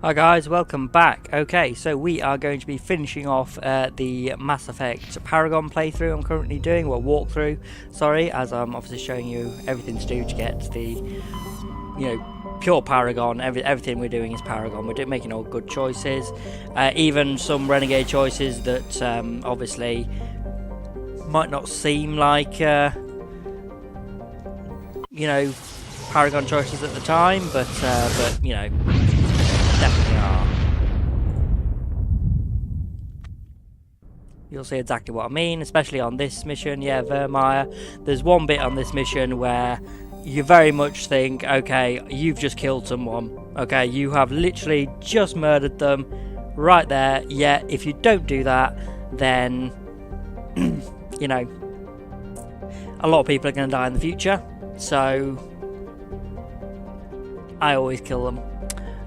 Hi guys, welcome back. Okay, so we are going to be finishing off the Mass Effect Paragon playthrough I'm currently doing, well walkthrough, sorry, as I'm obviously showing you everything to do to get the, pure Paragon. Everything we're doing is Paragon. We're making all good choices, even some renegade choices that obviously might not seem like, Paragon choices at the time, but definitely are. You'll see exactly what I mean, especially on this mission. Yeah, Virmire. There's one bit on this mission where you very much think, okay, you've just killed someone. Okay, you have literally just murdered them right there. Yet, if you don't do that, then, a lot of people are going to die in the future. So, I always kill them.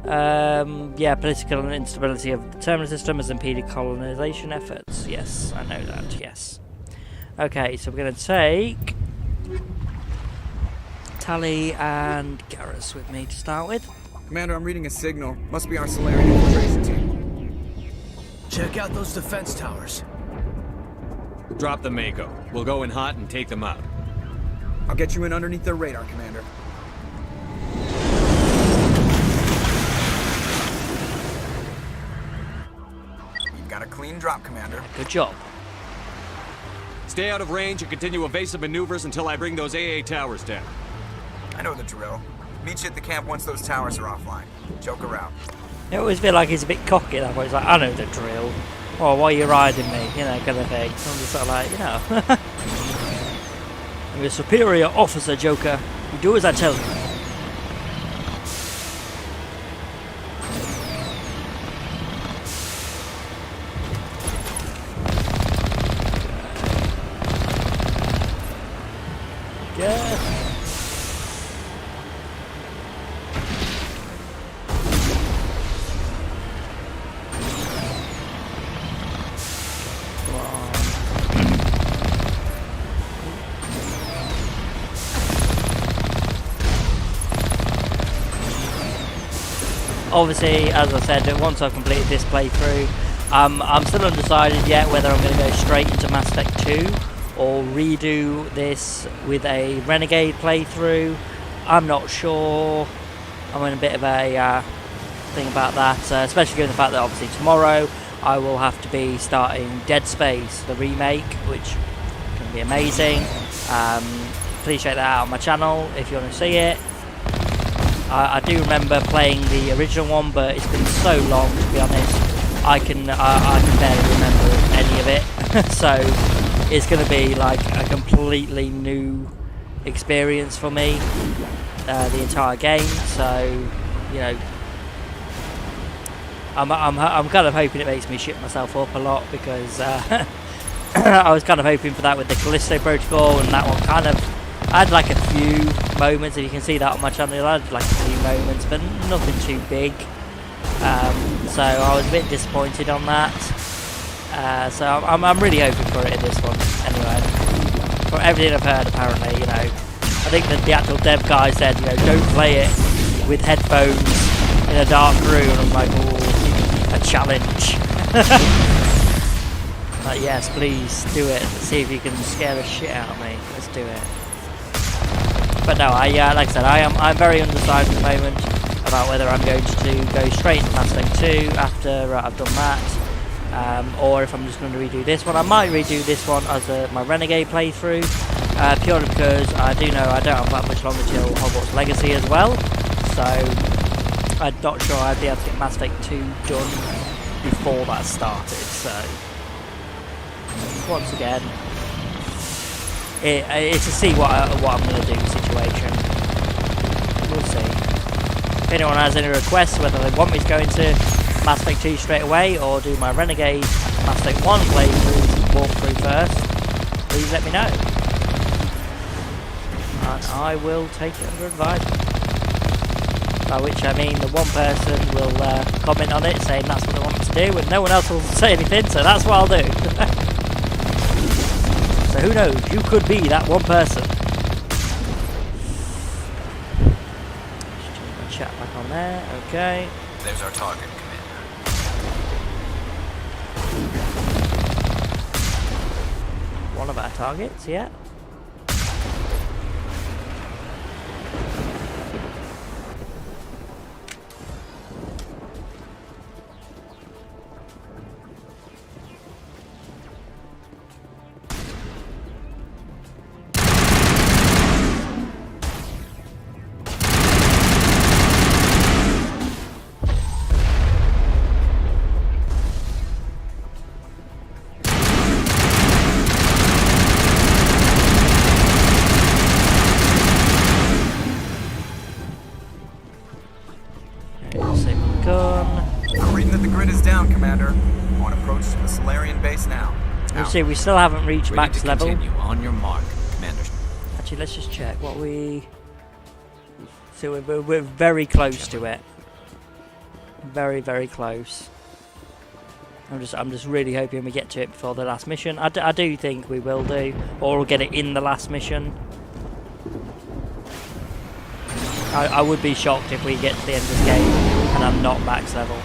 Political instability of the terminal system has impeded colonization efforts. Yes, I know that, yes. Okay, so we're going to take Tali and Garrus with me to start with. Commander, I'm reading a signal. Must be our Solarian infiltration team. Check out those defense towers. Drop the Mako. We'll go in hot and take them out. I'll get you in underneath their radar, Commander. Got a clean drop, Commander. Good job. Stay out of range and continue evasive maneuvers until I bring those AA towers down. I know the drill. Meet you at the camp once those towers are offline. Joke around. I always feel like he's a bit cocky that way. He's like, I know the drill. Oh, why are you riding me? Kind of thing. I'm just sort of like, I'm a superior officer, Joker. You do as I tell you. Obviously, as I said, once I've completed this playthrough, I'm still undecided yet whether I'm going to go straight into Mass Effect 2 or redo this with a Renegade playthrough. I'm not sure. I'm in a bit of a thing about that, especially given the fact that obviously tomorrow I will have to be starting Dead Space, the remake, which can be amazing. Please check that out on my channel if you want to see it. I do remember playing the original one, but it's been so long, to be honest. I can barely remember any of it. So it's going to be like a completely new experience for me, the entire game. So I'm kind of hoping it makes me shit myself up a lot, because I was kind of hoping for that with the Callisto Protocol, and that one kind of. I had like a few moments, and you can see that on my channel. I had like a few moments, but nothing too big. So I was a bit disappointed on that. So I'm really hoping for it in this one. Anyway, from everything I've heard, apparently, I think that the actual dev guy said, don't play it with headphones in a dark room. And I'm like, oh, a challenge. Like, yes, please do it. Let's see if you can scare the shit out of me. Let's do it. But no, like I said, I'm very undecided at the moment about whether I'm going to go straight into Mass Effect 2 after I've done that, or if I'm just going to redo this one. I might redo this one as my Renegade playthrough, purely because I do know I don't have that much longer till Hogwarts Legacy as well, so I'm not sure I'd be able to get Mass Effect 2 done before that started. So once again, it's to see what I'm going to do situation. We'll see. If anyone has any requests, whether they want me to go into Mass Effect 2 straight away or do my Renegade Mass Effect 1 walkthrough first, please let me know. And I will take it under advisement. By which I mean the one person will comment on it saying that's what they want to do, and no one else will say anything, so that's what I'll do. So who knows, you could be that one person. Just change my chat back on there, okay. There's our target, Commander. One of our targets, yeah. I'm reading that the grid is down, Commander. On approach to the Salarian base now. You see, we still haven't reached Ready max to level. continue. On your mark, Commander. Actually, let's just check what we... So we're very close to it. Very, very close. I'm just really hoping we get to it before the last mission. I do think we will do, or we'll get it in the last mission. I would be shocked if we get to the end of this game and I'm not max level.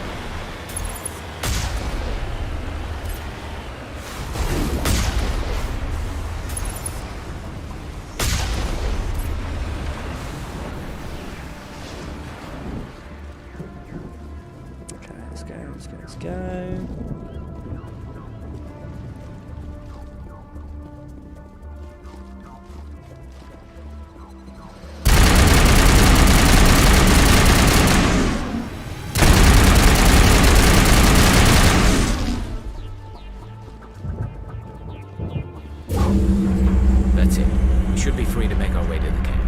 Okay, let's go. That's it. We should be free to make our way to the camp.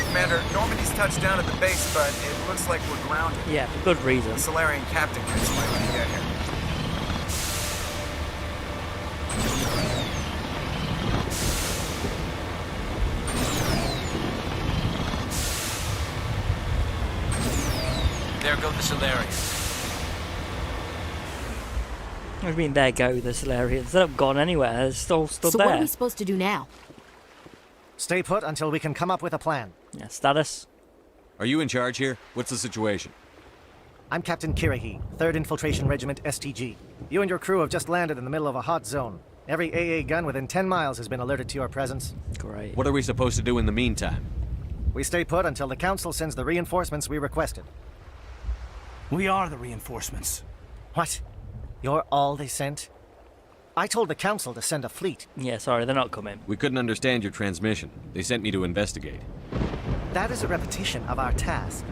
Commander, Normandy's touched down at the base, but it looks like we're grounded. Yeah, for good reason. The Salarian captain can explain when we get here. There go the Salarians. I mean, there go the Salarians. They're not gone anywhere. They're still stood So there. what are we supposed to do now? Stay put until we can come up with a plan. Yeah, status. Are you in charge here? What's the situation? I'm Captain Kirahi, 3rd Infiltration Regiment STG. You and your crew have just landed in the middle of a hot zone. Every AA gun within 10 miles has been alerted to your presence. Great. What are we supposed to do in the meantime? We stay put until the Council sends the reinforcements we requested. We are the reinforcements. What? You're all they sent? I told the Council to send a fleet. Yeah, sorry, they're not coming. We couldn't understand your transmission. They sent me to investigate. That is a repetition of our task.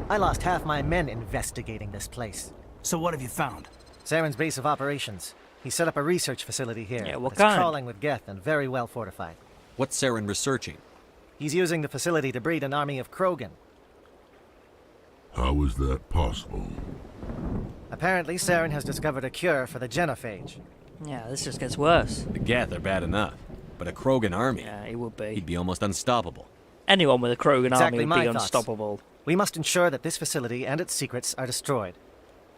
I lost half my men investigating this place. So what have you found? Saren's base of operations. He set up a research facility here. Yeah, what that's kind? crawling with geth and very well fortified. What's Saren researching? He's using the facility to breed an army of Krogan. How is that possible? Apparently, Saren has discovered a cure for the genophage. Yeah, this just gets worse. The geth are bad enough, but a Krogan army? Yeah, it would be. He'd be almost unstoppable. Anyone with a Krogan Exactly army would my be thoughts. unstoppable. We must ensure that this facility and its secrets are destroyed.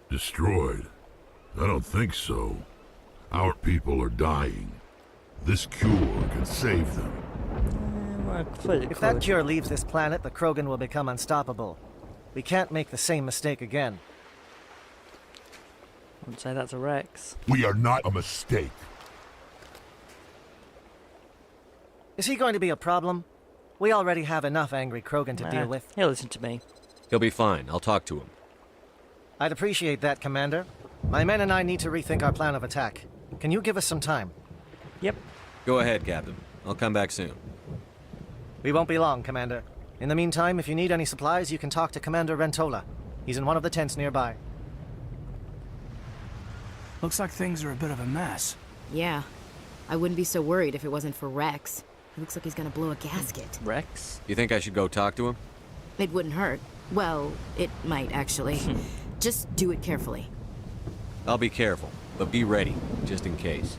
Destroyed? I don't think so. Our people are dying. This cure can save them. Well, clearly If that could. cure leaves this planet, the Krogan will become unstoppable. We can't make the same mistake again. I wouldn't say that's a Rex. We are not a mistake. Is he going to be a problem? We already have enough angry Krogan to Nah, deal with. He'll listen to me. He'll be fine. I'll talk to him. I'd appreciate that, Commander. My men and I need to rethink our plan of attack. Can you give us some time? Yep. Go ahead, Captain. I'll come back soon. We won't be long, Commander. In the meantime, if you need any supplies, you can talk to Commander Rentola. He's in one of the tents nearby. Looks like things are a bit of a mess. Yeah. I wouldn't be so worried if it wasn't for Rex. He looks like he's gonna blow a gasket. Rex? You think I should go talk to him? It wouldn't hurt. Well, it might actually. Just do it carefully. I'll be careful, but be ready, just in case.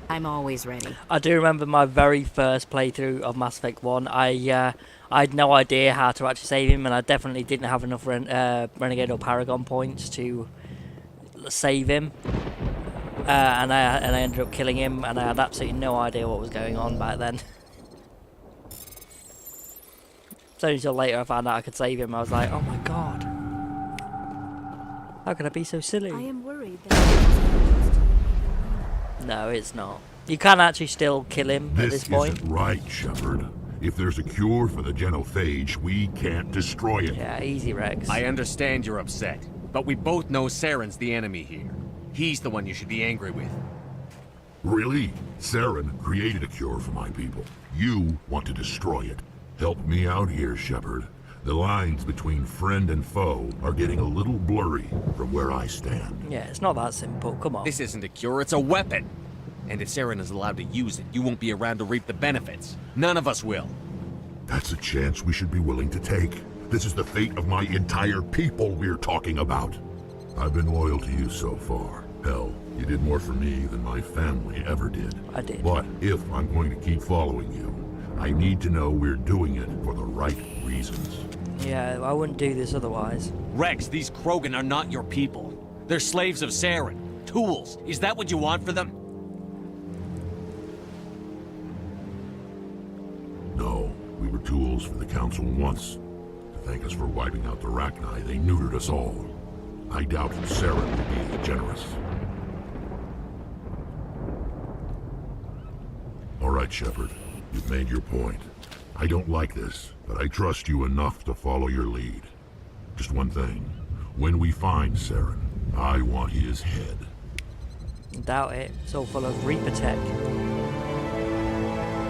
I'm always ready. I do remember my very first playthrough of Mass Effect 1. I had no idea how to actually save him, and I definitely didn't have enough Renegade or Paragon points to save him. And I ended up killing him, and I had absolutely no idea what was going on back then. It's only until later I found out I could save him. I was like, oh my god. How could I be so silly? I am worried that... No, it's not. You can actually still kill him at this point. Isn't right, Shepard. If there's a cure for the genophage, we can't destroy it. Yeah, easy, Rex. I understand you're upset, but we both know Saren's the enemy here. He's the one you should be angry with. Really? Saren created a cure for my people. You want to destroy it. Help me out here, Shepard. The lines between friend and foe are getting a little blurry from where I stand. Yeah, it's not that simple. Come on. This isn't a cure, it's a weapon! And if Saren is allowed to use it, you won't be around to reap the benefits. None of us will. That's a chance we should be willing to take. This is the fate of my entire people we're talking about. I've been loyal to you so far. Hell, you did more for me than my family ever did. I did. But if I'm going to keep following you, I need to know we're doing it for the right reasons. Yeah, I wouldn't do this otherwise. Rex, these Krogan are not your people. They're slaves of Saren. Tools. Is that what you want for them? No, we were tools for the Council once. To thank us for wiping out the Rachni, they neutered us all. I doubt Saren would be as generous. All right, Shepard. You've made your point. I don't like this, but I trust you enough to follow your lead. Just one thing. When we find Saren, I want his head. Doubt it. It's all full of Reaper tech.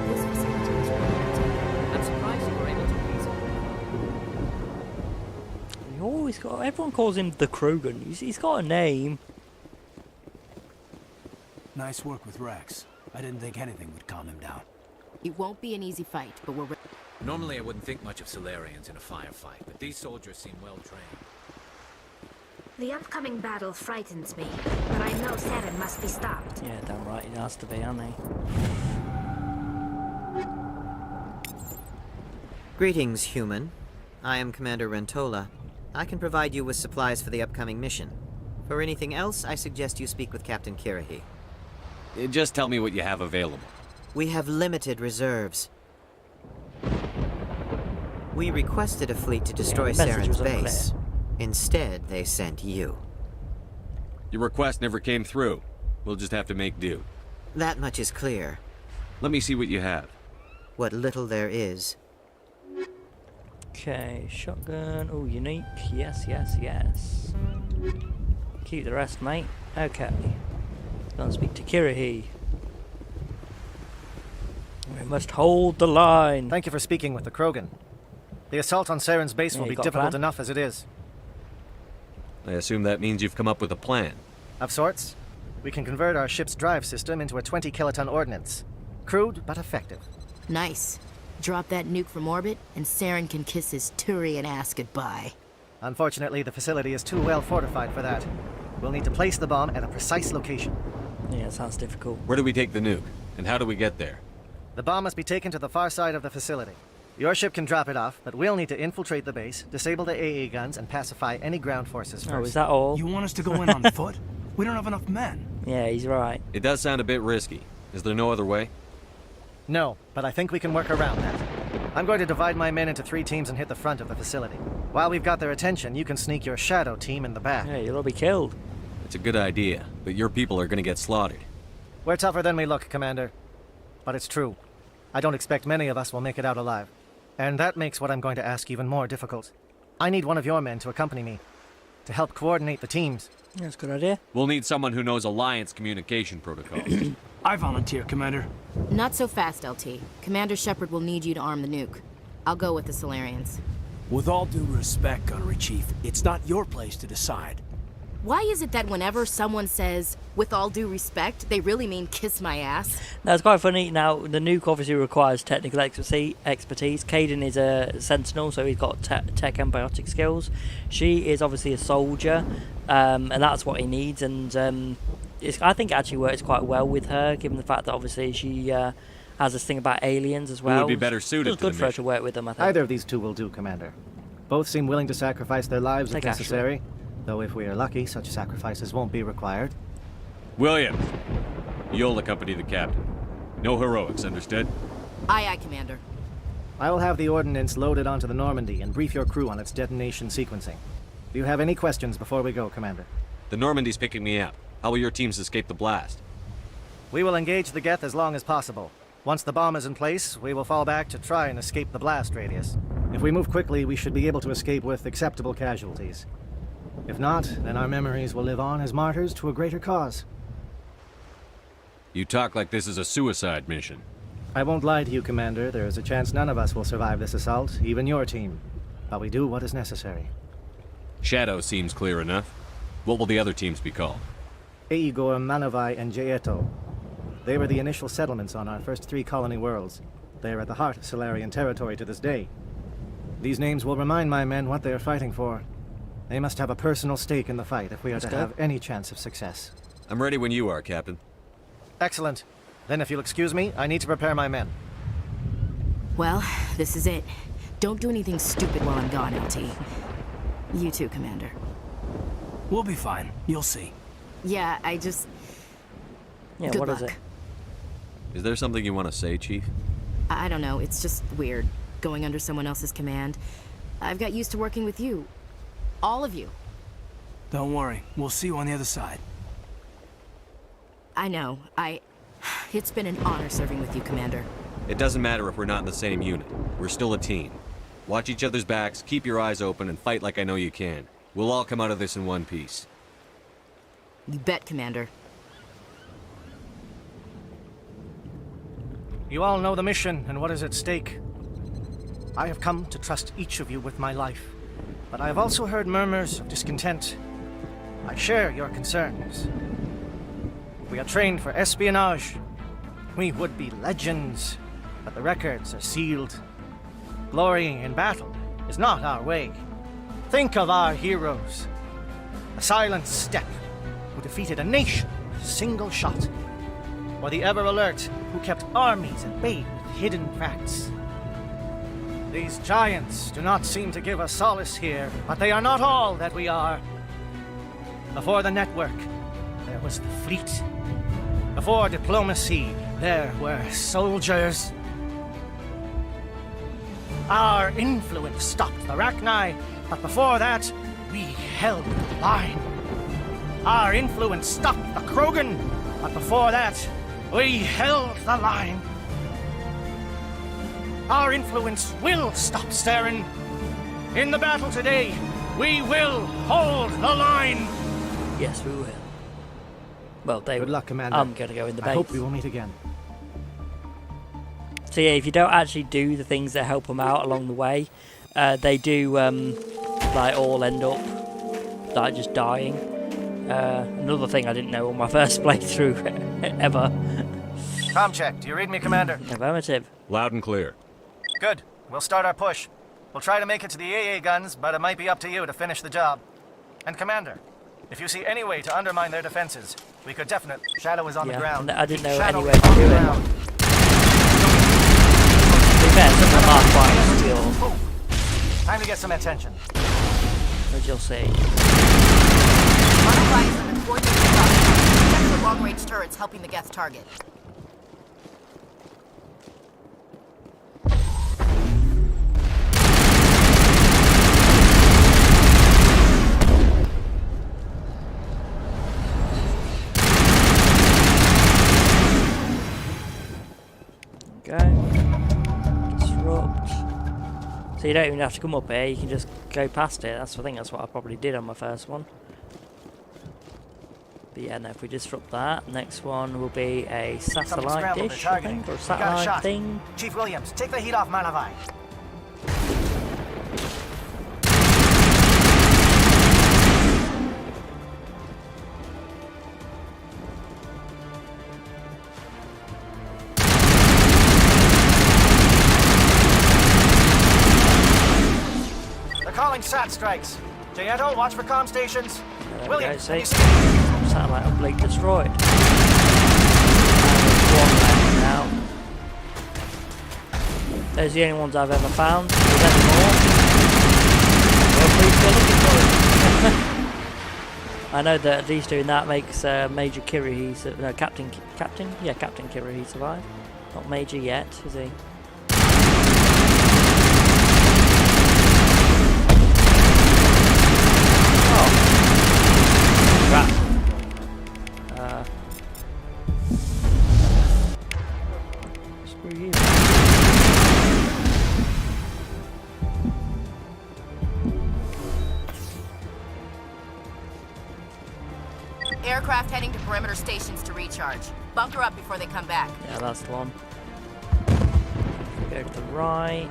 This facility is really I'm surprised you were able to reason. You always got. Everyone calls him the Krogan. He's got a name. Nice work with Rex. I didn't think anything would calm him down. It won't be an easy fight, but we're... Normally I wouldn't think much of Salarians in a firefight, but these soldiers seem well trained. The upcoming battle frightens me, but I know Saren must be stopped. Yeah, damn right. It has to be, hasn't he? Greetings, human. I am Commander Rentola. I can provide you with supplies for the upcoming mission. For anything else, I suggest you speak with Captain Kirrahe. Just tell me what you have available. We have limited reserves. We requested a fleet to destroy Saren's base. Instead, they sent you. Your request never came through. We'll just have to make do. That much is clear. Let me see what you have. What little there is. Okay, shotgun. Oh, unique. Yes, yes, yes. Keep the rest, mate. Okay. Go and speak to Kirrahe. We must hold the line. Thank you for speaking with the Krogan. The assault on Saren's base will be difficult enough as it is. I assume that means you've come up with a plan. Of sorts. We can convert our ship's drive system into a 20-kiloton ordnance. Crude, but effective. Nice. Drop that nuke from orbit, and Saren can kiss his turian ass goodbye. Unfortunately, the facility is too well fortified for that. We'll need to place the bomb at a precise location. Yeah, sounds difficult. Where do we take the nuke? And how do we get there? The bomb must be taken to the far side of the facility. Your ship can drop it off, but we'll need to infiltrate the base, disable the AA guns, and pacify any ground forces first. Oh, is that all? You want us to go in on foot? We don't have enough men. Yeah, he's right. It does sound a bit risky. Is there no other way? No, but I think we can work around that. I'm going to divide my men into 3 teams and hit the front of the facility. While we've got their attention, you can sneak your shadow team in the back. Yeah, you'll all be killed. It's a good idea, but your people are gonna get slaughtered. We're tougher than we look, Commander. But it's true. I don't expect many of us will make it out alive. And that makes what I'm going to ask even more difficult. I need one of your men to accompany me, to help coordinate the teams. Yeah, that's a good idea. We'll need someone who knows Alliance communication protocols. I volunteer, Commander. Not so fast, LT. Commander Shepard will need you to arm the nuke. I'll go with the Salarians. With all due respect, Gunnery Chief, it's not your place to decide. Why is it that whenever someone says, with all due respect, they really mean kiss my ass? That's quite funny. Now, the nuke obviously requires technical expertise. Caden is a sentinel, so he's got tech and biotic skills. She is obviously a soldier, and that's what he needs. And I think it actually works quite well with her, given the fact that obviously she has this thing about aliens as well. Who would be better suited It's to the good for her mission? to work with them, I think. Either of these two will do, Commander. Both seem willing to sacrifice their lives if necessary, though if we are lucky, such sacrifices won't be required. Williams, you'll accompany the captain. No heroics, understood? Aye, aye, Commander. I will have the ordnance loaded onto the Normandy and brief your crew on its detonation sequencing. Do you have any questions before we go, Commander? The Normandy's picking me up. How will your teams escape the blast? We will engage the geth as long as possible. Once the bomb is in place, we will fall back to try and escape the blast radius. If we move quickly, we should be able to escape with acceptable casualties. If not, then our memories will live on as martyrs to a greater cause. You talk like this is a suicide mission. I won't lie to you, Commander. There is a chance none of us will survive this assault, even your team. But we do what is necessary. Shadow seems clear enough. What will the other teams be called? Igor, Manavai, and Jaeto. They were the initial settlements on our first 3 colony worlds. They are at the heart of Solarian territory to this day. These names will remind my men what they are fighting for. They must have a personal stake in the fight if we are to have any chance of success. I'm ready when you are, Captain. Excellent. Then if you'll excuse me, I need to prepare my men. Well, this is it. Don't do anything stupid while I'm gone, LT. You too, Commander. We'll be fine. You'll see. Yeah, I just... Yeah, Good what luck. is it? Is there something you want to say, Chief? I don't know, it's just weird, going under someone else's command. I've got used to working with you. All of you. Don't worry. We'll see you on the other side. I know, It's been an honor serving with you, Commander. It doesn't matter if we're not in the same unit. We're still a team. Watch each other's backs, keep your eyes open, and fight like I know you can. We'll all come out of this in one piece. You bet, Commander. You all know the mission and what is at stake. I have come to trust each of you with my life, but I have also heard murmurs of discontent. I share your concerns. We are trained for espionage. We would be legends, but the records are sealed. Glory in battle is not our way. Think of our heroes. The silent step who defeated a nation with a single shot. Or the ever-alert who kept armies at bay with hidden facts. These giants do not seem to give us solace here, but they are not all that we are. Before the network, there was the fleet. Before diplomacy, there were soldiers. Our influence stopped the Rachni, but before that, we held the line. Our influence stopped the Krogan, but before that, we held the line. Our influence will stop Saren. In the battle today, we will hold the line. Yes, we will. Well, they Good luck, Commander. I'm going to go in the base. I hope we will meet again. So yeah, if you don't actually do the things that help them out along the way, they do like all end up like just dying. Another thing I didn't know on my first playthrough ever. Comm check. Do you read me, Commander? Affirmative. Loud and clear. Good. We'll start our push. We'll try to make it to the AA guns, but it might be up to you to finish the job. And Commander, if you see any way to undermine their defenses, we could definitely... Shadow is on the ground. I didn't know Shadow any way to do it. To be fair, some of them are quite skilled, Time to get some attention. as you'll see. Model rise on the coordinated route. Check for long-range turrets helping the geth target. Go. Disrupt. So you don't even have to come up here, you can just go past it. I think that's what I probably did on my first one. But yeah, no, if we disrupt that, next one will be a satellite dish, I think, or a satellite thing. Chief Williams, take the heat off Manavai. on strikes. Jayeto, watch for comm stations. There we William, go, can you see? see anything? Satellite uplink destroyed. And there's one left now. Those are the only ones I've ever found. If there's any more, well, please go looking for it. I know that at least doing that makes Major Kirrahe, no, Captain? Yeah, Captain Kirrahe survive. Not Major yet, is he? Oh. Crap. Screw you. Aircraft heading to perimeter stations to recharge. Bunker up before they come back. Yeah, that's the one. Go to the right.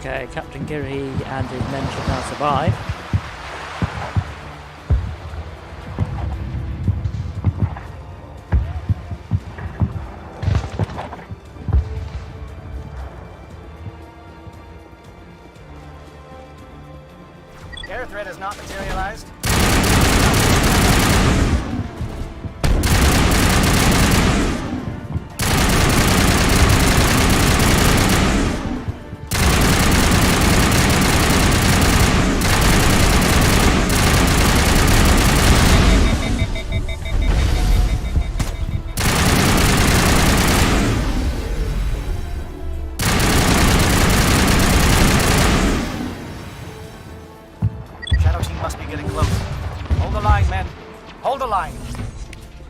Okay, Captain Kirrahe and his men should now survive. Air threat has not materialized.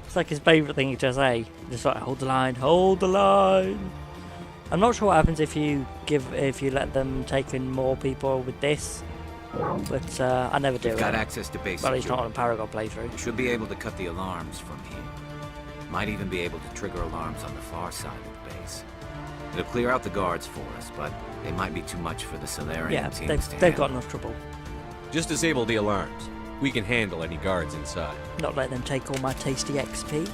It's like his favourite thing to say. Just like, hold the line, hold the line. I'm not sure what happens if you let them take in more people with this, but I never do. Got access to base. Well, he's not on a Paragon playthrough. You should be able to cut the alarms from here. Might even be able to trigger alarms on the far side of the base. It'll clear out the guards for us, but they might be too much for the Salarian Yeah, teams to they've got handle. enough trouble. Just disable the alarms. We can handle any guards inside. Not let them take all my tasty XP.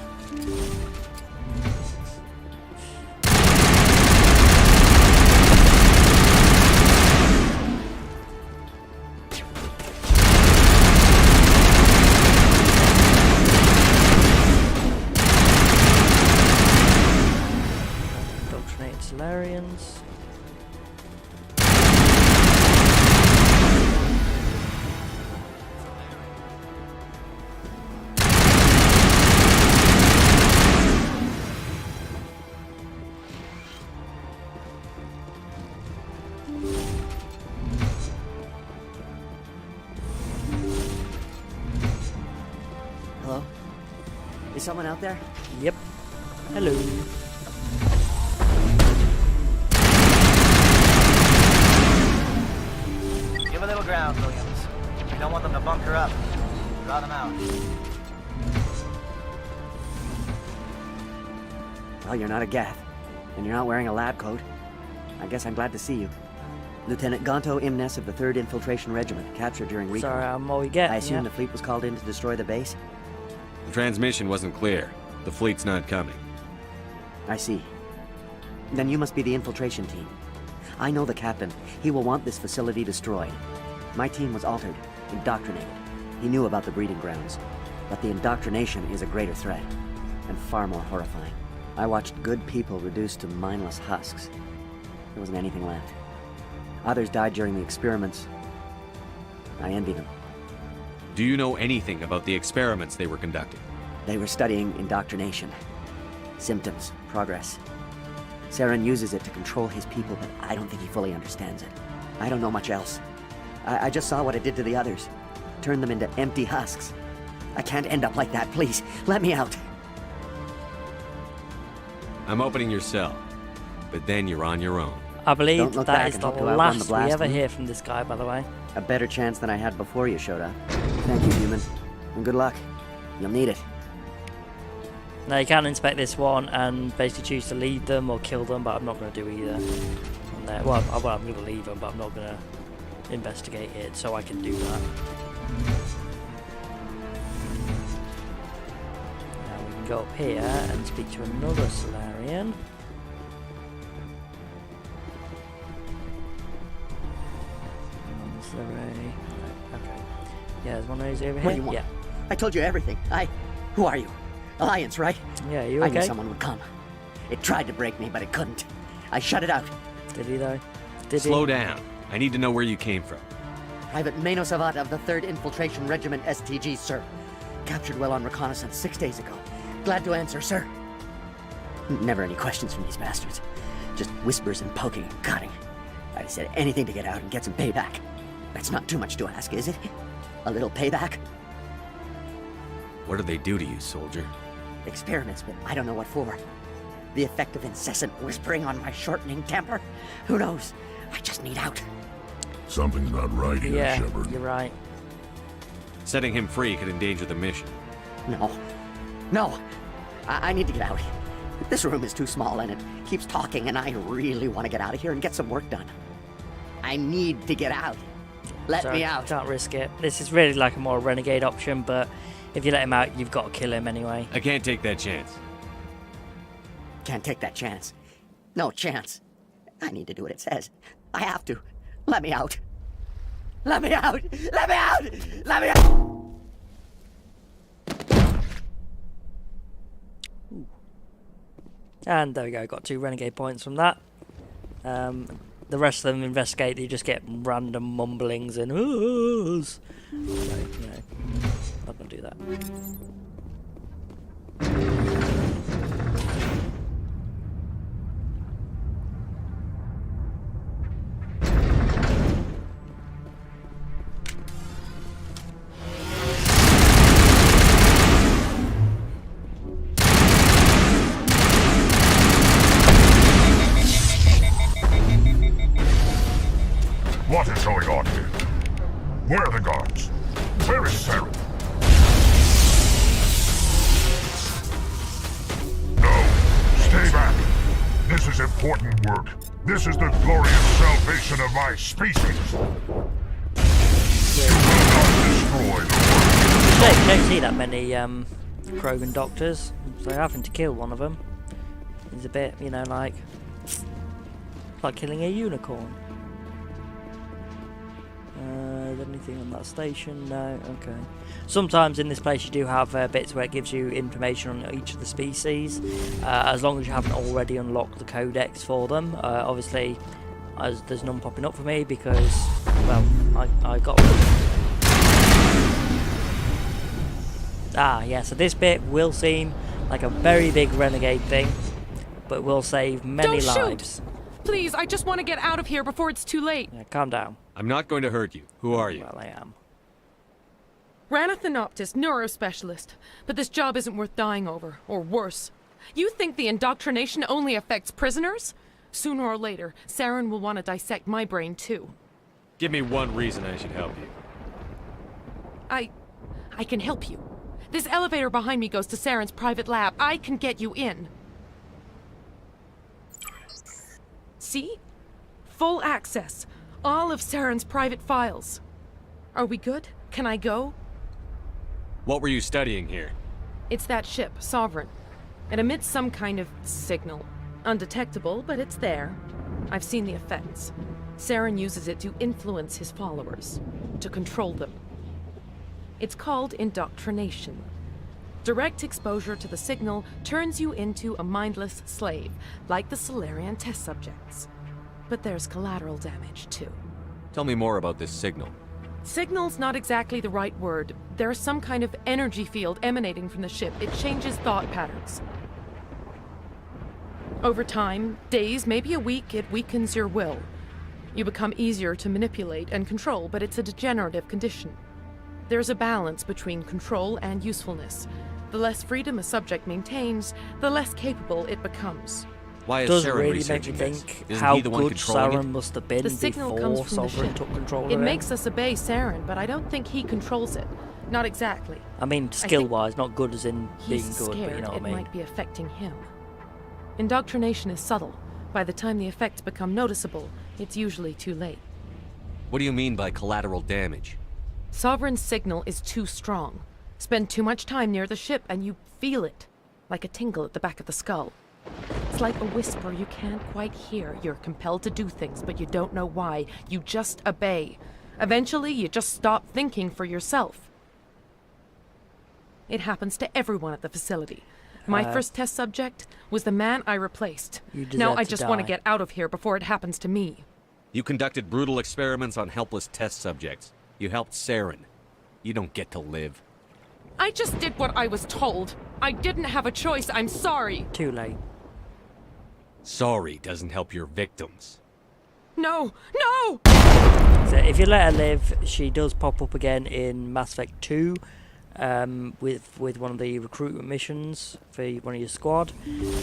Indoctrinated Salarians. Hello? Is someone out there? Yep. Hello. Give a little ground, Williams. We don't want them to bunker up. Draw them out. Well, you're not a geth, and you're not wearing a lab coat. I guess I'm glad to see you. Lieutenant Gonto Imnes of the 3rd Infiltration Regiment, captured during recon. Sorry, I'm all we get. I assume yeah. the fleet was called in to destroy the base? The transmission wasn't clear. The fleet's not coming. I see. Then you must be the infiltration team. I know the captain. He will want this facility destroyed. My team was altered, indoctrinated. He knew about the breeding grounds. But the indoctrination is a greater threat, and far more horrifying. I watched good people reduced to mindless husks. There wasn't anything left. Others died during the experiments. I envy them. Do you know anything about the experiments they were conducting? They were studying indoctrination. Symptoms, progress. Saren uses it to control his people, but I don't think he fully understands it. I don't know much else. I just saw what it did to the others. Turned them into empty husks. I can't end up like that, please. Let me out. I'm opening your cell, but then you're on your own. I believe Don't look that back is and the hope to outrun the last we blast, ever huh? hear from this guy, by the way. A better chance than I had before you showed up. Thank you, human. And good luck. You'll need it. Now you can inspect this one and basically choose to leave them or kill them, but I'm not going to do either. On there. Well, I'm going to leave them, but I'm not going to investigate it, so I can do that. Now we can go up here and speak to another Salarian. Okay. Yeah, there's one of those over What here. do you want? Yeah. I told you everything. Who are you? Alliance, right? Yeah, you I knew okay? someone would come. It tried to break me, but it couldn't. I shut it out. Did he though? Did Slow he? down. I need to know where you came from. Private Mano Savat of the 3rd Infiltration Regiment STG, sir. Captured well on reconnaissance 6 days ago. Glad to answer, sir. Never any questions from these bastards. Just whispers and poking and cutting. I said anything to get out and get some payback. That's not too much to ask, is it? A little payback? What do they do to you, soldier? Experiments, but I don't know what for. The effect of incessant whispering on my shortening temper? Who knows? I just need out. Something's not right here, Yeah, Shepard. you're right. Setting him free could endanger the mission. No. I need to get out. This room is too small and it keeps talking and I really want to get out of here and get some work done. I need to get out. Let me out. Can't risk it. This is really like a more renegade option, but if you let him out, you've got to kill him anyway. I can't take that chance. Can't take that chance. No chance. I need to do what it says. I have to. Let me out. Let me out! Let me out! Let me out! And there we go, got 2 renegade points from that. The rest of them investigate, you just get random mumblings and oohs. So, not gonna do that. What is going on here? Where are the guards? Where is Saren? No, stay back. This is important work. This is the glorious salvation of my species. You will not destroy the world. You don't see that many Krogan doctors, so having to kill one of them is a bit, like killing a unicorn. Is anything on that station? No. Okay. Sometimes in this place you do have bits where it gives you information on each of the species, as long as you haven't already unlocked the codex for them. Obviously, there's none popping up for me because, well, I got one. Yeah, so this bit will seem like a very big renegade thing, but will save many lives. Shoot! Please, I just want to get out of here before it's too late. Yeah, calm down. I'm not going to hurt you. Who are you? Well, I am. Ranathanoptis, neurospecialist. But this job isn't worth dying over, or worse. You think the indoctrination only affects prisoners? Sooner or later, Saren will want to dissect my brain too. Give me one reason I should help you. I can help you. This elevator behind me goes to Saren's private lab. I can get you in. See? Full access. All of Saren's private files. Are we good? Can I go? What were you studying here? It's that ship, Sovereign. It emits some kind of signal. Undetectable, but it's there. I've seen the effects. Saren uses it to influence his followers, to control them. It's called indoctrination. Direct exposure to the signal turns you into a mindless slave, like the Salarian test subjects. But there's collateral damage, too. Tell me more about this signal. Signal's not exactly the right word. There's some kind of energy field emanating from the ship. It changes thought patterns. Over time, days, maybe a week, it weakens your will. You become easier to manipulate and control, but it's a degenerative condition. There's a balance between control and usefulness. The less freedom a subject maintains, the less capable it becomes. Why is Does Saren really make me researching this? think Isn't how he the one good controlling Saren it? must have been The signal before comes from the Sovereign ship. took control of It it. makes us obey Saren, but I don't think he controls it. Not exactly. I mean, skill-wise, not good as in being He's good, scared but you know what it I mean. might be affecting him. Indoctrination is subtle. By the time the effects become noticeable, it's usually too late. What do you mean by collateral damage? Sovereign's signal is too strong. Spend too much time near the ship and you feel it, like a tingle at the back of the skull. It's like a whisper you can't quite hear. You're compelled to do things, but you don't know why. You just obey. Eventually, you just stop thinking for yourself. It happens to everyone at the facility. My first test subject was the man I replaced. Now I just want to get out of here before it happens to me. You conducted brutal experiments on helpless test subjects. You helped Saren. You don't get to live. I just did what I was told. I didn't have a choice. I'm sorry. Too late. Sorry doesn't help your victims. No! No! So if you let her live, she does pop up again in Mass Effect 2 with one of the recruitment missions for one of your squad.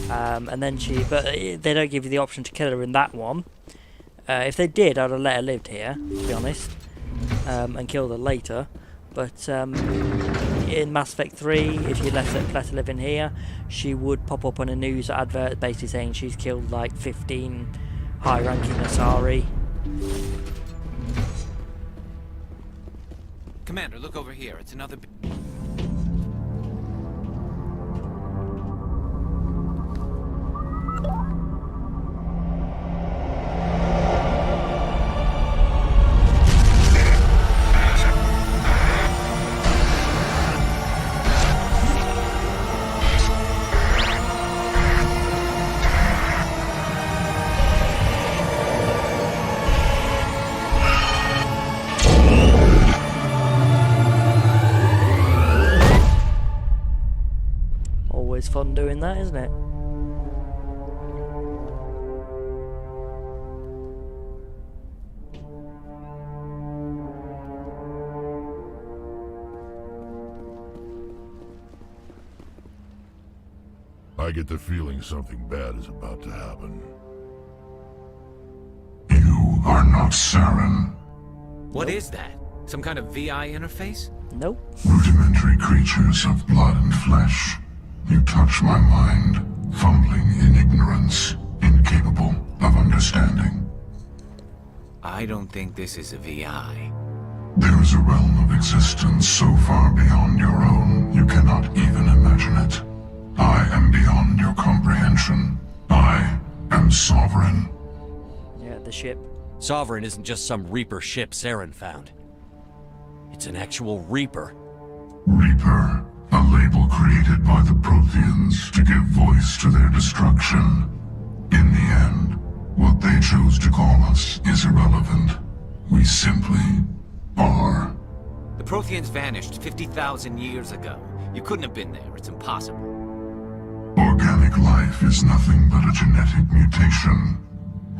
And then but they don't give you the option to kill her in that one. If they did, I'd have let her live here, to be honest, and killed her later. But in Mass Effect 3, if you let her live in here, she would pop up on a news advert basically saying she's killed like 15 high-ranking Asari. Commander, look over here. It's another... Always fun doing that, isn't it? I get the feeling something bad is about to happen. You are not Saren. What is that? Some kind of VI interface? Nope. Rudimentary creatures of blood and flesh. You touch my mind, fumbling in ignorance, incapable of understanding. I don't think this is a VI. There is a realm of existence so far beyond your own, you cannot even imagine it. I am beyond your comprehension. I am Sovereign. Yeah, the ship. Sovereign isn't just some Reaper ship Saren found. It's an actual Reaper. Reaper, a label created by the Protheans to give voice to their destruction. In the end, what they chose to call us is irrelevant. We simply are. The Protheans vanished 50,000 years ago. You couldn't have been there. It's impossible. Organic life is nothing but a genetic mutation.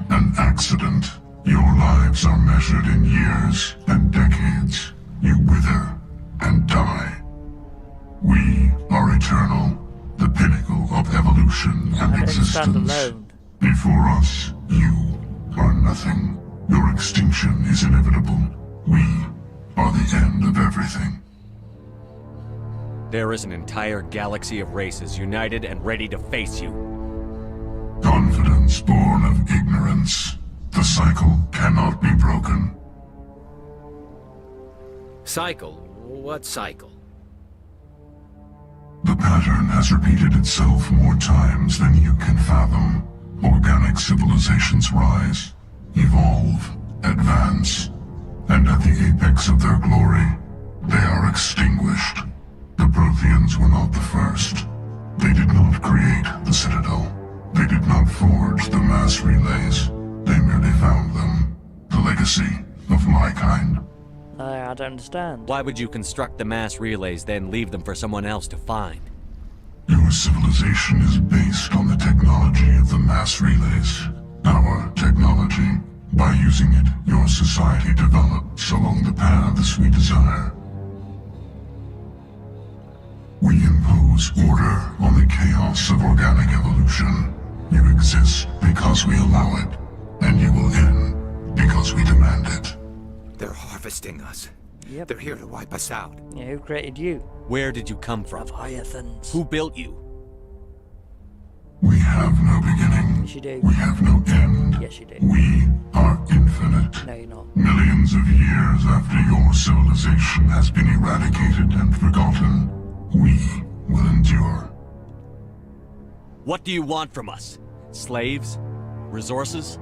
An accident. Your lives are measured in years and decades. You wither and die. We are eternal, the pinnacle of evolution and existence. Before us, you are nothing. Your extinction is inevitable. We are the end of everything. There is an entire galaxy of races united and ready to face you. Confidence born of ignorance. The cycle cannot be broken. Cycle? What cycle? The pattern has repeated itself more times than you can fathom. Organic civilizations rise, evolve, advance, and at the apex of their glory, they are extinguished. The Protheans were not the first. They did not create the Citadel. They did not forge the mass relays. They merely found them. The legacy of my kind. I don't understand. Why would you construct the mass relays, then leave them for someone else to find? Your civilization is based on the technology of the mass relays. Our technology. By using it, your society develops along the paths we desire. We impose order on the chaos of organic evolution. You exist because we allow it, and you will end because we demand it. They're harvesting us. Yep. They're here to wipe us out. Yeah, who created you? Where did you come from? Leviathans. Who built you? We have no beginning. Yes, you do. We have no end. Yes, you do. We are infinite. No, you're not. Millions of years after your civilization has been eradicated and forgotten, we will endure. What do you want from us? Slaves? Resources?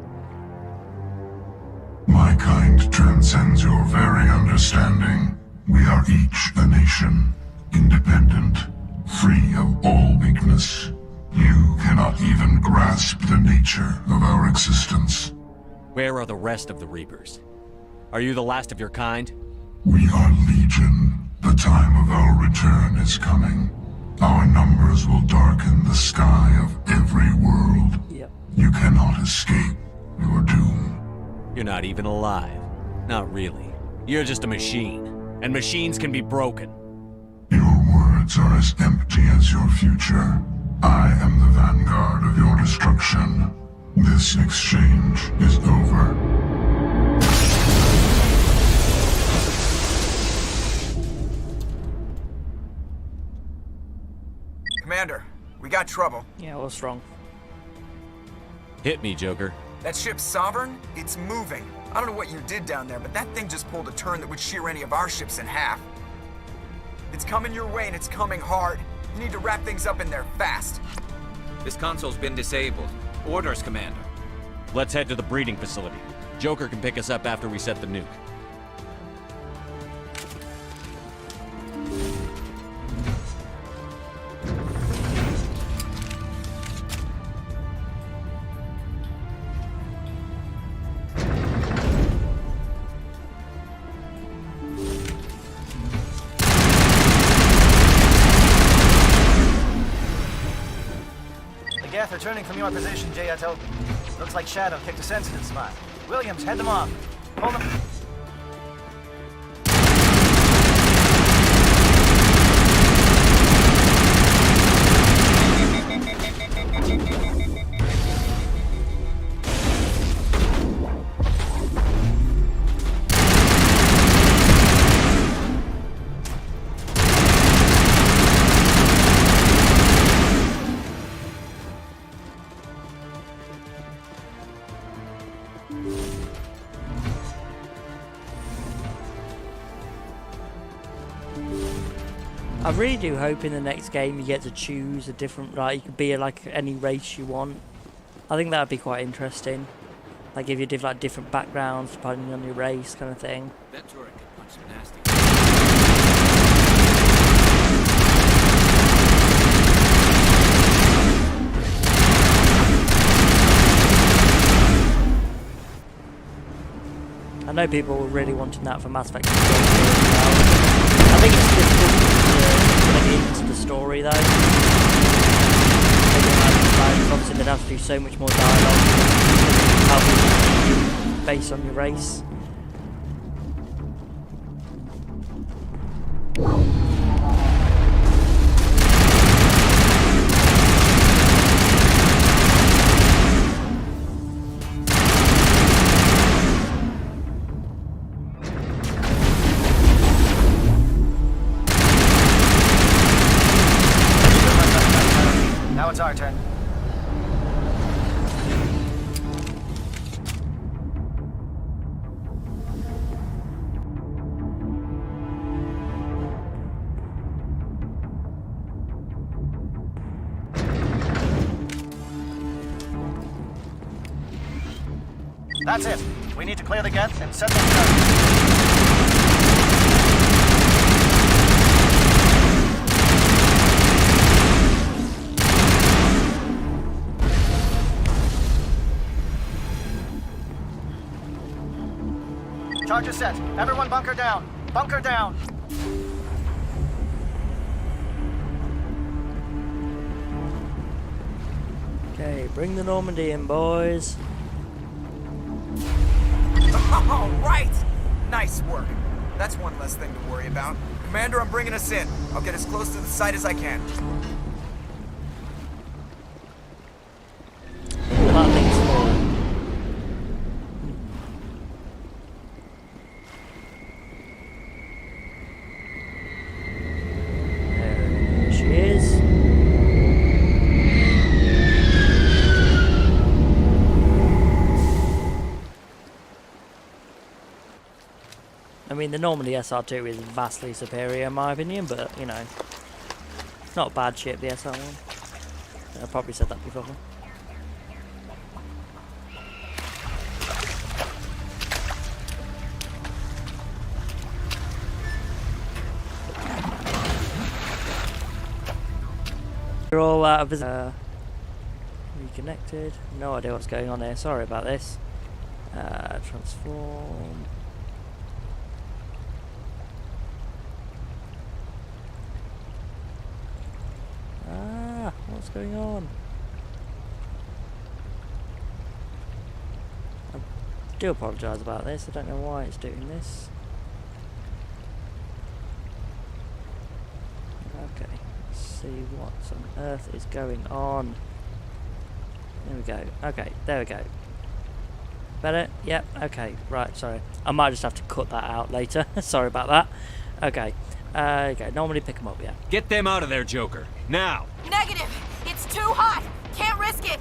My kind transcends your very understanding. We are each a nation, independent, free of all weakness. You cannot even grasp the nature of our existence. Where are the rest of the Reapers? Are you the last of your kind? We are legion. The time of our return is coming. Our numbers will darken the sky of every world. Yep. You cannot escape your doom. You're not even alive. Not really. You're just a machine. And machines can be broken. Your words are as empty as your future. I am the vanguard of your destruction. This exchange is over. Commander, we got trouble. Yeah, what's wrong? Hit me, Joker. That ship's Sovereign? It's moving. I don't know what you did down there, but that thing just pulled a turn that would shear any of our ships in half. It's coming your way and it's coming hard. You need to wrap things up in there fast. This console's been disabled. Orders, Commander. Let's head to the breeding facility. Joker can pick us up after we set the nuke. The geth are turning from your position, J.Ato. Looks like Shadow kicked a sensitive spot. Williams, head them off. Hold them. I really do hope in the next game you get to choose a different, like, you could be like any race you want. I think that would be quite interesting. Like, give you different backgrounds depending on your race, kind of thing. That turret can punch some nasty. I know people were really wanting that for Mass Effect 2. I think it's difficult to bring into the story though. Obviously they'd have to do so much more dialogue based on your race. Now it's our turn. That's it. We need to clear the geth and set them down. Charges set. Everyone bunker down. Bunker down. Okay, bring the Normandy in, boys. All right! Nice work. That's one less thing to worry about. Commander, I'm bringing us in. I'll get as close to the site as I can. That thing's full. There she is. I mean, the Normandy SR2 is vastly superior in my opinion, but, you know, it's not a bad ship, the SR1. I probably said that before. We're all out of reconnected. No idea what's going on here. Sorry about this. Transform. What's going on? I do apologise about this. I don't know why it's doing this. Okay, let's see what on earth is going on. There we go. Okay, there we go. Better? Yep, okay, right, sorry. I might just have to cut that out later. Sorry about that. Okay. Okay, normally pick them up, yeah. Get them out of there, Joker. Now! Negative! It's too hot! Can't risk it!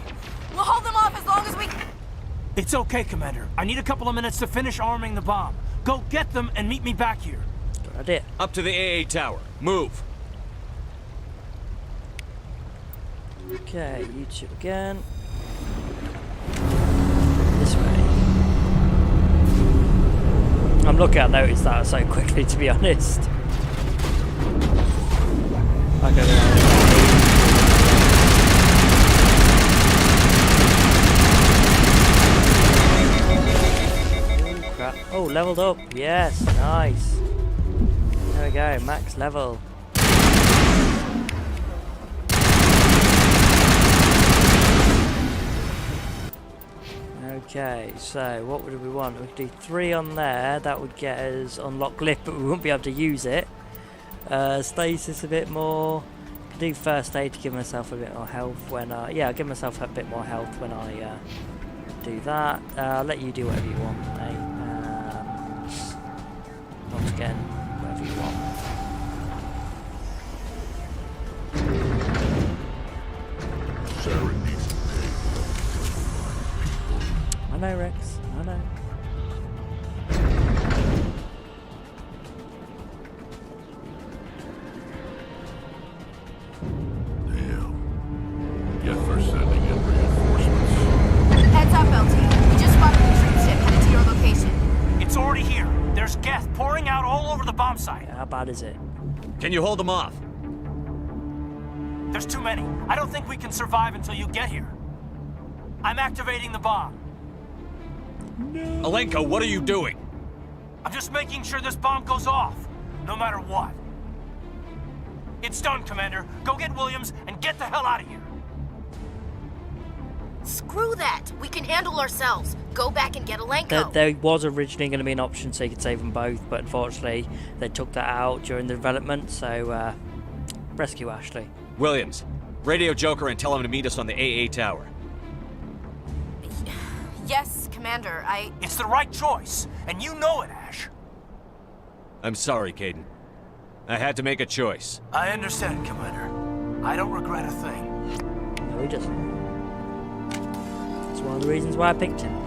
We'll hold them off as long as we... It's okay, Commander. I need a couple of minutes to finish arming the bomb. Go get them and meet me back here. Good idea. Up to the AA tower. Move! Okay, you two again. This way. I'm lucky I noticed that so quickly, to be honest. Oh, leveled up. Yes, nice. There we go, max level. Okay, so what would we want? We could do 3 on there. That would get us unlock lift, but we won't be able to use it. Stasis a bit more. Could do first aid to give myself a bit more health when yeah, I'll give myself a bit more health when I do that. I'll let you do whatever you want, mate. Once again, whatever you want. Saren needs to pay. I know, Rex. I know. Geth are sending in reinforcements. Heads up, LT. We just spotted the troop ship headed to your location. It's already here. There's geth pouring out all over the bomb site. Yeah, how bad is it? Can you hold them off? There's too many. I don't think we can survive until you get here. I'm activating the bomb. No. Alenko, what are you doing? I'm just making sure this bomb goes off, no matter what. It's done, Commander. Go get Williams and get the hell out of here. Screw that! We can handle ourselves. Go back and get Alenko. There was originally going to be an option so you could save them both, but unfortunately they took that out during the development, so rescue Ashley. Williams, radio Joker and tell him to meet us on the AA tower. Yes, Commander, It's the right choice, and you know it, Ash. I'm sorry, Caden. I had to make a choice. I understand, Commander. I don't regret a thing. No, he doesn't. That's one of the reasons why I picked him.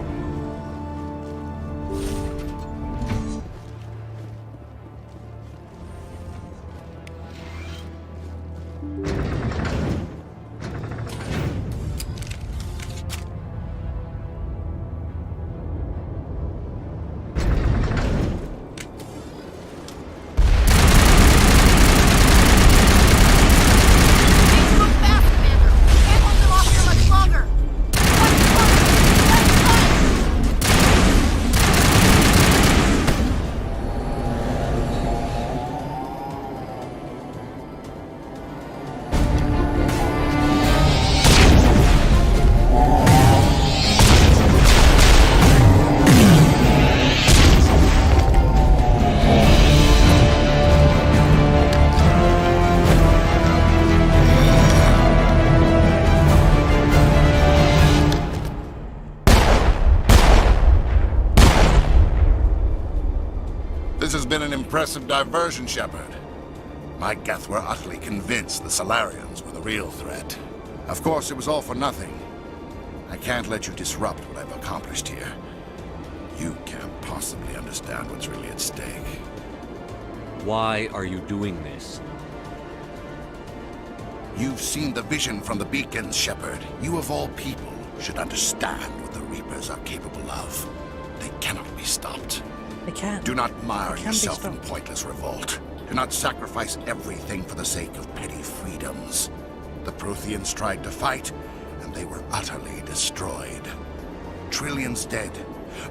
Impressive diversion, Shepard. My geth were utterly convinced the Salarians were the real threat. Of course, it was all for nothing. I can't let you disrupt what I've accomplished here. You can't possibly understand what's really at stake. Why are you doing this? You've seen the vision from the beacons, Shepard. You of all people should understand what the Reapers are capable of. They cannot be stopped. They can. Do not mire They can be yourself in stopped. pointless revolt. Do not sacrifice everything for the sake of petty freedoms. The Protheans tried to fight, and they were utterly destroyed. Trillions dead.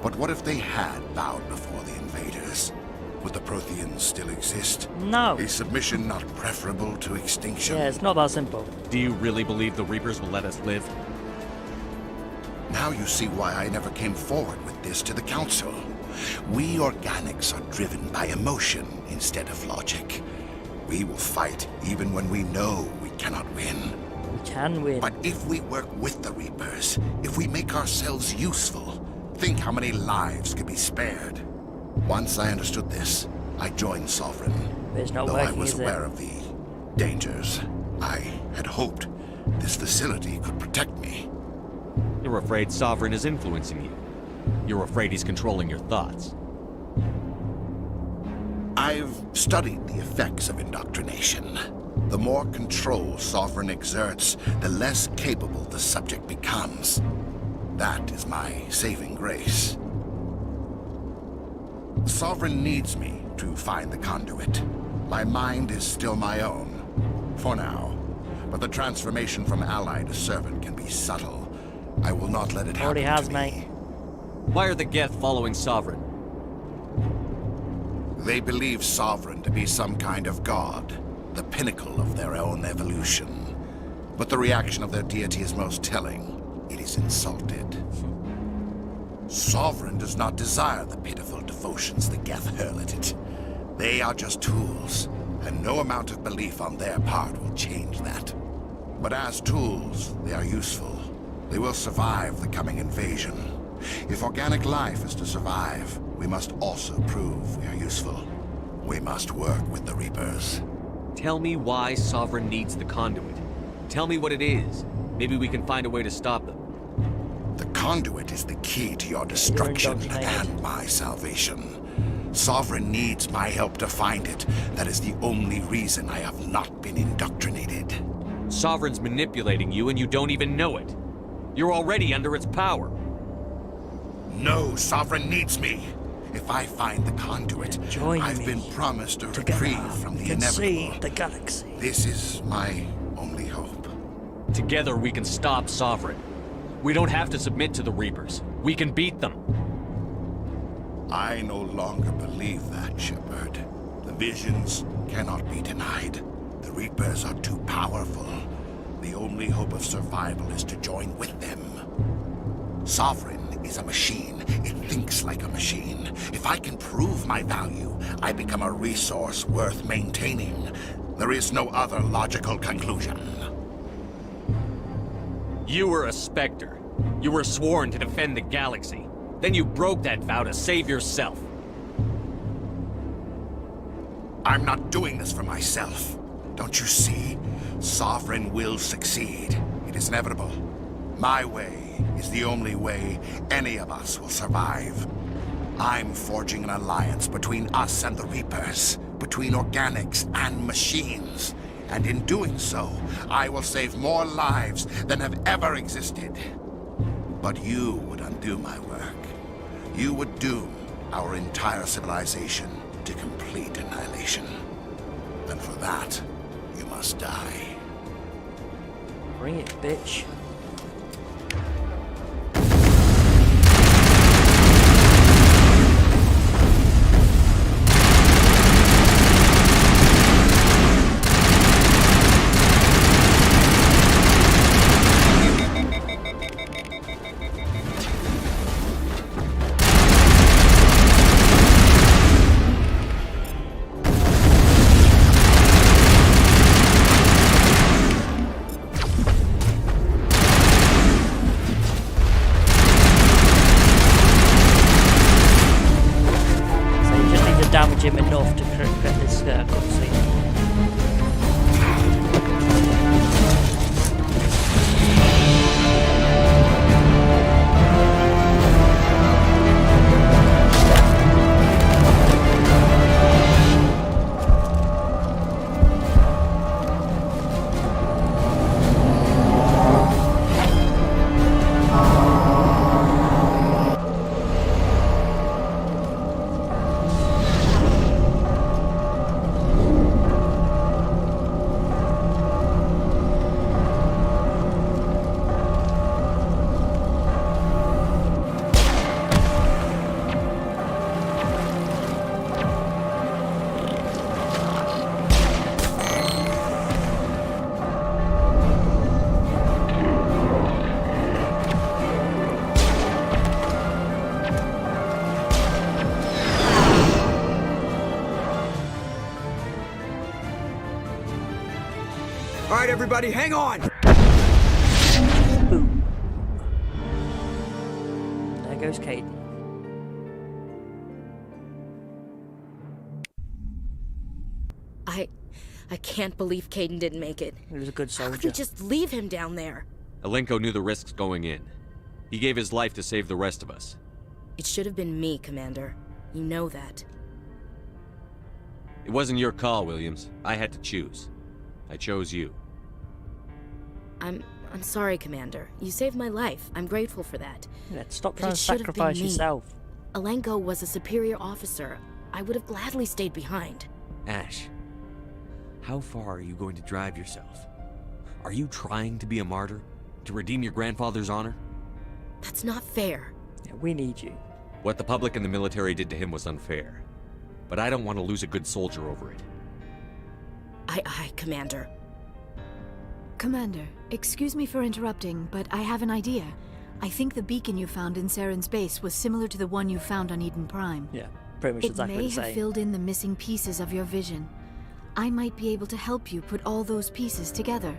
But what if they had bowed before the invaders? Would the Protheans still exist? No. A submission not preferable to extinction? Yeah, it's not that simple. Do you really believe the Reapers will let us live? Now you see why I never came forward with this to the Council. We organics are driven by emotion instead of logic. We will fight even when we know we cannot win. We can win. But if we work with the Reapers, if we make ourselves useful, think how many lives could be spared. Once I understood this, I joined Sovereign. There's no Though I working, was is it? aware of the dangers, I had hoped this facility could protect me. You're afraid Sovereign is influencing you. You're afraid he's controlling your thoughts. I've studied the effects of indoctrination. The more control Sovereign exerts, the less capable the subject becomes. That is my saving grace. Sovereign needs me to find the Conduit. My mind is still my own, for now. But the transformation from ally to servant can be subtle. I will not let it happen Already has, to mate. me. Why are the Geth following Sovereign? They believe Sovereign to be some kind of god, the pinnacle of their own evolution. But the reaction of their deity is most telling. It is insulted. Sovereign does not desire the pitiful devotions the Geth hurl at it. They are just tools, and no amount of belief on their part will change that. But as tools, they are useful. They will survive the coming invasion. If organic life is to survive, we must also prove we are useful. We must work with the Reapers. Tell me why Sovereign needs the Conduit. Tell me what it is. Maybe we can find a way to stop them. The Conduit is the key to your destruction and my salvation. Sovereign needs my help to find it. That is the only reason I have not been indoctrinated. Sovereign's manipulating you and you don't even know it. You're already under its power. No, Sovereign needs me. If I find the Conduit, I've been promised a reprieve from the inevitable. See the galaxy. This is my only hope. Together we can stop Sovereign. We don't have to submit to the Reapers. We can beat them. I no longer believe that, Shepard. The visions cannot be denied. The Reapers are too powerful. The only hope of survival is to join with them. Sovereign is a machine. It thinks like a machine. If I can prove my value, I become a resource worth maintaining. There is no other logical conclusion. You were a Spectre. You were sworn to defend the galaxy. Then you broke that vow to save yourself. I'm not doing this for myself. Don't you see? Sovereign will succeed. It is inevitable. My way is the only way any of us will survive. I'm forging an alliance between us and the Reapers, between organics and machines. And in doing so, I will save more lives than have ever existed. But you would undo my work. You would doom our entire civilization to complete annihilation. And for that, you must die. Bring it, bitch. everybody, hang on! Boom. There goes Caden. I can't believe Caden didn't make it. He was a good How could soldier. we just leave him down there? Alenko knew the risks going in. He gave his life to save the rest of us. It should have been me, Commander. You know that. It wasn't your call, Williams. I had to choose. I chose you. I'm sorry, Commander. You saved my life. I'm grateful for that. Yeah, stop But trying it to should have been sacrifice me. yourself. Alenko was a superior officer. I would have gladly stayed behind. Ash, how far are you going to drive yourself? Are you trying to be a martyr? To redeem your grandfather's honor? That's not fair. Yeah, we need you. What the public and the military did to him was unfair. But I don't want to lose a good soldier over it. Aye, Commander. Commander, excuse me for interrupting, but I have an idea. I think the beacon you found in Saren's base was similar to the one you found on Eden Prime. Yeah, pretty much exactly the It may same. have filled in the missing pieces of your vision. I might be able to help you put all those pieces together.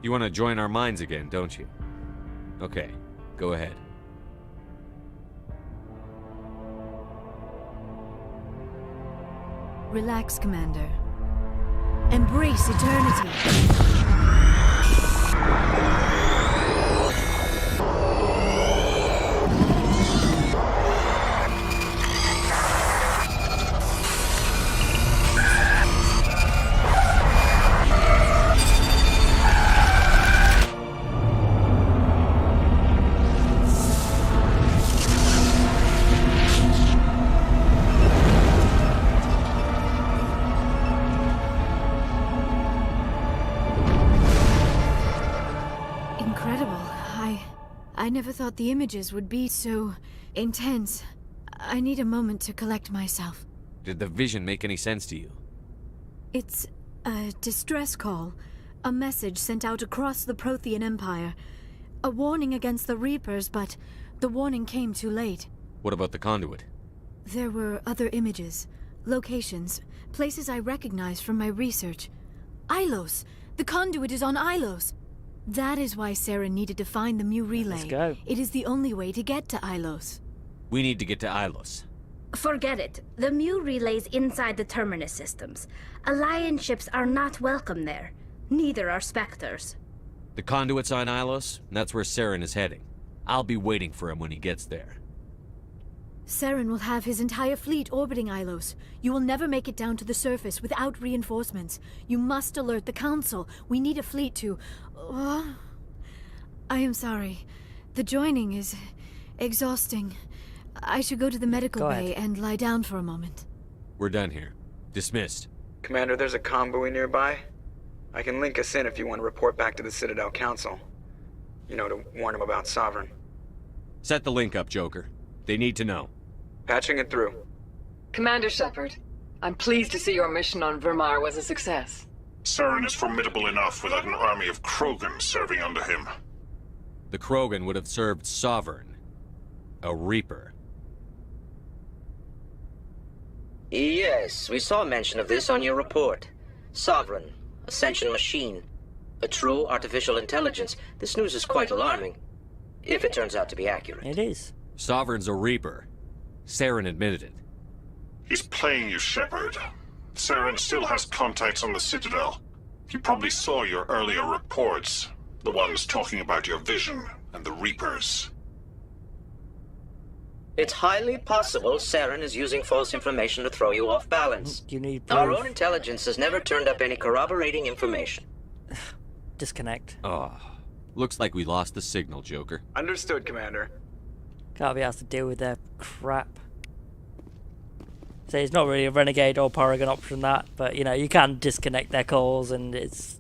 You want to join our minds again, don't you? Okay, go ahead. Relax, Commander. Embrace eternity. I never thought the images would be so intense. I need a moment to collect myself. Did the vision make any sense to you? It's a distress call. A message sent out across the Prothean Empire. A warning against the Reapers, but the warning came too late. What about the Conduit? There were other images, locations, places I recognized from my research. Ilos! The Conduit is on Ilos! That is why Saren needed to find the Mu relay. Let's go. It is the only way to get to Ilos. We need to get to Ilos. Forget it. The Mu relay's inside the Terminus systems. Alliance ships are not welcome there. Neither are Spectres. The Conduit's on Ilos, and that's where Saren is heading. I'll be waiting for him when he gets there. Saren will have his entire fleet orbiting Ilos. You will never make it down to the surface without reinforcements. You must alert the Council. We need a fleet to... I am sorry. The joining is exhausting. I should go to the medical bay and lie down for a moment. We're done here. Dismissed. Commander, there's a convoy nearby. I can link us in if you want to report back to the Citadel Council. You know, to warn them about Sovereign. Set the link up, Joker. They need to know. Patching it through. Commander Shepard, I'm pleased to see your mission on Virmire was a success. Saren is formidable enough without an army of Krogan serving under him. The Krogan would have served Sovereign. A Reaper. Yes, we saw mention of this on your report. Sovereign, Ascension machine. A true artificial intelligence. This news is quite alarming. If it turns out to be accurate. It is. Sovereign's a Reaper. Saren admitted it. He's playing you, Shepard. Saren still has contacts on the Citadel. He probably saw your earlier reports. The ones talking about your vision and the Reapers. It's highly possible Saren is using false information to throw you off balance. You need proof. Our own intelligence has never turned up any corroborating information. Disconnect. Oh, looks like we lost the signal, Joker. Understood, Commander. Can't be asked to deal with their crap. So it's not really a Renegade or Paragon option, that, but you know, you can disconnect their calls, and it's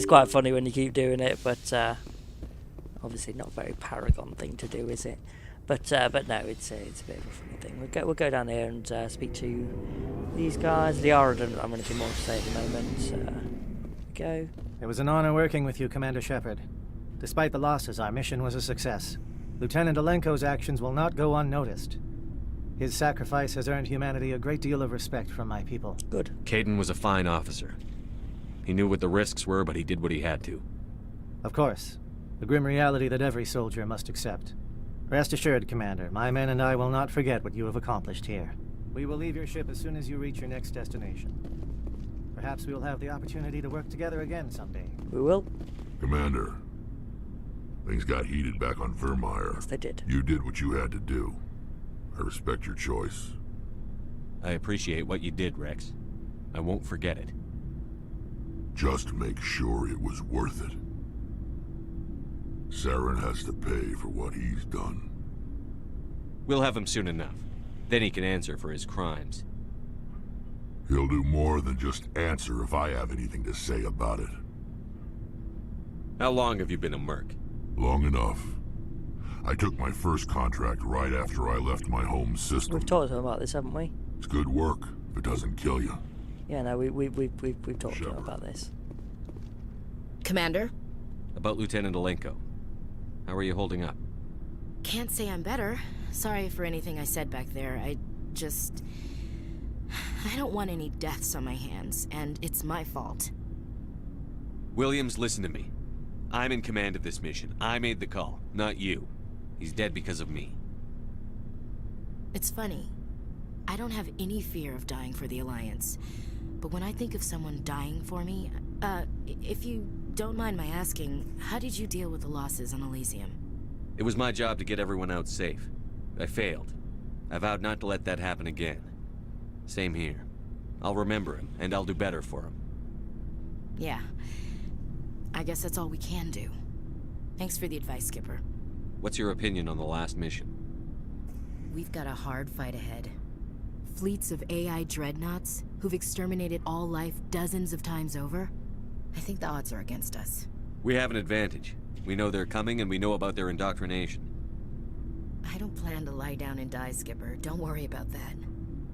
quite funny when you keep doing it, but obviously not a very Paragon thing to do, is it? But no, it's a bit of a funny thing. We'll go down there and speak to these guys. Liara doesn't have anything more to say at the moment. Go. It was an honor working with you, Commander Shepard. Despite the losses, our mission was a success. Lieutenant Alenko's actions will not go unnoticed. His sacrifice has earned humanity a great deal of respect from my people. Good. Caden was a fine officer. He knew what the risks were, but he did what he had to. Of course. The grim reality that every soldier must accept. Rest assured, Commander, my men and I will not forget what you have accomplished here. We will leave your ship as soon as you reach your next destination. Perhaps we will have the opportunity to work together again someday. We will. Commander, things got heated back on Virmire. Yes, they did. You did what you had to do. I respect your choice. I appreciate what you did, Rex. I won't forget it. Just make sure it was worth it. Saren has to pay for what he's done. We'll have him soon enough. Then he can answer for his crimes. He'll do more than just answer if I have anything to say about it. How long have you been a merc? Long enough. I took my first contract right after I left my home system. We've talked to him about this, haven't we? It's good work, if it doesn't kill you. Yeah, no, we've talked to him about this. Commander? About Lieutenant Alenko. How are you holding up? Can't say I'm better. Sorry for anything I said back there. I don't want any deaths on my hands, and it's my fault. Williams, listen to me. I'm in command of this mission. I made the call, not you. He's dead because of me. It's funny. I don't have any fear of dying for the Alliance. But when I think of someone dying for me, if you don't mind my asking, how did you deal with the losses on Elysium? It was my job to get everyone out safe. I failed. I vowed not to let that happen again. Same here. I'll remember him, and I'll do better for him. Yeah. I guess that's all we can do. Thanks for the advice, Skipper. What's your opinion on the last mission? We've got a hard fight ahead. Fleets of AI dreadnoughts who've exterminated all life dozens of times over. I think the odds are against us. We have an advantage. We know they're coming, and we know about their indoctrination. I don't plan to lie down and die, Skipper. Don't worry about that.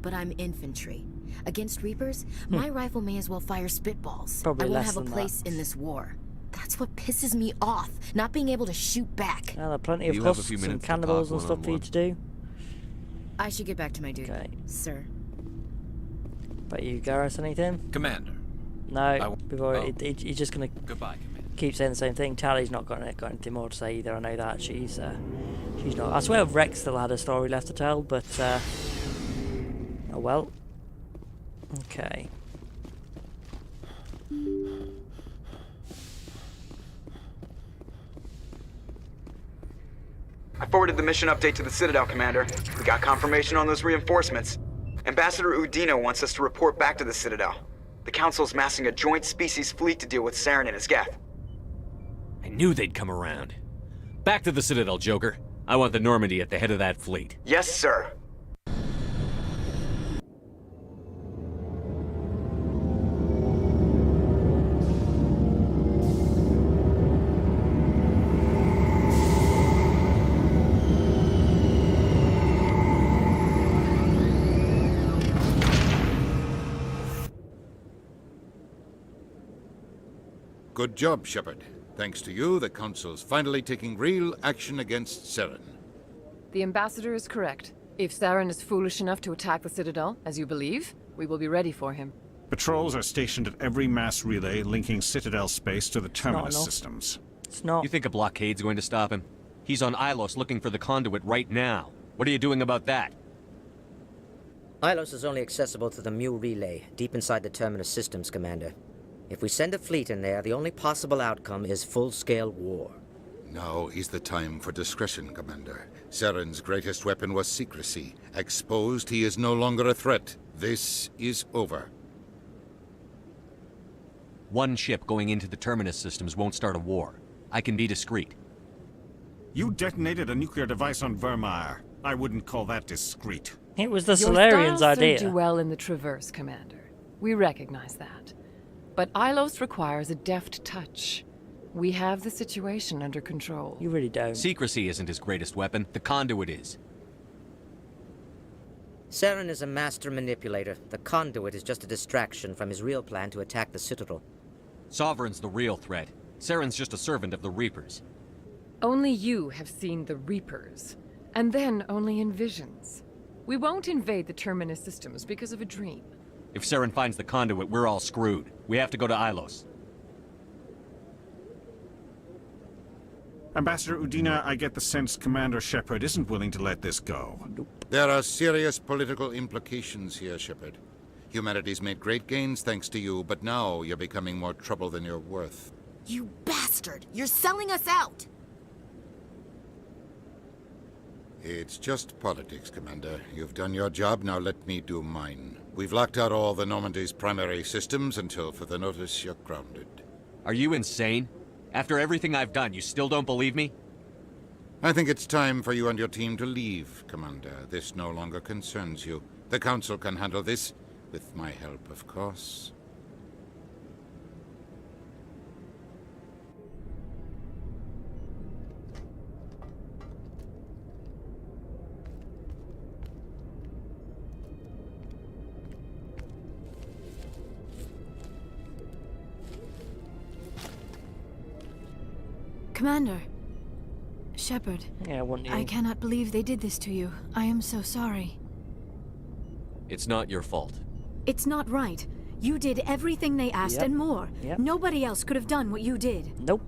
But I'm infantry. Against Reapers, my rifle may as well fire spitballs. Probably I won't less have a than place in this war. That's what pisses me off, not being able to shoot back. Now there are plenty of husks and cannibals and stuff for you to do. I should get back to my duty, sir. But you, Garrus, anything? Commander. No, he's just gonna Goodbye, Commander. keep saying the same thing. Tally's not got anything more to say either. I know that she's not. I swear Rex still had a story left to tell, but oh well. Okay. I forwarded the mission update to the Citadel, Commander. We got confirmation on those reinforcements. Ambassador Udino wants us to report back to the Citadel. The Council's massing a joint species fleet to deal with Saren and his geth. I knew they'd come around. Back to the Citadel, Joker. I want the Normandy at the head of that fleet. Yes, sir. Good job, Shepard. Thanks to you, the Council's finally taking real action against Saren. The Ambassador is correct. If Saren is foolish enough to attack the Citadel, as you believe, we will be ready for him. Patrols are stationed at every mass relay linking Citadel space to the terminus systems. It's not. You think a blockade's going to stop him? He's on Ilos looking for the Conduit right now. What are you doing about that? Ilos is only accessible to the Mu relay, deep inside the terminus systems, Commander. If we send a fleet in there, the only possible outcome is full-scale war. Now is the time for discretion, Commander. Saren's greatest weapon was secrecy. Exposed, he is no longer a threat. This is over. One ship going into the terminus systems won't start a war. I can be discreet. You detonated a nuclear device on Virmire. I wouldn't call that discreet. It was the Your Solarians' style idea. served you well in the Traverse, Commander. We recognize that. But Ilos requires a deft touch. We have the situation under control. You really don't. Secrecy isn't his greatest weapon. The Conduit is. Saren is a master manipulator. The Conduit is just a distraction from his real plan to attack the Citadel. Sovereign's the real threat. Saren's just a servant of the Reapers. Only you have seen the Reapers, and then only in visions. We won't invade the Terminus systems because of a dream. If Saren finds the Conduit, we're all screwed. We have to go to Ilos. Ambassador Udina, I get the sense Commander Shepard isn't willing to let this go. There are serious political implications here, Shepard. Humanity's made great gains thanks to you, but now you're becoming more trouble than you're worth. You bastard! You're selling us out! It's just politics, Commander. You've done your job, now let me do mine. We've locked out all the Normandy's primary systems until further notice you're grounded. Are you insane? After everything I've done, you still don't believe me? I think it's time for you and your team to leave, Commander. This no longer concerns you. The Council can handle this, with my help, of course. Commander. Shepard. Yeah, wouldn't you? I cannot believe they did this to you. I am so sorry. It's not your fault. It's not right. You did everything they asked and more. Nobody else could have done what you did. Nope.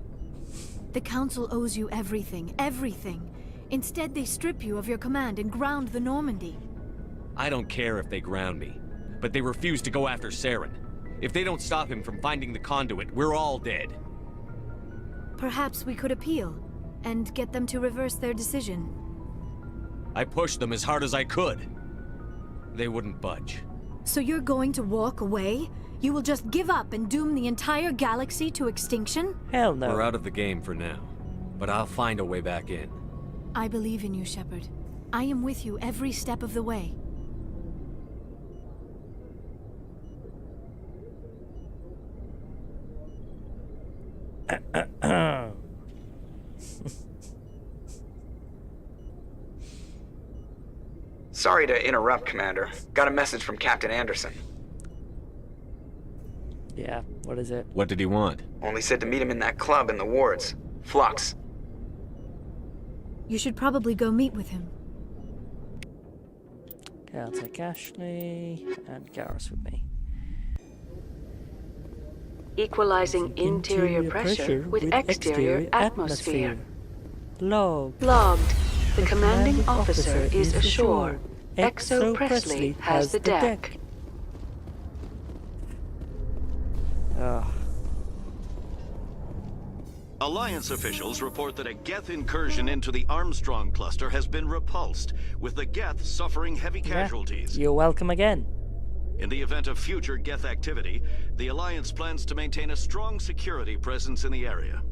The Council owes you everything. Everything. Instead, they strip you of your command and ground the Normandy. I don't care if they ground me, but they refuse to go after Saren. If they don't stop him from finding the Conduit, we're all dead. Perhaps we could appeal, and get them to reverse their decision. I pushed them as hard as I could. They wouldn't budge. So you're going to walk away? You will just give up and doom the entire galaxy to extinction? Hell no. We're out of the game for now, but I'll find a way back in. I believe in you, Shepard. I am with you every step of the way. Sorry to interrupt, Commander. Got a message from Captain Anderson. Yeah, what is it? What did he want? Only said to meet him in that club in the wards. Flux. You should probably go meet with him. Okay, I'll take Ashley and Garrus with me. Equalizing interior pressure with exterior atmosphere. Logged. The commanding officer is ashore. Exo Presley has the deck. Alliance officials report that a geth incursion into the Armstrong cluster has been repulsed, with the geth suffering heavy casualties. You're welcome again. In the event of future geth activity, the Alliance plans to maintain a strong security presence in the area.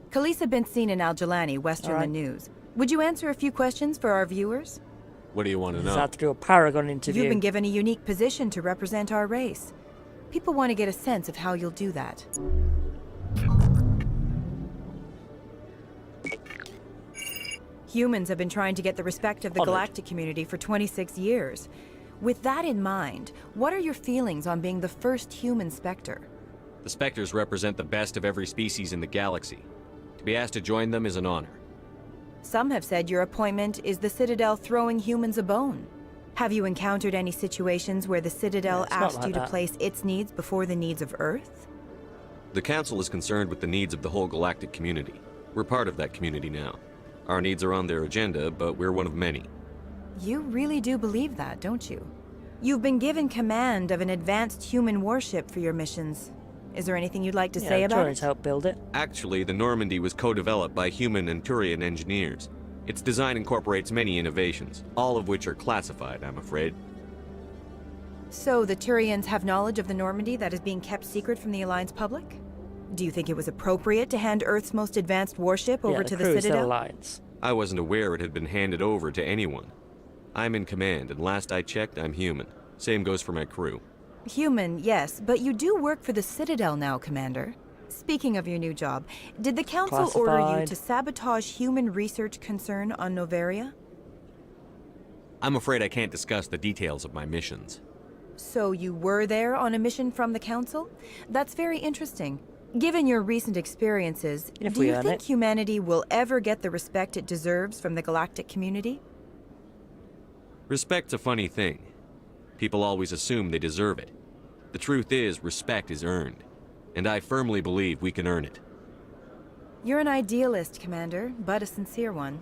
Khaleesa been seen in Al-Jalani, Western the News. Would you answer a few questions for our viewers? What do you want to know? Just have to do a Paragon interview. You've been given a unique position to represent our race. People want to get a sense of how you'll do that. Humans have been trying to get the respect of the galactic community for 26 years. With that in mind, what are your feelings on being the first human Spectre? The Spectres represent the best of every species in the galaxy. To be asked to join them is an honor. Some have said your appointment is the Citadel throwing humans a bone. Have you encountered any situations where the Citadel asked you to place its needs before the needs of Earth? The Council is concerned with the needs of the whole galactic community. We're part of that community now. Our needs are on their agenda, but we're one of many. You really do believe that, don't you? You've been given command of an advanced human warship for your missions. Is there anything you'd like to say about it? Helped build it. Actually, the Normandy was co-developed by human and Turian engineers. Its design incorporates many innovations, all of which are classified, I'm afraid. So the Turians have knowledge of the Normandy that is being kept secret from the Alliance public? Do you think it was appropriate to hand Earth's most advanced warship over to the Citadel? Alliance. I wasn't aware it had been handed over to anyone. I'm in command, and last I checked, I'm human. Same goes for my crew. Human, yes, but you do work for the Citadel now, Commander. Speaking of your new job, did the Council order you to sabotage human research concern on Noveria? I'm afraid I can't discuss the details of my missions. So you were there on a mission from the Council? That's very interesting. Given your recent experiences, do you think humanity will ever get the respect it deserves from the galactic community? Respect's a funny thing. People always assume they deserve it. The truth is, respect is earned. And I firmly believe we can earn it. You're an idealist, Commander, but a sincere one.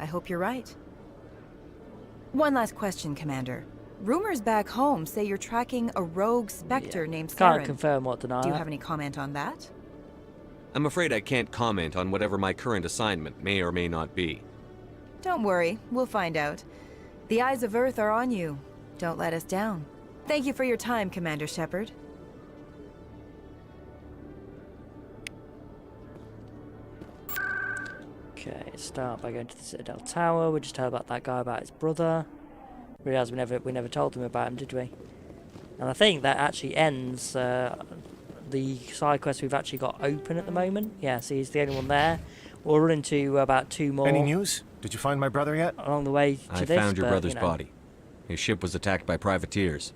I hope you're right. One last question, Commander. Rumors back home say you're tracking a rogue Spectre named Saren. Can't confirm or deny. Do you have any comment on that? I'm afraid I can't comment on whatever my current assignment may or may not be. Don't worry, we'll find out. The eyes of Earth are on you. Don't let us down. Thank you for your time, Commander Shepard. Okay, start by going to the Citadel Tower. We just heard about that guy about his brother. Realised we never told him about him, did we? And I think that actually ends the side quest we've actually got open at the moment. Yeah, so he's the only one there. We'll run into about 2 more. Any news? Did you find my brother yet? Along the way to this, I found your brother's you know. body. His ship was attacked by privateers.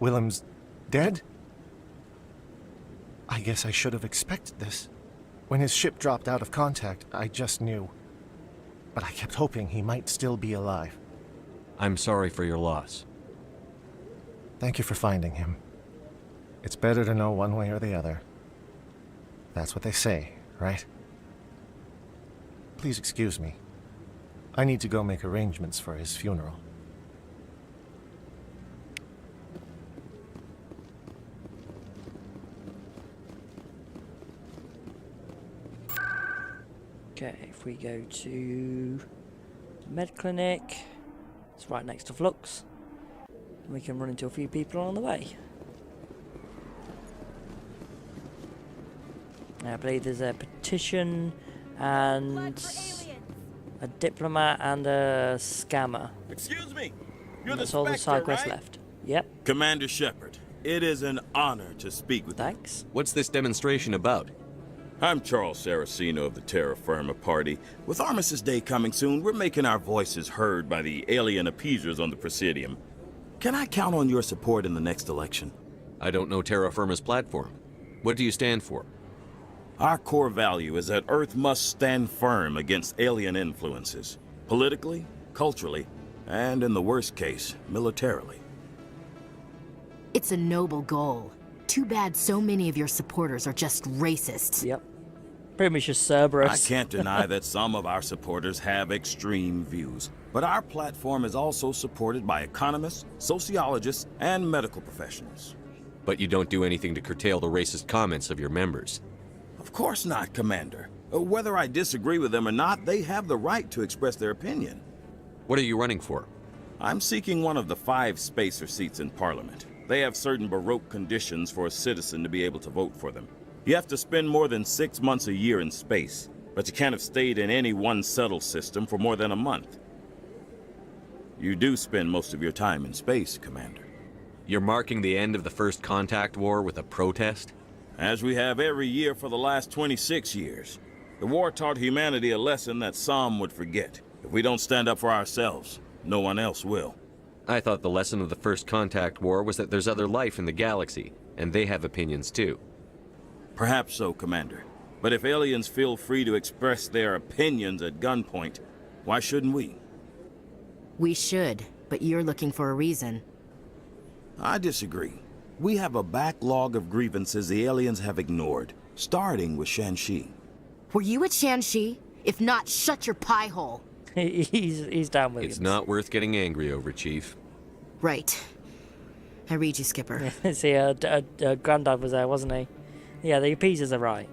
Willem's dead? I guess I should have expected this. When his ship dropped out of contact, I just knew. But I kept hoping he might still be alive. I'm sorry for your loss. Thank you for finding him. It's better to know one way or the other. That's what they say, right? Please excuse me. I need to go make arrangements for his funeral. Okay, if we go to Med Clinic, it's right next to Flux. We can run into a few people along the way. I believe there's a petition and a diplomat and a scammer. Excuse me, you're That's the all the Spectre, side quests right? left. Yep. Commander Shepard, it is an honor to speak with you. What's this demonstration about? I'm Charles Saraceno of the Terra Firma Party. With Armistice Day coming soon, we're making our voices heard by the alien appeasers on the Presidium. Can I count on your support in the next election? I don't know Terra Firma's platform. What do you stand for? Our core value is that Earth must stand firm against alien influences. Politically, culturally, and in the worst case, militarily. It's a noble goal. Too bad so many of your supporters are just racists. Yep. Pretty much just Cerberus. I can't deny that some of our supporters have extreme views, but our platform is also supported by economists, sociologists, and medical professionals. But you don't do anything to curtail the racist comments of your members. Of course not, Commander. Whether I disagree with them or not, they have the right to express their opinion. What are you running for? I'm seeking one of the 5 spacer seats in Parliament. They have certain Baroque conditions for a citizen to be able to vote for them. You have to spend more than 6 months a year in space, but you can't have stayed in any one settled system for more than a month. You do spend most of your time in space, Commander. You're marking the end of the First Contact War with a protest? As we have every year for the last 26 years. The war taught humanity a lesson that some would forget. If we don't stand up for ourselves, no one else will. I thought the lesson of the First Contact War was that there's other life in the galaxy, and they have opinions too. Perhaps so, Commander. But if aliens feel free to express their opinions at gunpoint, why shouldn't we? We should, but you're looking for a reason. I disagree. We have a backlog of grievances the aliens have ignored, starting with Shanxi. Were you at Shanxi? If not, shut your pie hole. He's down with It's not worth getting angry over, Chief. Right. I read you, Skipper. See, Granddad was there, wasn't he? Yeah, the appeasers are right.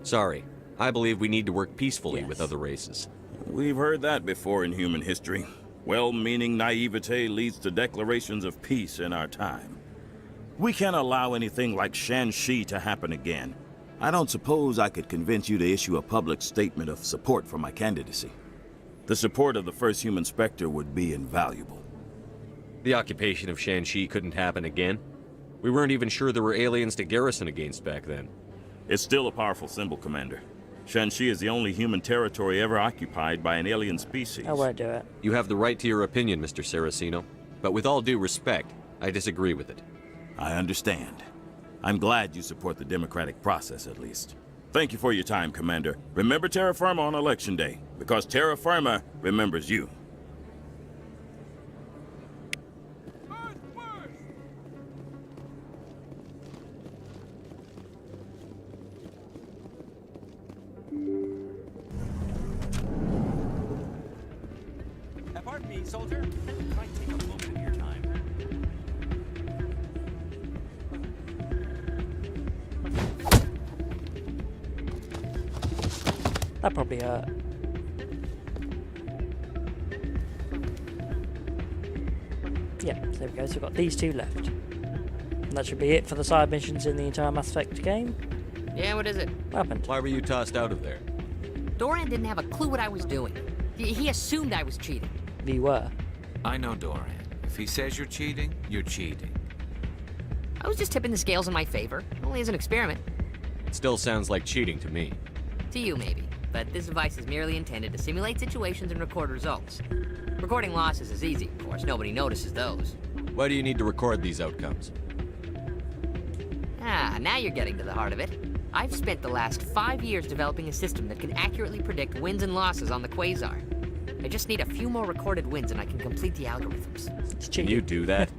Sorry. I believe we need to work peacefully with other races. We've heard that before in human history. Well-meaning naivete leads to declarations of peace in our time. We can't allow anything like Shanxi to happen again. I don't suppose I could convince you to issue a public statement of support for my candidacy. The support of the first human Spectre would be invaluable. The occupation of Shanxi couldn't happen again. We weren't even sure there were aliens to garrison against back then. It's still a powerful symbol, Commander. Shanxi is the only human territory ever occupied by an alien species. I won't do it. You have the right to your opinion, Mr. Saraceno. But with all due respect, I disagree with it. I understand. I'm glad you support the democratic process, at least. Thank you for your time, Commander. Remember terra firma on Election Day, because terra firma remembers you. Pardon me, soldier. Might take a moment of your time. That probably hurt. Yeah, there we go. So we've got these two left. And that should be it for the side missions in the entire Mass Effect game. Yeah, what is it? What happened? Why were you tossed out of there? Dorian didn't have a clue what I was doing. He assumed I was cheating. We were. I know Dorian. If he says you're cheating, you're cheating. I was just tipping the scales in my favor. Only as an experiment. It still sounds like cheating to me. To you, maybe. But this device is merely intended to simulate situations and record results. Recording losses is easy, of course. Nobody notices those. Why do you need to record these outcomes? Ah, now you're getting to the heart of it. I've spent the last 5 years developing a system that can accurately predict wins and losses on the Quasar. I just need a few more recorded wins and I can complete the algorithms. Can you do that?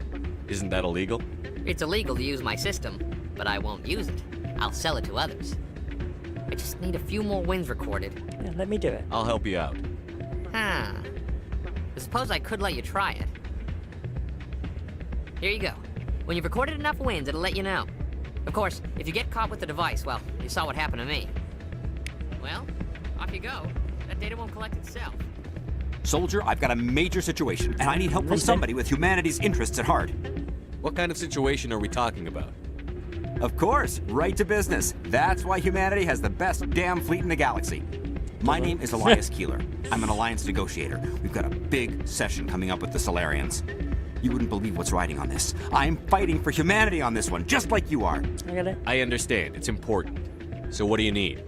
Isn't that illegal? It's illegal to use my system, but I won't use it. I'll sell it to others. I just need a few more wins recorded. Yeah, let me do it. I'll help you out. Huh. I suppose I could let you try it. Here you go. When you've recorded enough wins, it'll let you know. Of course, if you get caught with the device, well, you saw what happened to me. Well, off you go. That data won't collect itself. Soldier, I've got a major situation, and I need help from somebody with humanity's interests at heart. What kind of situation are we talking about? Of course, right to business. That's why humanity has the best damn fleet in the galaxy. My name is Elias Keeler. I'm an Alliance negotiator. We've got a big session coming up with the Solarians. You wouldn't believe what's riding on this. I'm fighting for humanity on this one, just like you are. I get it. I understand. It's important. So what do you need?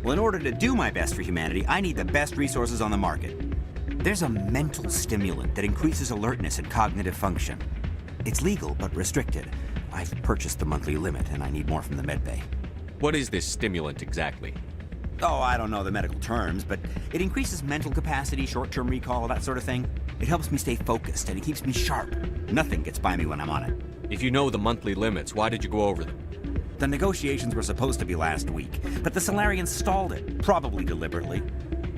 Well, in order to do my best for humanity, I need the best resources on the market. There's a mental stimulant that increases alertness and cognitive function. It's legal, but restricted. I've purchased the monthly limit, and I need more from the medbay. What is this stimulant exactly? Oh, I don't know the medical terms, but it increases mental capacity, short-term recall, that sort of thing. It helps me stay focused, and it keeps me sharp. Nothing gets by me when I'm on it. If you know the monthly limits, why did you go over them? The negotiations were supposed to be last week, but the Solarians stalled it, probably deliberately.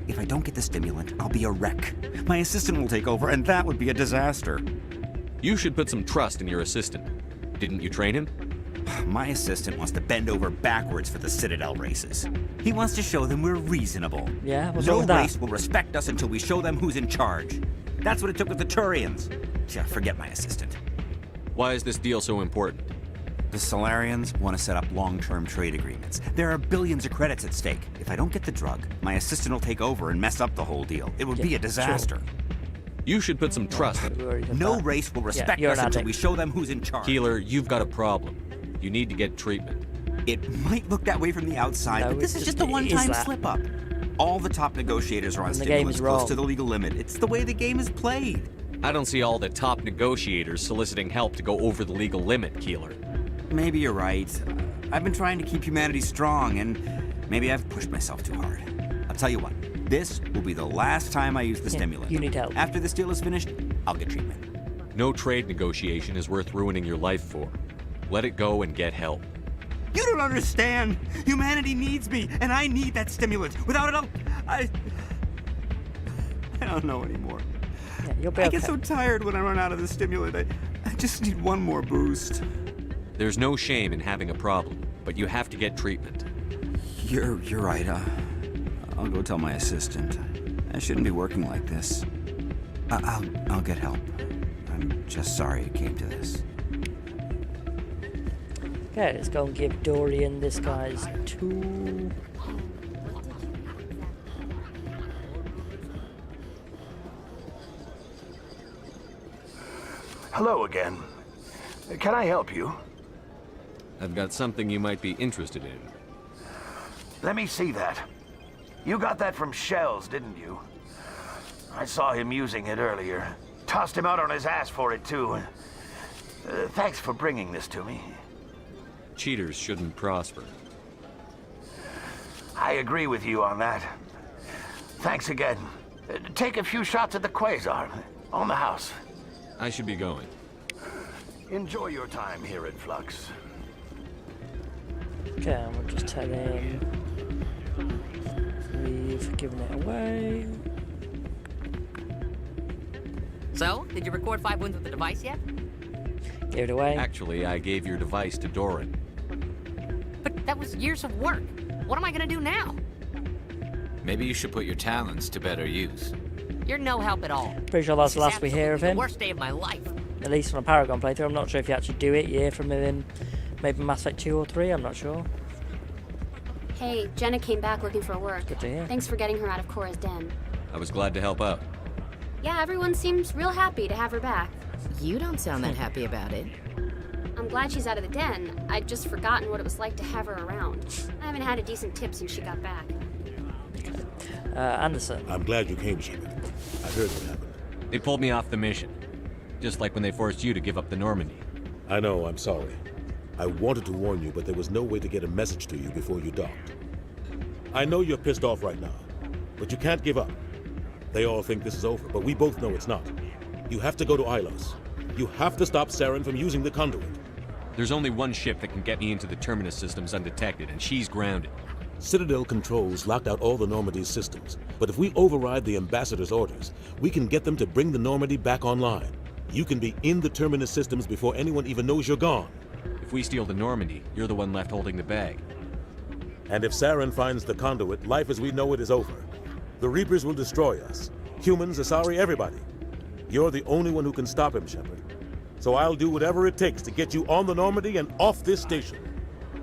If I don't get the stimulant, I'll be a wreck. My assistant will take over, and that would be a disaster. You should put some trust in your assistant. Didn't you train him? My assistant wants to bend over backwards for the Citadel races. He wants to show them we're reasonable. Yeah, what's no wrong with that? race will respect us until we show them who's in charge. That's what it took with the Turians. Yeah, forget my assistant. Why is this deal so important? The Solarians want to set up long-term trade agreements. There are billions of credits at stake. If I don't get the drug, my assistant will take over and mess up the whole deal. It would be a disaster. Sure. You should put some trust in it. No race will respect us until we show them who's in charge. Keeler, you've got a problem. You need to get treatment. It might look that way from the outside, but this is just a one-time slip-up. All the top negotiators are on stimulants close to the legal limit. It's the way the game is played. I don't see all the top negotiators soliciting help to go over the legal limit, Keeler. Maybe you're right. I've been trying to keep humanity strong, and maybe I've pushed myself too hard. I'll tell you what, this will be the last time I use the stimulant. You need help. After this deal is finished, I'll get treatment. No trade negotiation is worth ruining your life for. Let it go and get help. You don't understand! Humanity needs me, and I need that stimulant. Without it, I don't know anymore. Yeah, you'll be I okay. get so tired when I run out of the stimulant. I just need one more boost. There's no shame in having a problem, but you have to get treatment. You're right. I'll go tell my assistant. I shouldn't be working like this. I'll get help. I'm just sorry it came to this. Okay, let's go and give Dorian this guy's tool. Hello again. Can I help you? I've got something you might be interested in. Let me see that. You got that from Shells, didn't you? I saw him using it earlier. Tossed him out on his ass for it, too. Thanks for bringing this to me. Cheaters shouldn't prosper. I agree with you on that. Thanks again. Take a few shots at the Quasar. On the house. I should be going. Enjoy your time here at Flux. Okay, and we'll just tell him we've given it away. So, did you record 5 wins with the device yet? Gave it away. Actually, I gave your device to Doran. But that was years of work. What am I gonna do now? Maybe you should put your talents to better use. You're no help at all. Pretty sure that's the This is last we hear of absolutely him. The worst day of my life. At least on a Paragon playthrough. I'm not sure if you actually do it. You hear from him in maybe Mass Effect 2 or 3. I'm not sure. Hey, Jenna came back looking for work. Good to hear. Thanks for getting her out of Cora's den. I was glad to help out. Yeah, everyone seems real happy to have her back. You don't sound that happy about it. I'm glad she's out of the den. I'd just forgotten what it was like to have her around. I haven't had a decent tip since she got back. Anderson. I'm glad you came, Shepard. I heard what happened. They pulled me off the mission. Just like when they forced you to give up the Normandy. I know, I'm sorry. I wanted to warn you, but there was no way to get a message to you before you docked. I know you're pissed off right now, but you can't give up. They all think this is over, but we both know it's not. You have to go to Ilos. You have to stop Saren from using the Conduit. There's only one ship that can get me into the Terminus systems undetected, and she's grounded. Citadel controls locked out all the Normandy's systems, but if we override the Ambassador's orders, we can get them to bring the Normandy back online. You can be in the Terminus systems before anyone even knows you're gone. If we steal the Normandy, you're the one left holding the bag. And if Saren finds the Conduit, life as we know it is over. The Reapers will destroy us. Humans, Asari, everybody. You're the only one who can stop him, Shepard. So I'll do whatever it takes to get you on the Normandy and off this station.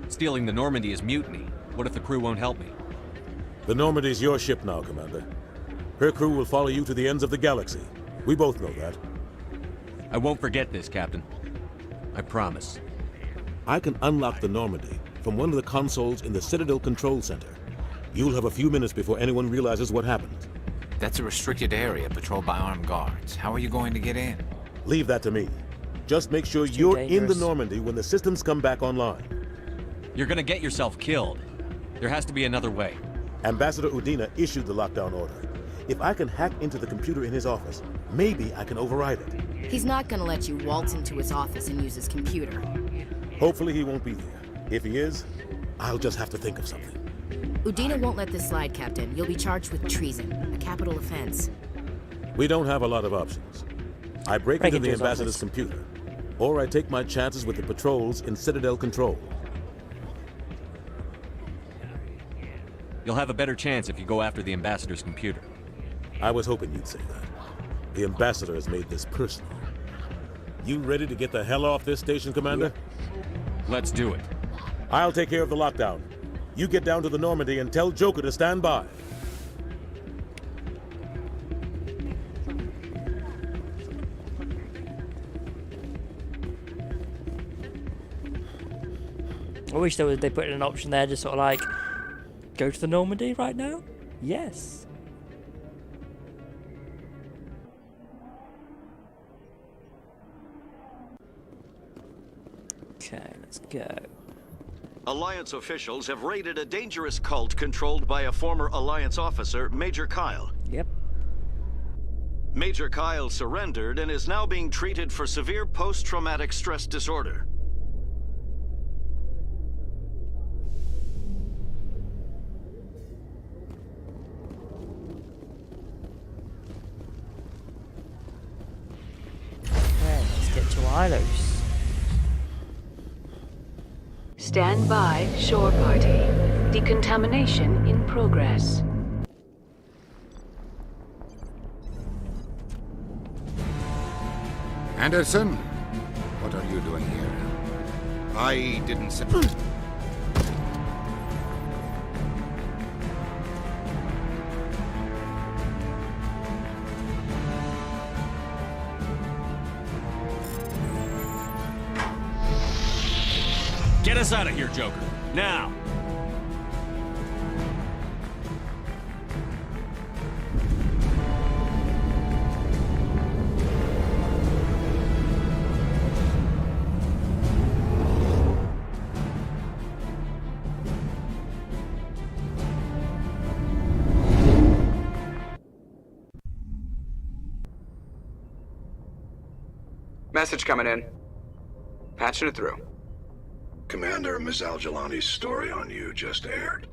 Stealing the Normandy is mutiny. What if the crew won't help me? The Normandy's your ship now, Commander. Her crew will follow you to the ends of the galaxy. We both know that. I won't forget this, Captain. I promise. I can unlock the Normandy from one of the consoles in the Citadel Control Center. You'll have a few minutes before anyone realizes what happened. That's a restricted area patrolled by armed guards. How are you going to get in? Leave that to me. Just make sure you're in the Normandy when the systems come back online. You're gonna get yourself killed. There has to be another way. Ambassador Udina issued the lockdown order. If I can hack into the computer in his office, maybe I can override it. He's not gonna let you waltz into his office and use his computer. Hopefully he won't be there. If he is, I'll just have to think of something. Udina won't let this slide, Captain. You'll be charged with treason, a capital offense. We don't have a lot of options. I break into the Ambassador's computer, or I take my chances with the patrols in Citadel Control. You'll have a better chance if you go after the Ambassador's computer. I was hoping you'd say that. The Ambassador has made this personal. You ready to get the hell off this station, Commander? Let's do it. I'll take care of the lockdown. You get down to the Normandy and tell Joker to stand by. I wish they put in an option there, just sort of like, go to the Normandy right now? Yes. Okay, let's go. Alliance officials have raided a dangerous cult controlled by a former Alliance officer, Major Kyle. Yep. Major Kyle surrendered and is now being treated for severe post-traumatic stress disorder. Okay, let's get to Ilos. Stand by, shore party. Decontamination in progress. Anderson, what are you doing here? I didn't say... Get us out of here, Joker. Now! Message coming in. Patching it through. Commander, Ms. Al-Jalani's story on you just aired.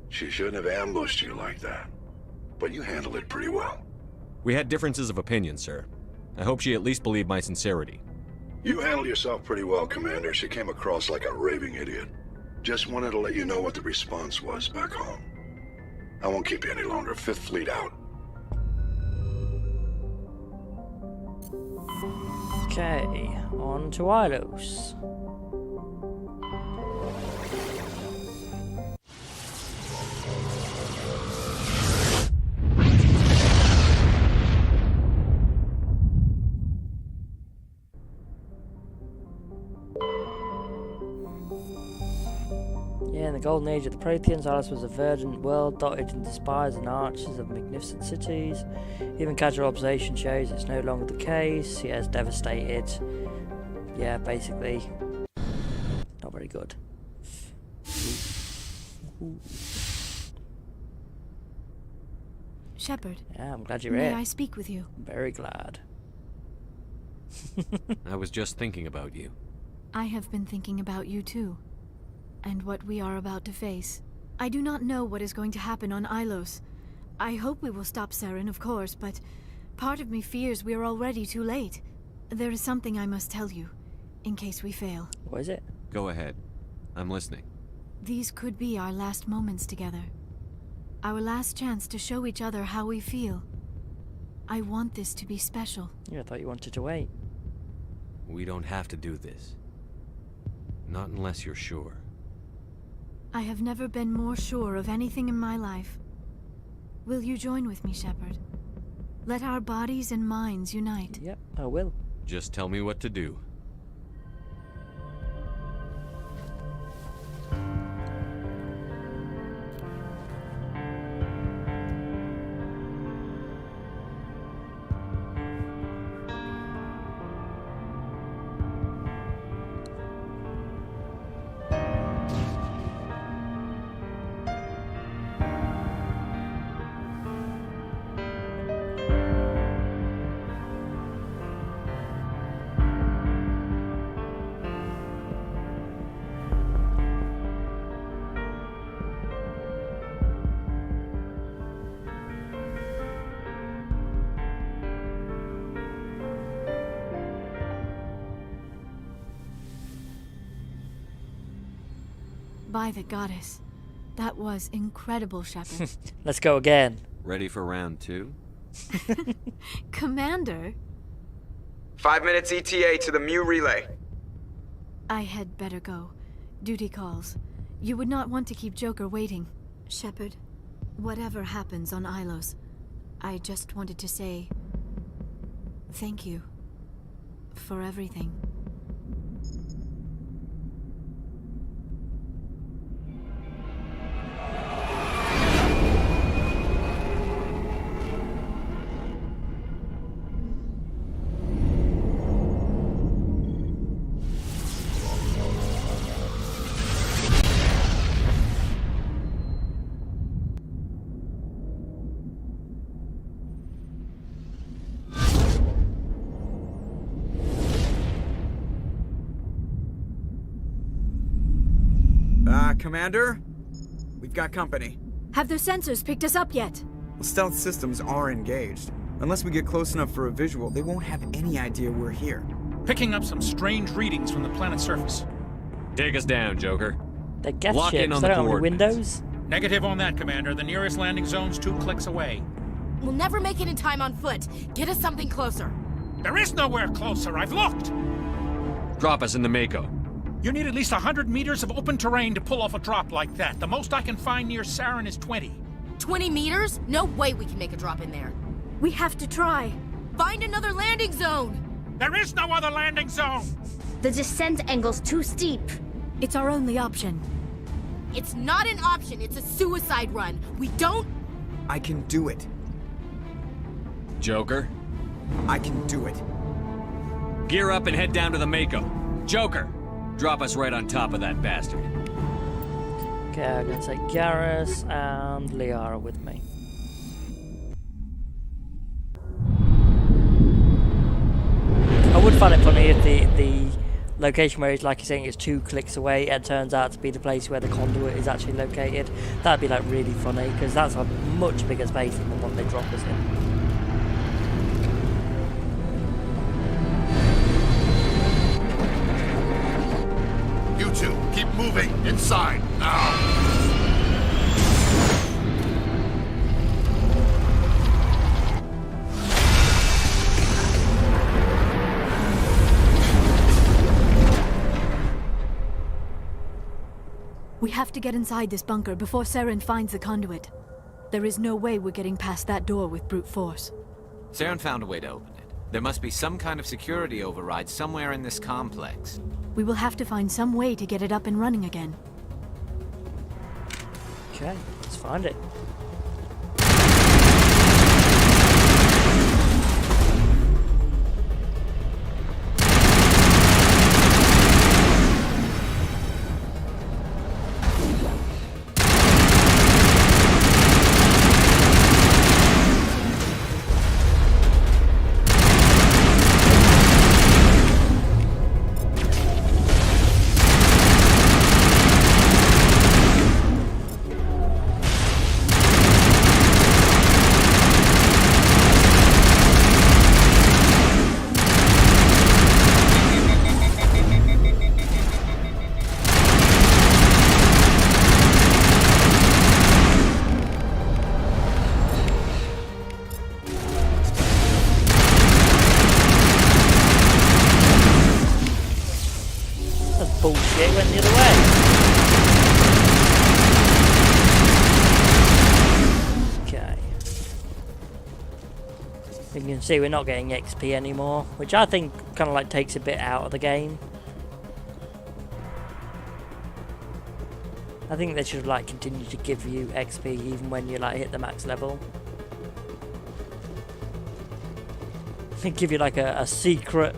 She shouldn't have ambushed you like that, but you handled it pretty well. We had differences of opinion, sir. I hope she at least believed my sincerity. You handled yourself pretty well, Commander. She came across like a raving idiot. Just wanted to let you know what the response was back home. I won't keep you any longer. Fifth Fleet out. Okay, on to Ilos. Yeah, in the golden age of the Protheans, Ilos was a verdant world dotted into spires and arches of magnificent cities. Even casual observation shows it's no longer the case. He has devastated. Yeah, basically, not very good. Shepard. Yeah, I'm glad you're May here. I speak with you? Very glad. I was just thinking about you. I have been thinking about you too, and what we are about to face. I do not know what is going to happen on Ilos. I hope we will stop Saren, of course, but part of me fears we are already too late. There is something I must tell you, in case we fail. What is it? Go ahead. I'm listening. These could be our last moments together. Our last chance to show each other how we feel. I want this to be special. Yeah, I thought you wanted to wait. We don't have to do this. Not unless you're sure. I have never been more sure of anything in my life. Will you join with me, Shepard? Let our bodies and minds unite. Yep, I will. Just tell me what to do. By the goddess. That was incredible, Shepard. Let's go again. Ready for round 2? Commander? 5 minutes ETA to the Mu relay. I had better go. Duty calls. You would not want to keep Joker waiting. Shepard, whatever happens on Ilos, I just wanted to say thank you for everything. Commander? We've got company. Have their sensors picked us up yet? Well, stealth systems are engaged. Unless we get close enough for a visual, they won't have any idea we're here. Picking up some strange readings from the planet's surface. Take us down, Joker. The geth Lock in ships, on they the don't have any coordinates. windows? Negative on that, Commander. The nearest landing zone's 2 clicks away. We'll never make it in time on foot. Get us something closer. There is nowhere closer. I've looked. Drop us in the Mako. You need at least 100 meters of open terrain to pull off a drop like that. The most I can find near Saren is 20. 20 meters? No way we can make a drop in there. We have to try. Find another landing zone! There is no other landing zone! The descent angle's too steep. It's our only option. It's not an option, it's a suicide run. We don't... I can do it. Joker? I can do it. Gear up and head down to the Mako. Joker! Drop us right on top of that bastard. Okay, I'm gonna take Garrus and Liara with me. I would find it funny if the location where it's like you're saying it's 2 clicks away, it turns out to be the place where the conduit is actually located. That'd be like really funny, because that's a much bigger space than the one they drop us in. You two, keep moving inside now. We have to get inside this bunker before Saren finds the conduit. There is no way we're getting past that door with brute force. Saren found a way to open it. There must be some kind of security override somewhere in this complex. We will have to find some way to get it up and running again. Okay, let's find it. Bullshit, went the other way. Okay. You can see we're not getting XP anymore, which I think kind of like takes a bit out of the game. I think they should like continue to give you XP even when you like hit the max level. They give you like a secret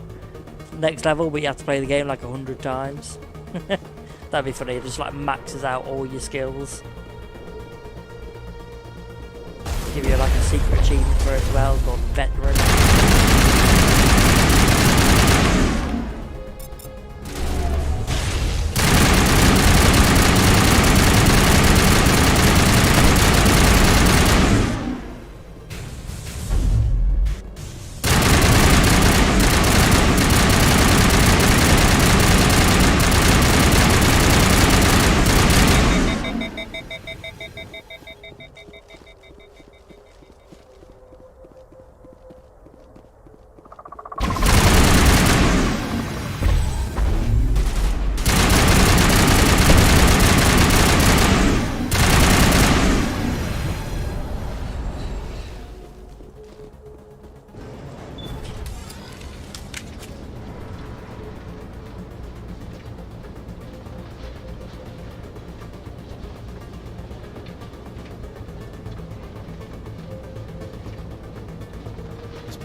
next level, but you have to play the game like 100 times. That'd be funny. It just like maxes out all your skills. Give you like a secret achievement for it as well, called Veteran.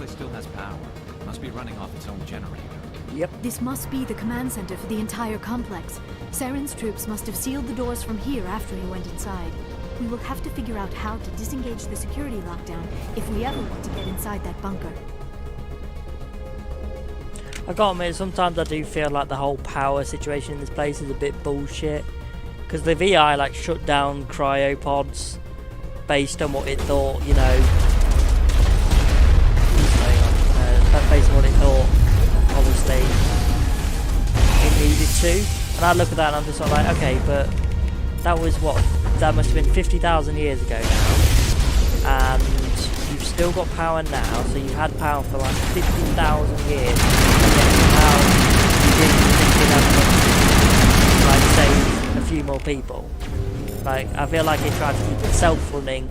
Still has power. Must be running off its own generator. Yep. This must be the command center for the entire complex. Saren's troops must have sealed the doors from here after he went inside. We will have to figure out how to disengage the security lockdown if we ever want to get inside that bunker. I gotta admit, sometimes I do feel like the whole power situation in this place is a bit bullshit. Because the VI like shut down cryopods based on what it thought, you know. Based on what it thought, obviously, it needed to. And I look at that and I'm just sort of like, okay, but that was what? That must have been 50,000 years ago now. And you've still got power now, so you've had power for like 50,000 years. And yet somehow you didn't think you'd have enough to like save a few more people. Like, I feel like it tried to keep itself running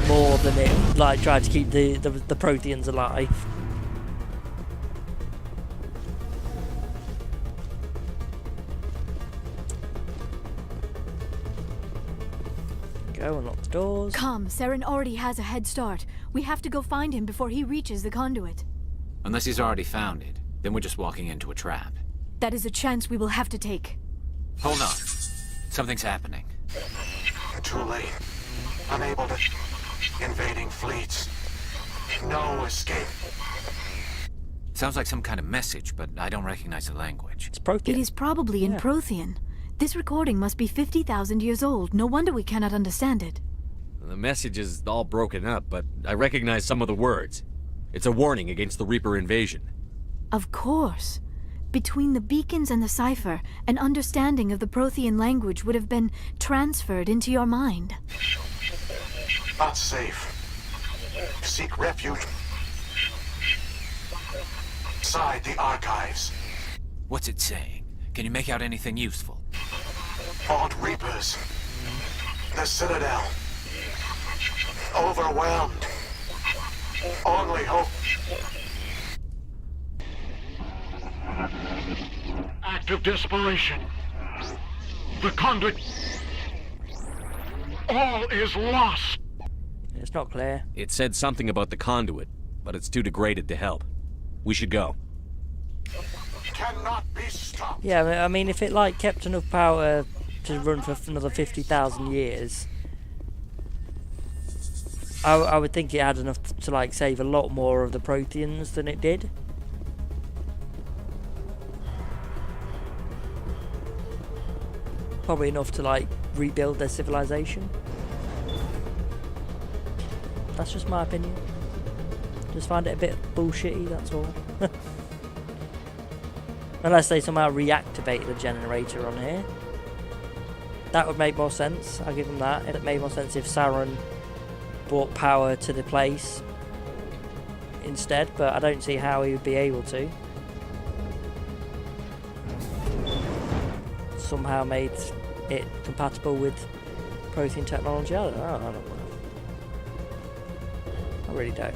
more than it like tried to keep the Protheans alive. Go unlock the doors. Come, Saren already has a head start. We have to go find him before he reaches the conduit. Unless he's already found it, then we're just walking into a trap. That is a chance we will have to take. Hold on. Something's happening. Too late. Unable to... Invading fleets. No escape. Sounds like some kind of message, but I don't recognize the language. It's Prothean. It is probably in Prothean. This recording must be 50,000 years old. No wonder we cannot understand it. The message is all broken up, but I recognize some of the words. It's a warning against the Reaper invasion. Of course. Between the beacons and the cipher, an understanding of the Prothean language would have been transferred into your mind. Not safe. Seek refuge inside the archives. What's it saying? Can you make out anything useful? Fought Reapers. The Citadel. Overwhelmed. Only hope. Act of desperation. The Conduit. All is lost. It's not clear. It said something about the Conduit, but it's too degraded to help. We should go. Cannot be stopped. Yeah, I mean, if it like kept enough power to run for another 50,000 years, I would think it had enough to like save a lot more of the Protheans than it did. Probably enough to like rebuild their civilization. That's just my opinion. Just find it a bit bullshitty, that's all. Unless they somehow reactivate the generator on here. That would make more sense, I'll give them that. It made more sense if Saren brought power to the place instead, but I don't see how he would be able to. Somehow made it compatible with Prothean technology. I don't know. I really don't.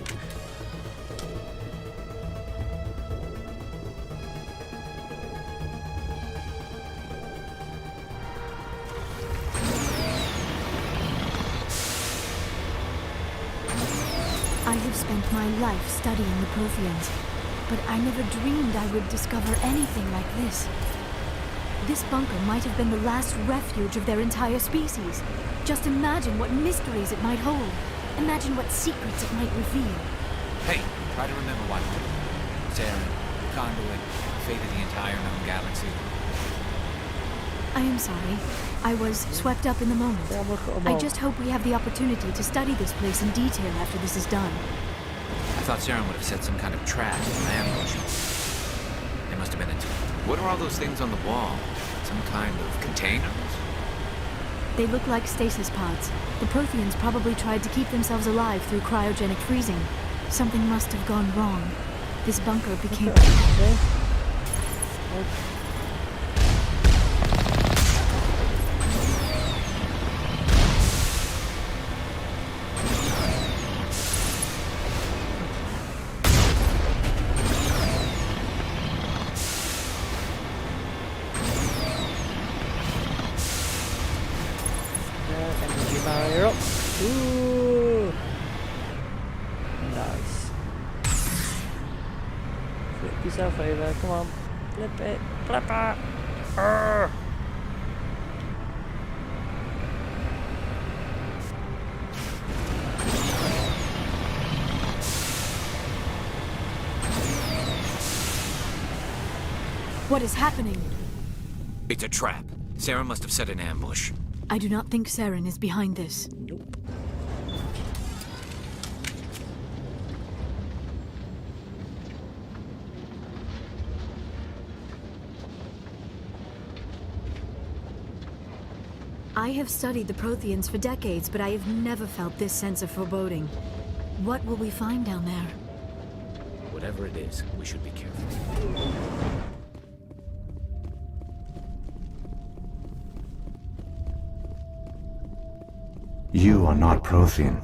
I have spent my life studying the Protheans, but I never dreamed I would discover anything like this. This bunker might have been the last refuge of their entire species. Just imagine what mysteries it might hold. Imagine what secrets it might reveal. Hey, try to remember what happened. Saren, Conduit, fate of the entire known galaxy. I am sorry. I was swept up in the moment. I just hope we have the opportunity to study this place in detail after this is done. I thought Saren would have set some kind of trap or ambush. They must have been into... What are all those things on the wall? Some kind of containers? They look like stasis pods. The Protheans probably tried to keep themselves alive through cryogenic freezing. Something must have gone wrong. This bunker became... Barrier up. Ooh. Nice. Flip yourself over. Come on. Flip it. Flip it. Urgh. What is happening? It's a trap. Saren must have set an ambush. I do not think Saren is behind this. Nope. I have studied the Protheans for decades, but I have never felt this sense of foreboding. What will we find down there? Whatever it is, we should be careful. You are not Prothean,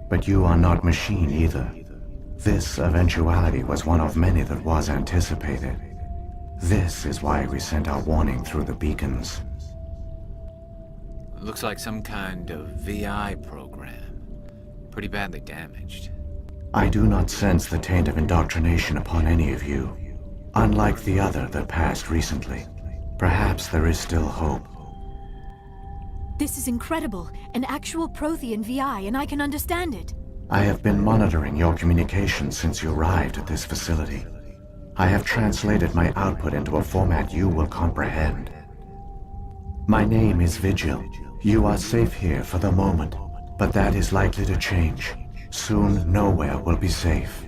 but you are not machine either. This eventuality was one of many that was anticipated. This is why we sent our warning through the beacons. Looks like some kind of VI program. Pretty badly damaged. I do not sense the taint of indoctrination upon any of you, unlike the other that passed recently. Perhaps there is still hope. This is incredible. An actual Prothean VI, and I can understand it. I have been monitoring your communications since you arrived at this facility. I have translated my output into a format you will comprehend. My name is Vigil. You are safe here for the moment, but that is likely to change. Soon, nowhere will be safe.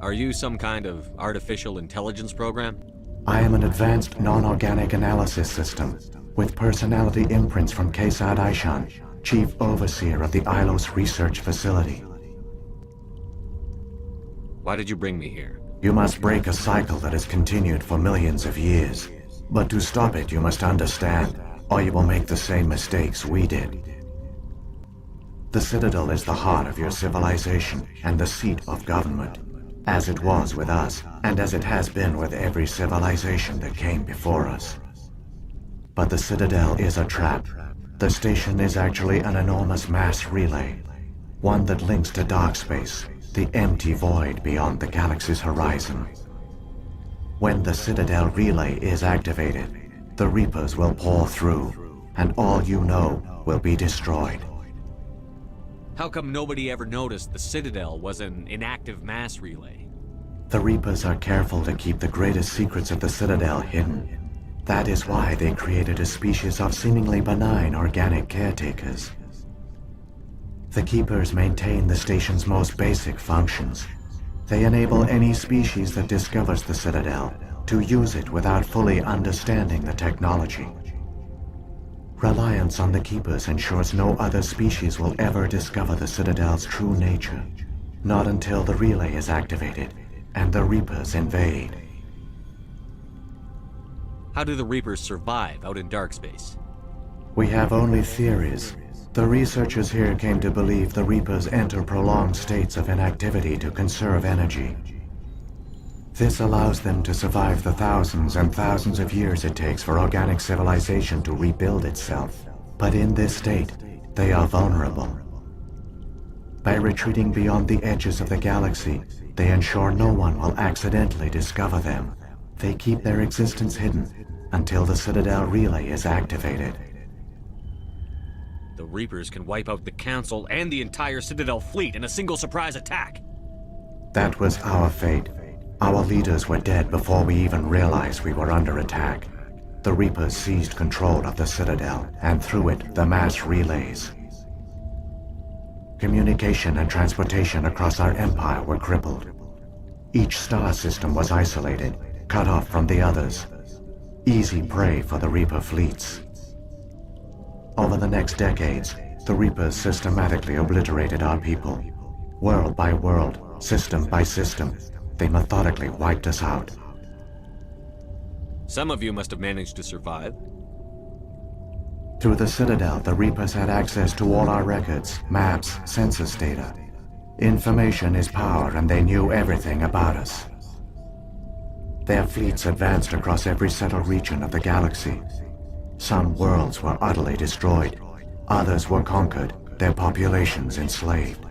Are you some kind of artificial intelligence program? I am an advanced non-organic analysis system, with personality imprints from Kesad Aishan, Chief Overseer of the Ilos Research Facility. Why did you bring me here? You must break a cycle that has continued for millions of years. But to stop it, you must understand, or you will make the same mistakes we did. The Citadel is the heart of your civilization and the seat of government, as it was with us, and as it has been with every civilization that came before us. But the Citadel is a trap. The station is actually an enormous mass relay, one that links to dark space, the empty void beyond the galaxy's horizon. When the Citadel relay is activated, the Reapers will pour through, and all you know will be destroyed. How come nobody ever noticed the Citadel was an inactive mass relay? The Reapers are careful to keep the greatest secrets of the Citadel hidden. That is why they created a species of seemingly benign organic caretakers. The Keepers maintain the station's most basic functions. They enable any species that discovers the Citadel to use it without fully understanding the technology. Reliance on the Keepers ensures no other species will ever discover the Citadel's true nature, not until the relay is activated and the Reapers invade. How do the Reapers survive out in dark space? We have only theories. The researchers here came to believe the Reapers enter prolonged states of inactivity to conserve energy. This allows them to survive the thousands and thousands of years it takes for organic civilization to rebuild itself. But in this state, they are vulnerable. By retreating beyond the edges of the galaxy, they ensure no one will accidentally discover them. They keep their existence hidden until the Citadel relay is activated. The Reapers can wipe out the Council and the entire Citadel fleet in a single surprise attack. That was our fate. Our leaders were dead before we even realized we were under attack. The Reapers seized control of the Citadel, and through it, the mass relays. Communication and transportation across our empire were crippled. Each star system was isolated, cut off from the others. Easy prey for the Reaper fleets. Over the next decades, the Reapers systematically obliterated our people. World by world, system by system, they methodically wiped us out. Some of you must have managed to survive. Through the Citadel, the Reapers had access to all our records, maps, census data. Information is power, and they knew everything about us. Their fleets advanced across every settled region of the galaxy. Some worlds were utterly destroyed. Others were conquered, their populations enslaved.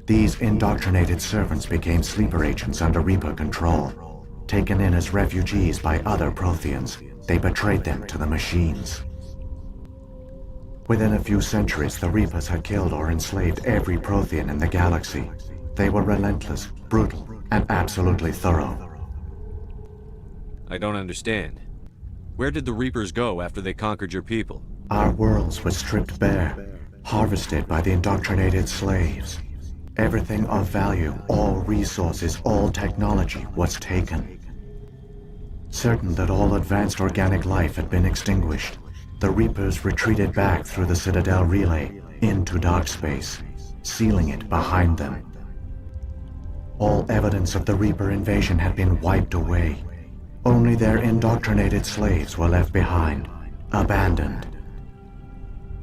These indoctrinated servants became sleeper agents under Reaper control. Taken in as refugees by other Protheans, they betrayed them to the machines. Within a few centuries, the Reapers had killed or enslaved every Prothean in the galaxy. They were relentless, brutal, and absolutely thorough. I don't understand. Where did the Reapers go after they conquered your people? Our worlds were stripped bare, harvested by the indoctrinated slaves. Everything of value, all resources, all technology was taken. Certain that all advanced organic life had been extinguished, the Reapers retreated back through the Citadel relay into dark space, sealing it behind them. All evidence of the Reaper invasion had been wiped away. Only their indoctrinated slaves were left behind, abandoned.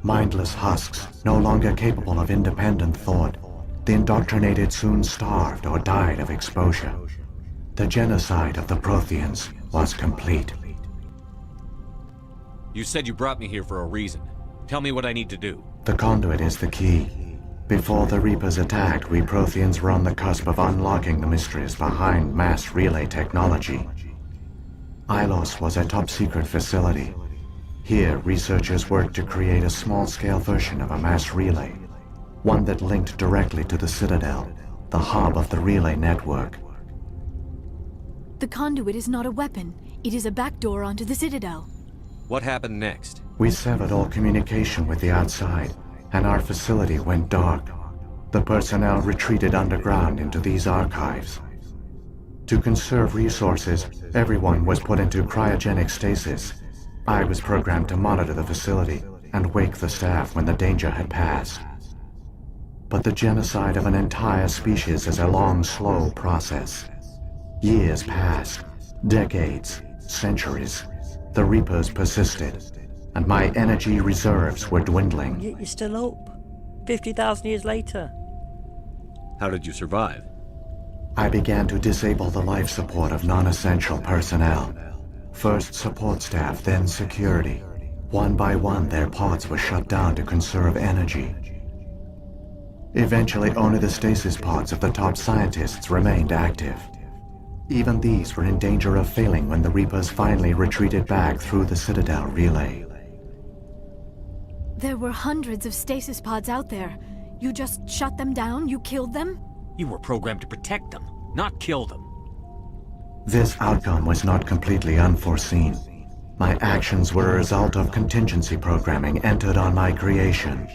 Mindless husks, no longer capable of independent thought, the indoctrinated soon starved or died of exposure. The genocide of the Protheans was complete. You said you brought me here for a reason. Tell me what I need to do. The Conduit is the key. Before the Reapers attacked, we Protheans were on the cusp of unlocking the mysteries behind mass relay technology. Ilos was a top-secret facility. Here, researchers worked to create a small-scale version of a mass relay, one that linked directly to the Citadel, the hub of the relay network. The conduit is not a weapon. It is a backdoor onto the Citadel. What happened next? We severed all communication with the outside, and our facility went dark. The personnel retreated underground into these archives. To conserve resources, everyone was put into cryogenic stasis. I was programmed to monitor the facility and wake the staff when the danger had passed. But the genocide of an entire species is a long, slow process. Years passed, decades, centuries. The Reapers persisted, and my energy reserves were dwindling. Yet you're still up. 50,000 years later. How did you survive? I began to disable the life support of non-essential personnel. First support staff, then security. One by one, their pods were shut down to conserve energy. Eventually, only the stasis pods of the top scientists remained active. Even these were in danger of failing when the Reapers finally retreated back through the Citadel relay. There were hundreds of stasis pods out there. You just shut them down? You killed them? You were programmed to protect them, not kill them. This outcome was not completely unforeseen. My actions were a result of contingency programming entered on my creation.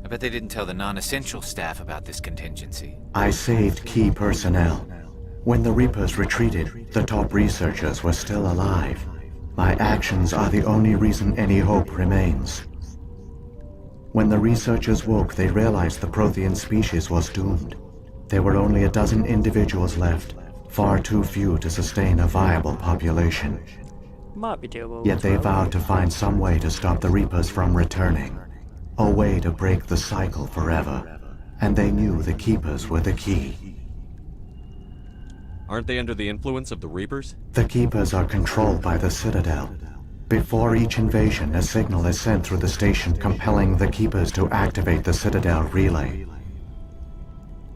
I bet they didn't tell the non-essential staff about this contingency. I saved key personnel. When the Reapers retreated, the top researchers were still alive. My actions are the only reason any hope remains. When the researchers woke, they realized the Prothean species was doomed. There were only a dozen individuals left, far too few to sustain a viable population. Might be doable. Yet they vowed to find some way to stop the Reapers from returning. A way to break the cycle forever. And they knew the Keepers were the key. Aren't they under the influence of the Reapers? The Keepers are controlled by the Citadel. Before each invasion, a signal is sent through the station compelling the Keepers to activate the Citadel relay.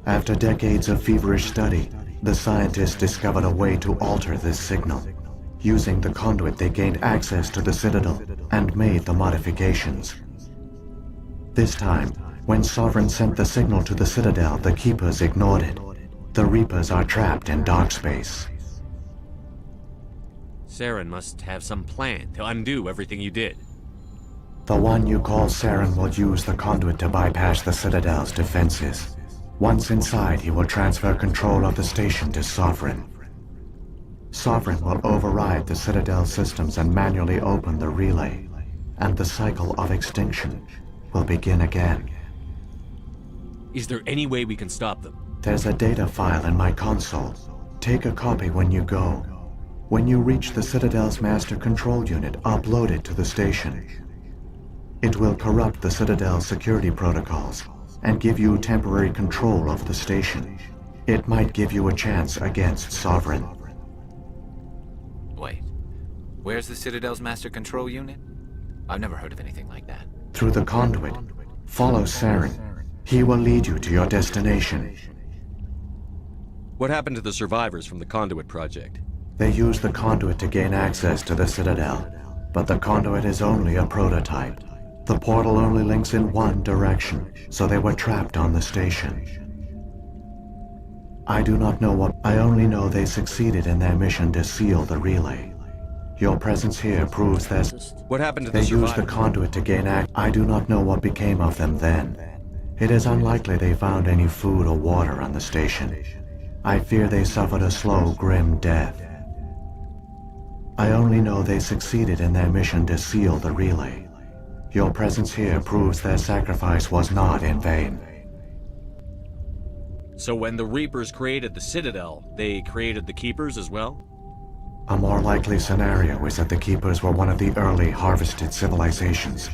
After decades of feverish study, the scientists discovered a way to alter this signal. Using the conduit, they gained access to the Citadel and made the modifications. This time, when Sovereign sent the signal to the Citadel, the Keepers ignored it. The Reapers are trapped in dark space. Saren must have some plan to undo everything you did. The one you call Saren will use the conduit to bypass the Citadel's defenses. Once inside, he will transfer control of the station to Sovereign. Sovereign will override the Citadel systems and manually open the relay, and the cycle of extinction will begin again. Is there any way we can stop them? There's a data file in my console. Take a copy when you go. When you reach the Citadel's master control unit, upload it to the station. It will corrupt the Citadel's security protocols and give you temporary control of the station. It might give you a chance against Sovereign. Wait, where's the Citadel's master control unit? I've never heard of anything like that. Through the conduit, follow Saren. He will lead you to your destination. What happened to the survivors from the Conduit project? They used the conduit to gain access to the Citadel, but the conduit is only a prototype. The portal only links in one direction, so they were trapped on the station. I do not know what. I only know they succeeded in their mission to seal the relay. Your presence here proves that. What happened to they the survivors? used the conduit to gain access. I do not know what became of them then. It is unlikely they found any food or water on the station. I fear they suffered a slow, grim death. I only know they succeeded in their mission to seal the relay. Your presence here proves their sacrifice was not in vain. So when the Reapers created the Citadel, they created the Keepers as well? A more likely scenario is that the Keepers were one of the early harvested civilizations.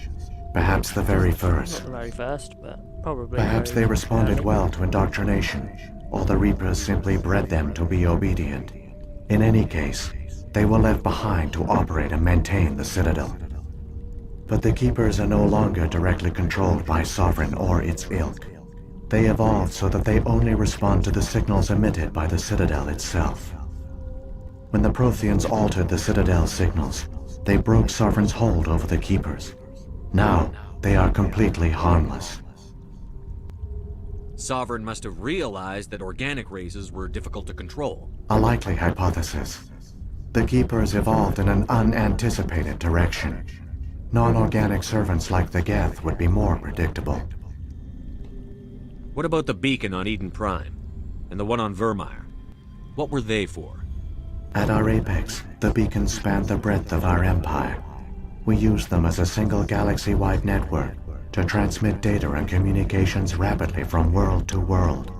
Perhaps the very first. Not the very first, but probably. Perhaps they responded well to indoctrination, or the Reapers simply bred them to be obedient. In any case, they were left behind to operate and maintain the Citadel. But the Keepers are no longer directly controlled by Sovereign or its ilk. They evolved so that they only respond to the signals emitted by the Citadel itself. When the Protheans altered the Citadel's signals, they broke Sovereign's hold over the Keepers. Now, they are completely harmless. Sovereign must have realized that organic races were difficult to control. A likely hypothesis. The Keepers evolved in an unanticipated direction. Non-organic servants like the geth would be more predictable. What about the beacon on Eden Prime? And the one on Virmire? What were they for? At our apex, the beacons spanned the breadth of our empire. We used them as a single galaxy-wide network to transmit data and communications rapidly from world to world.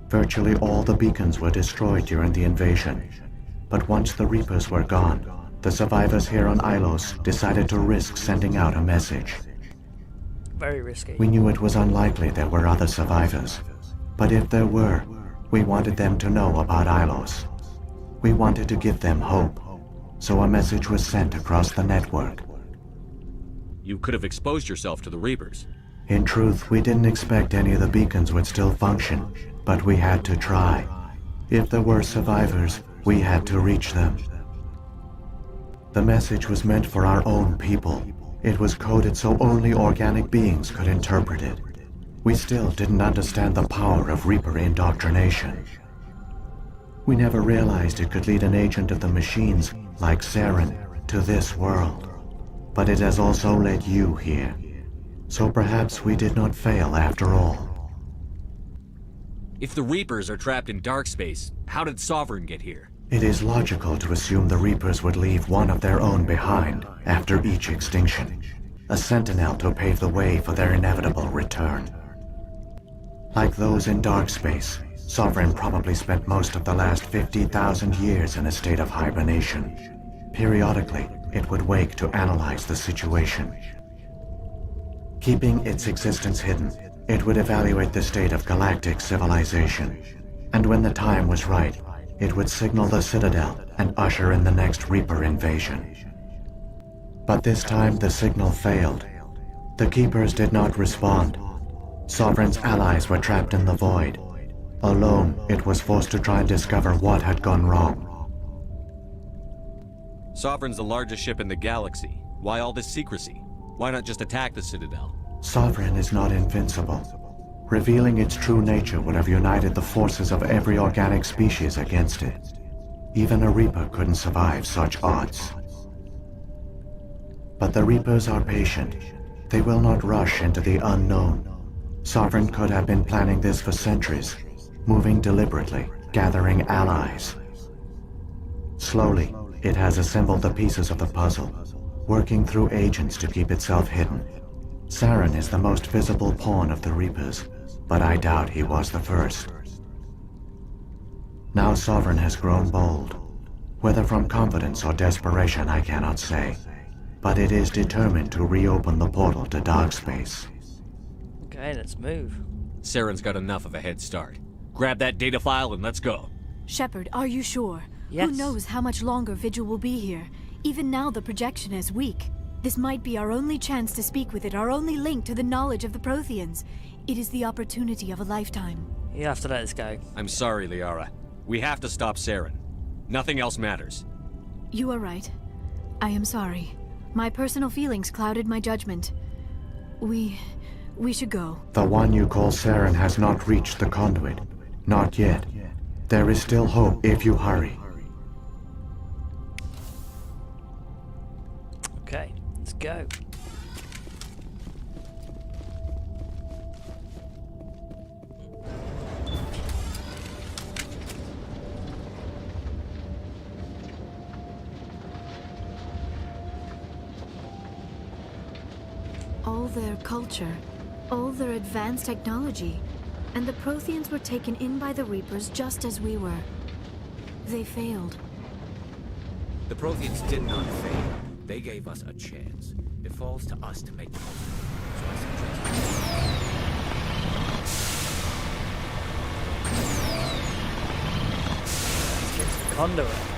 Virtually all the beacons were destroyed during the invasion, but once the Reapers were gone, the survivors here on Ilos decided to risk sending out a message. Very risky. We knew it was unlikely there were other survivors, but if there were, we wanted them to know about Ilos. We wanted to give them hope, so a message was sent across the network. You could have exposed yourself to the Reapers. In truth, we didn't expect any of the beacons would still function, but we had to try. If there were survivors, we had to reach them. The message was meant for our own people. It was coded so only organic beings could interpret it. We still didn't understand the power of Reaper indoctrination. We never realized it could lead an agent of the machines, like Saren, to this world. But it has also led you here. So perhaps we did not fail after all. If the Reapers are trapped in dark space, how did Sovereign get here? It is logical to assume the Reapers would leave one of their own behind after each extinction. A sentinel to pave the way for their inevitable return. Like those in dark space, Sovereign probably spent most of the last 50,000 years in a state of hibernation. Periodically, it would wake to analyze the situation. Keeping its existence hidden, it would evaluate the state of galactic civilization. And when the time was right, it would signal the Citadel and usher in the next Reaper invasion. But this time the signal failed. The Keepers did not respond. Sovereign's allies were trapped in the void. Alone, it was forced to try and discover what had gone wrong. Sovereign's the largest ship in the galaxy. Why all this secrecy? Why not just attack the Citadel? Sovereign is not invincible. Revealing its true nature would have united the forces of every organic species against it. Even a Reaper couldn't survive such odds. But the Reapers are patient. They will not rush into the unknown. Sovereign could have been planning this for centuries, moving deliberately, gathering allies. Slowly, it has assembled the pieces of the puzzle, working through agents to keep itself hidden. Saren is the most visible pawn of the Reapers, but I doubt he was the first. Now Sovereign has grown bold. Whether from confidence or desperation, I cannot say. But it is determined to reopen the portal to dark space. Okay, let's move. Saren's got enough of a head start. Grab that data file and let's go. Shepard, are you sure? Yes. Who knows how much longer Vigil will be here? Even now the projection is weak. This might be our only chance to speak with it, our only link to the knowledge of the Protheans. It is the opportunity of a lifetime. You have to let us go. I'm sorry, Liara. We have to stop Saren. Nothing else matters. You are right. I am sorry. My personal feelings clouded my judgment. We should go. The one you call Saren has not reached the Conduit. Not yet. There is still hope if you hurry. Okay, let's go. All their culture, all their advanced technology, and the Protheans were taken in by the Reapers just as we were. They failed. The Protheans did not fail. They gave us a chance. It falls to us to make the most of it. So I suggest... Let's get to the Conduit.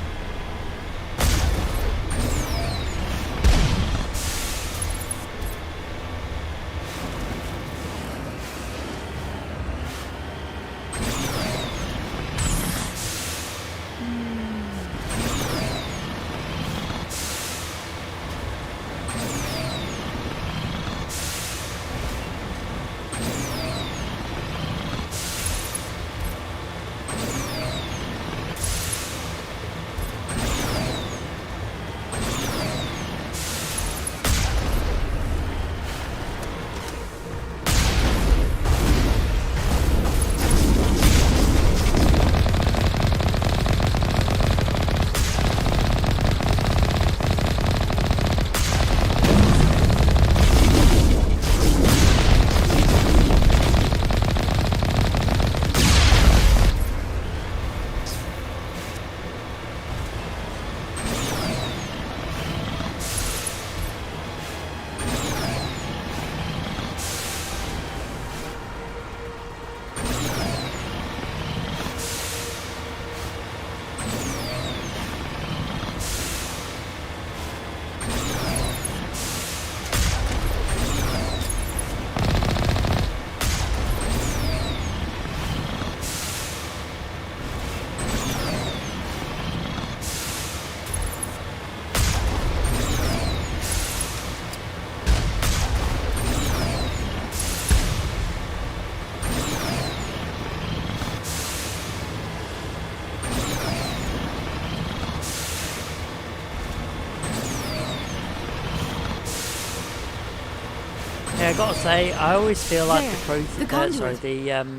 I gotta say, I always feel like There, the conduit.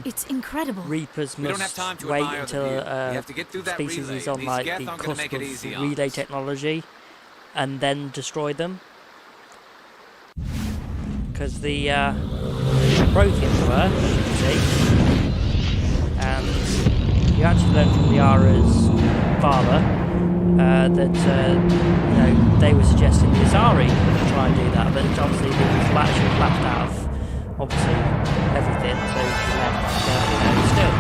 It's incredible. Reapers We don't must have time to wait admire the until view. We have to get through that species relay. is on These like geth the aren't gonna cusp make it of easy on relay us. technology, and then destroy them. Because the Protheans were, as you can see, and you actually learned from Liara's father that you know, they were suggesting the Awry would try and do that, but obviously they actually lapped out of obviously everything, so you know, still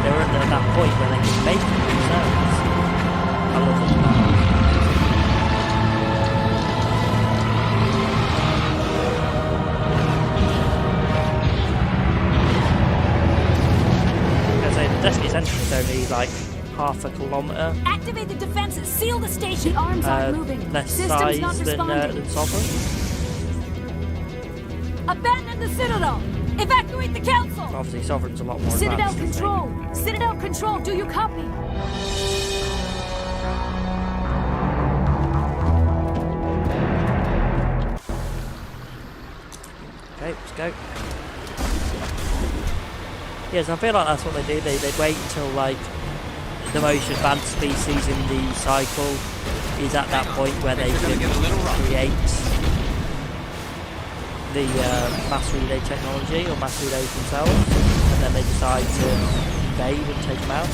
they were at that point where they could make it themselves. I love it. The Destiny's entrance is only like half a kilometre. Activate the defenses. Seal the station. The arms aren't moving. Less Systems size not than Sovereign. Abandon the Citadel. Evacuate the Council. Obviously, Sovereign's a lot more Citadel advanced. Control. Citadel Control. Do you copy? Okay, let's go. Yes, I feel like that's what they do. They wait until like the most advanced species in the cycle is at that point where they can create the mass relay technology or mass relays themselves, and then they decide to invade and take them out.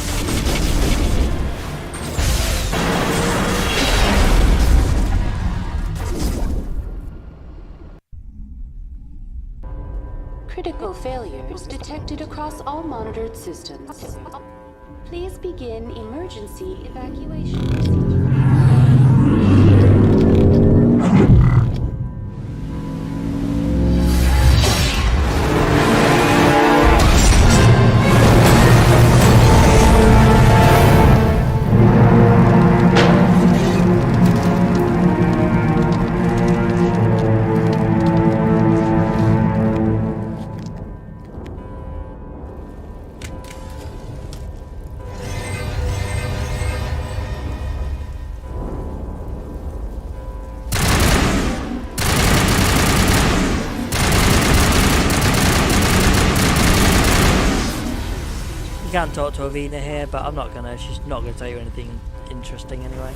Critical failures detected across all monitored systems. Please begin emergency evacuation. You can talk to Avina here, but I'm not gonna. She's not gonna tell you anything interesting anyway.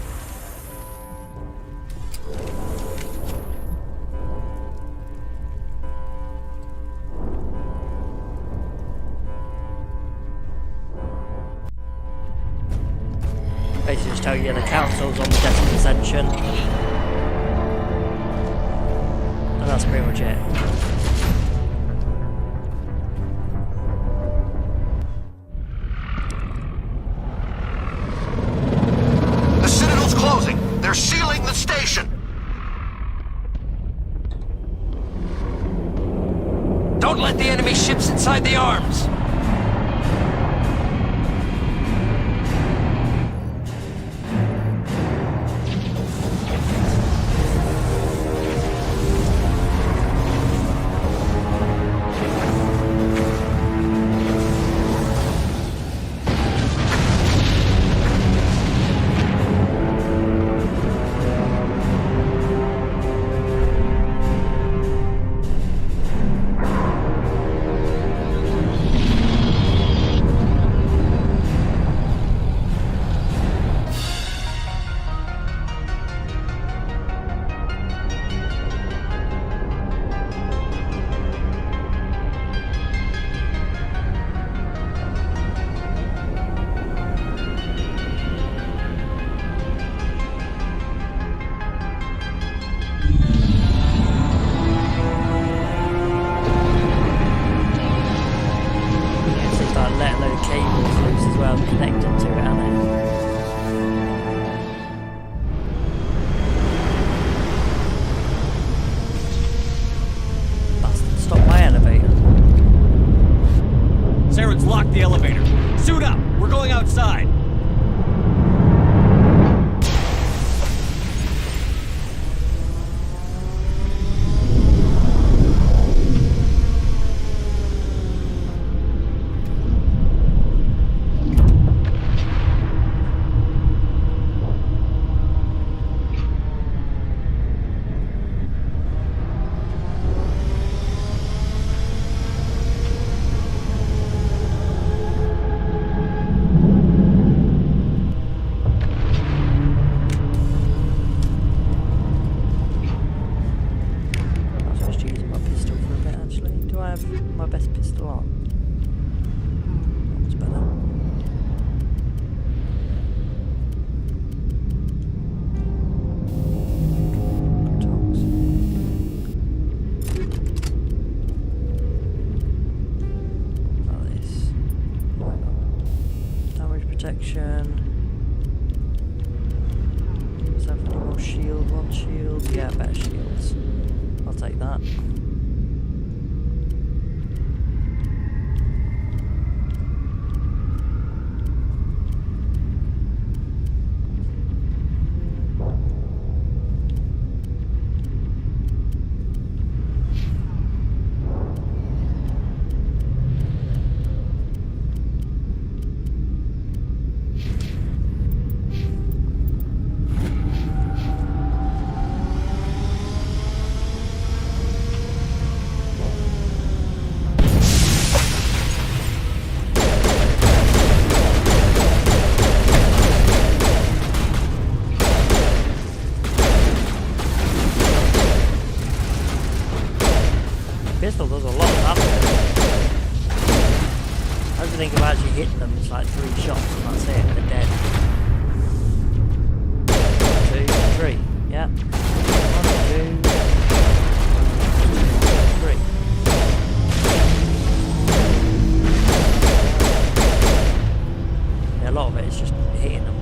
Basically, just tell you the council's on the Destiny Ascension, and that's pretty much it. They're sealing the station! Don't let the enemy ships inside the arms! The elevator. Suit up! We're going outside! protection. Does that have any more shield? One shield? Yeah, better shields. I'll take that. Pistol does a lot of damage. I don't think of actually hitting them, it's like 3 shots and that's it, they're dead. 1, 2, 3, yeah. 1, 2, 3. Yeah, a lot of it is just hitting them.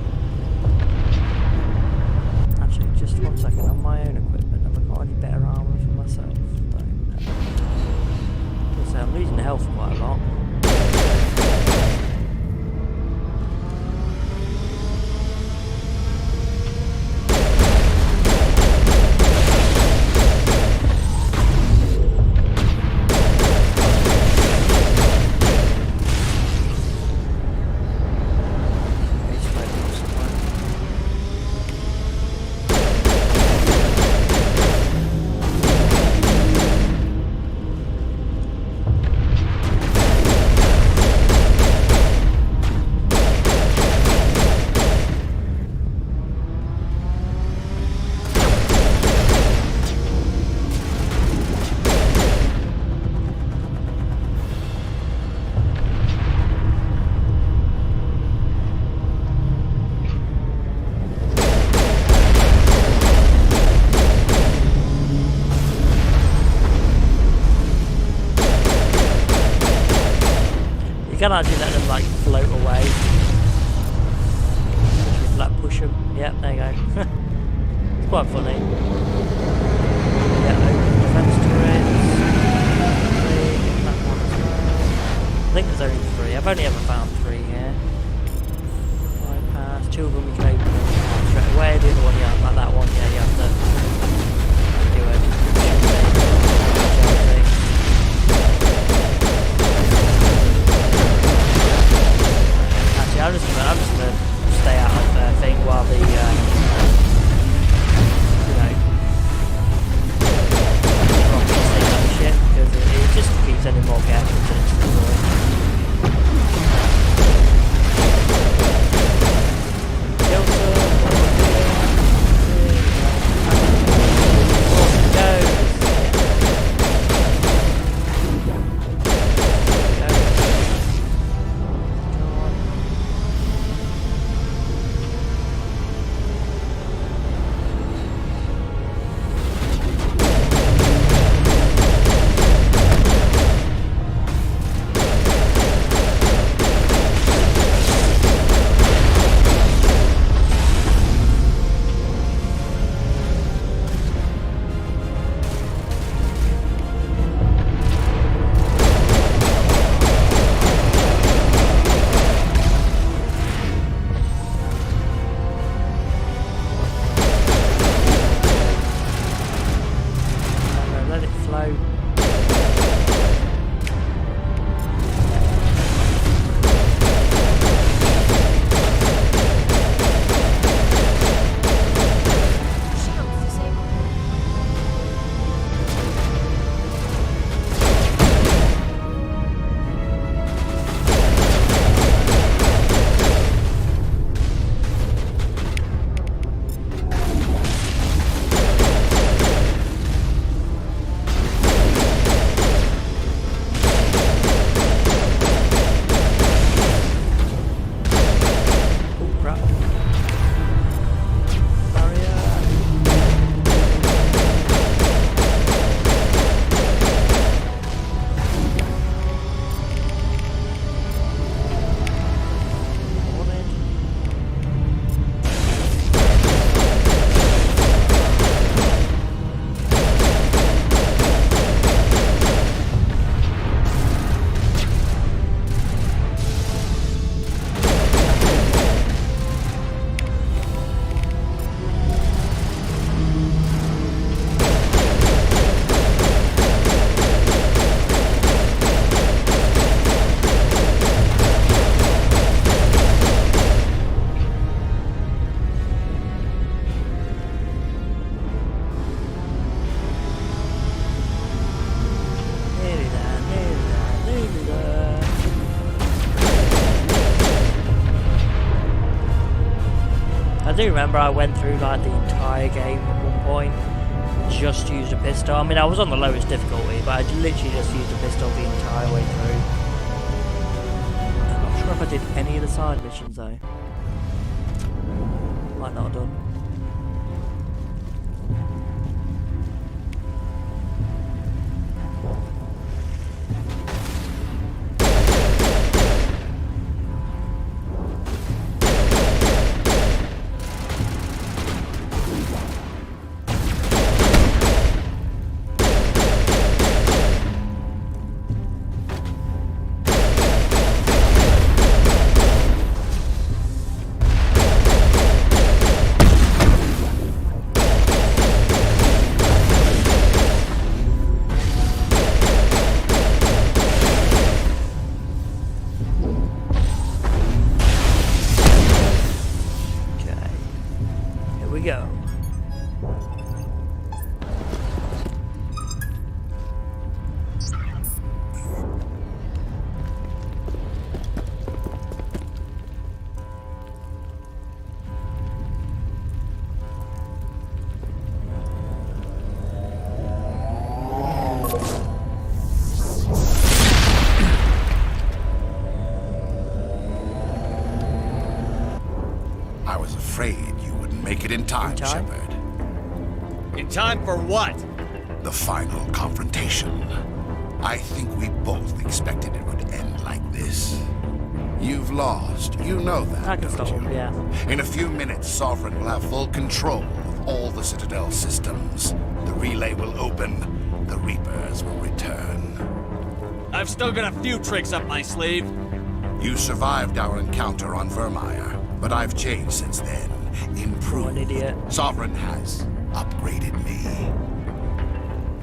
Actually, just 1 second, on my own equipment, have I got any better armour for myself? So I'm losing health quite a lot. You can actually let them like float away. Just like push them. Yep, there you go. It's quite funny. Yeah, open defense turrets. 3, that one as well. I think there's only 3. I've only ever found 3 here. Bypass. 2 of them we can open straight away. The other one, yeah, like that one, yeah, you have to do it. I'm just gonna stay out of the thing while the, you know, rockets stay on the ship, because it just keeps sending more gas until it's destroyed. Kill some, do remember I went through like the entire game at one point, just used a pistol. I mean, I was on the lowest difficulty, but I literally just used a pistol the entire way through. I'm not sure if I did any of the side missions though. Might not have done. In time, Shepard. In time for what? The final confrontation. I think we both expected it would end like this. You've lost. You know that, don't you? Yeah. In a few minutes, Sovereign will have full control of all the Citadel systems. The relay will open. The Reapers will return. I've still got a few tricks up my sleeve. You survived our encounter on Virmire, but I've changed since then. Improved. Idiot. Sovereign has upgraded me.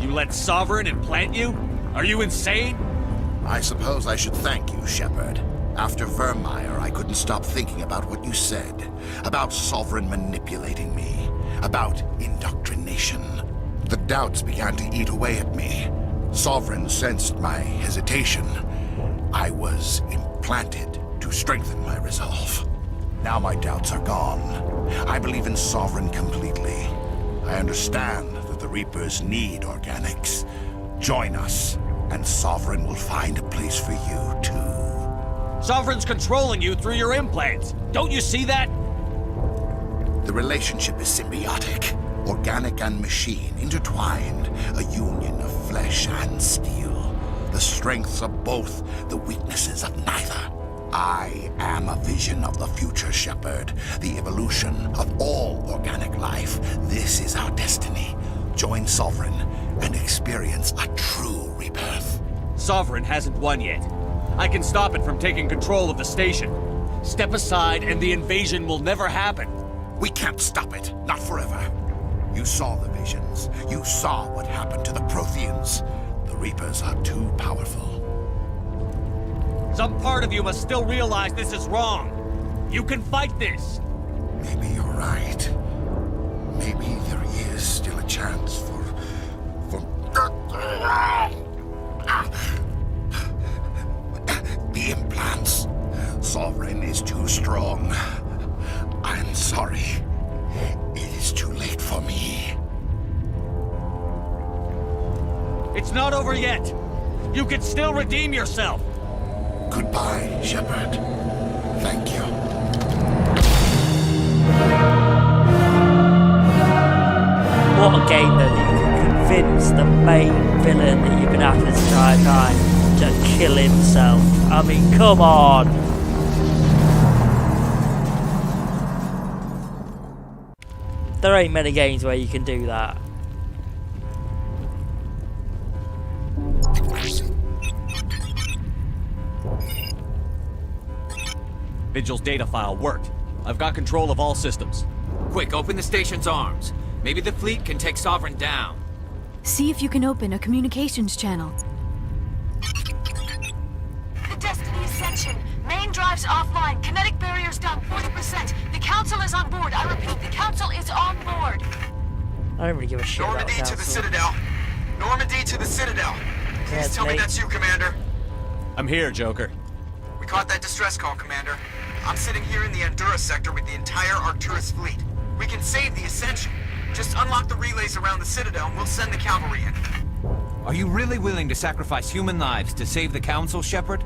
You let Sovereign implant you? Are you insane? I suppose I should thank you, Shepard. After Virmire, I couldn't stop thinking about what you said. About Sovereign manipulating me. About indoctrination. The doubts began to eat away at me. Sovereign sensed my hesitation. I was implanted to strengthen my resolve. Now my doubts are gone. I believe in Sovereign completely. I understand that the Reapers need organics. Join us, and Sovereign will find a place for you, too. Sovereign's controlling you through your implants. Don't you see that? The relationship is symbiotic. Organic and machine, intertwined. A union of flesh and steel. The strengths of both, the weaknesses of neither. I am a vision of the future, Shepard. The evolution of all organic life. This is our destiny. Join Sovereign and experience a true rebirth. Sovereign hasn't won yet. I can stop it from taking control of the station. Step aside and the invasion will never happen. We can't stop it. Not forever. You saw the visions. You saw what happened to the Protheans. The Reapers are too powerful. Some part of you must still realize this is wrong. You can fight this. Maybe you're right. Maybe there is still a chance for... The implants. Sovereign is too strong. I'm sorry. It is too late for me. It's not over yet. You can still redeem yourself. Goodbye, Shepard. Thank you. What a game though, that you can convince the main villain that you've been after this entire time to kill himself. I mean, come on. There ain't many games where you can do that. Vigil's data file worked. I've got control of all systems. Quick, open the station's arms. Maybe the fleet can take Sovereign down. See if you can open a communications channel. The Destiny Ascension. Main drives offline. Kinetic barriers down 40%. The Council is on board. I repeat, the Council is on board. I don't really give a shit about the Normandy to the Council. Citadel. Normandy to the Citadel. Please Yeah, tell me mate. that's you, Commander. I'm here, Joker. We caught that distress call, Commander. I'm sitting here in the Endura sector with the entire Arcturus fleet. We can save the Ascension. Just unlock the relays around the Citadel and we'll send the cavalry in. Are you really willing to sacrifice human lives to save the Council, Shepard?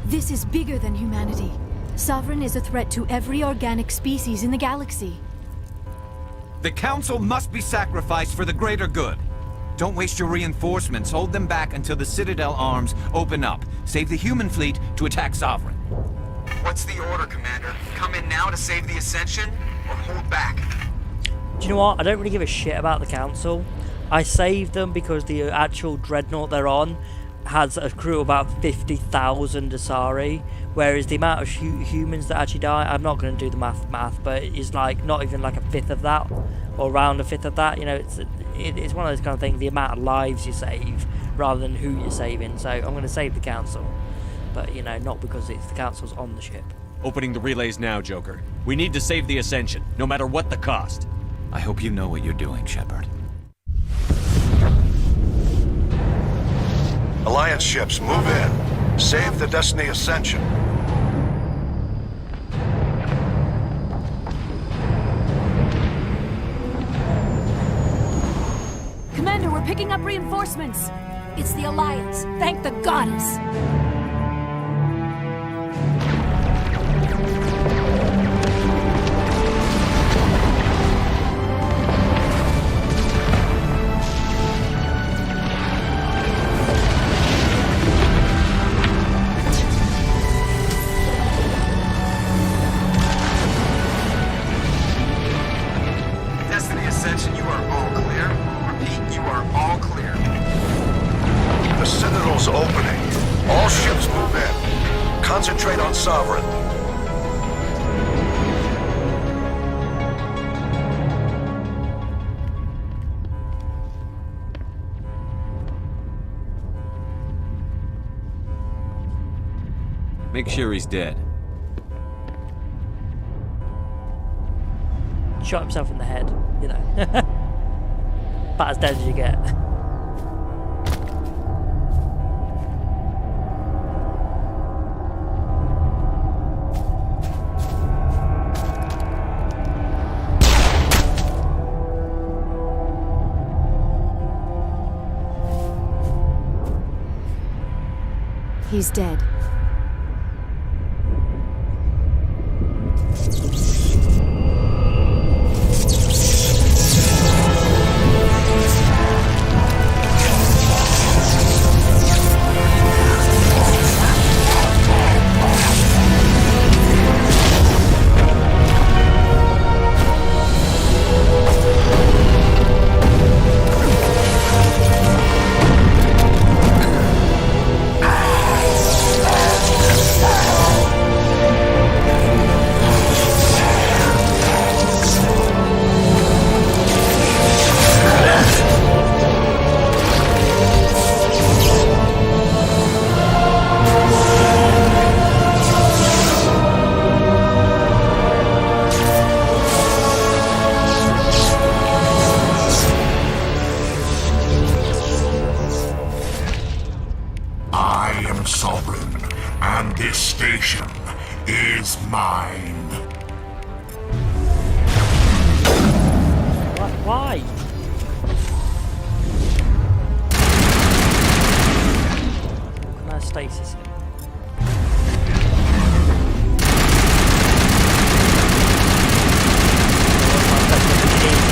This is bigger than humanity. Sovereign is a threat to every organic species in the galaxy. The Council must be sacrificed for the greater good. Don't waste your reinforcements. Hold them back until the Citadel arms open up. Save the human fleet to attack Sovereign. What's the order, Commander? Come in now to save the Ascension, or hold back? Do you know what? I don't really give a shit about the Council. I saved them because the actual dreadnought they're on has a crew of about 50,000 Asari, whereas the amount of humans that actually die, I'm not going to do the math, but it's like not even like a fifth of that, or around a fifth of that. You know, it's one of those kind of things, the amount of lives you save rather than who you're saving. So I'm going to save the Council, but you know, not because it's the Council's on the ship. Opening the relays now, Joker. We need to save the Ascension, no matter what the cost. I hope you know what you're doing, Shepard. Alliance ships, move in. Save the Destiny Ascension. Commander, we're picking up reinforcements. It's the Alliance. Thank the goddess. Destiny Ascension, you are all clear. Repeat, you are all clear. The Citadel's opening. All ships move in. Concentrate on Sovereign. Make sure he's dead. Shot himself in the head, you know. About as dead as you get. He's dead. Why? Can I stasis it?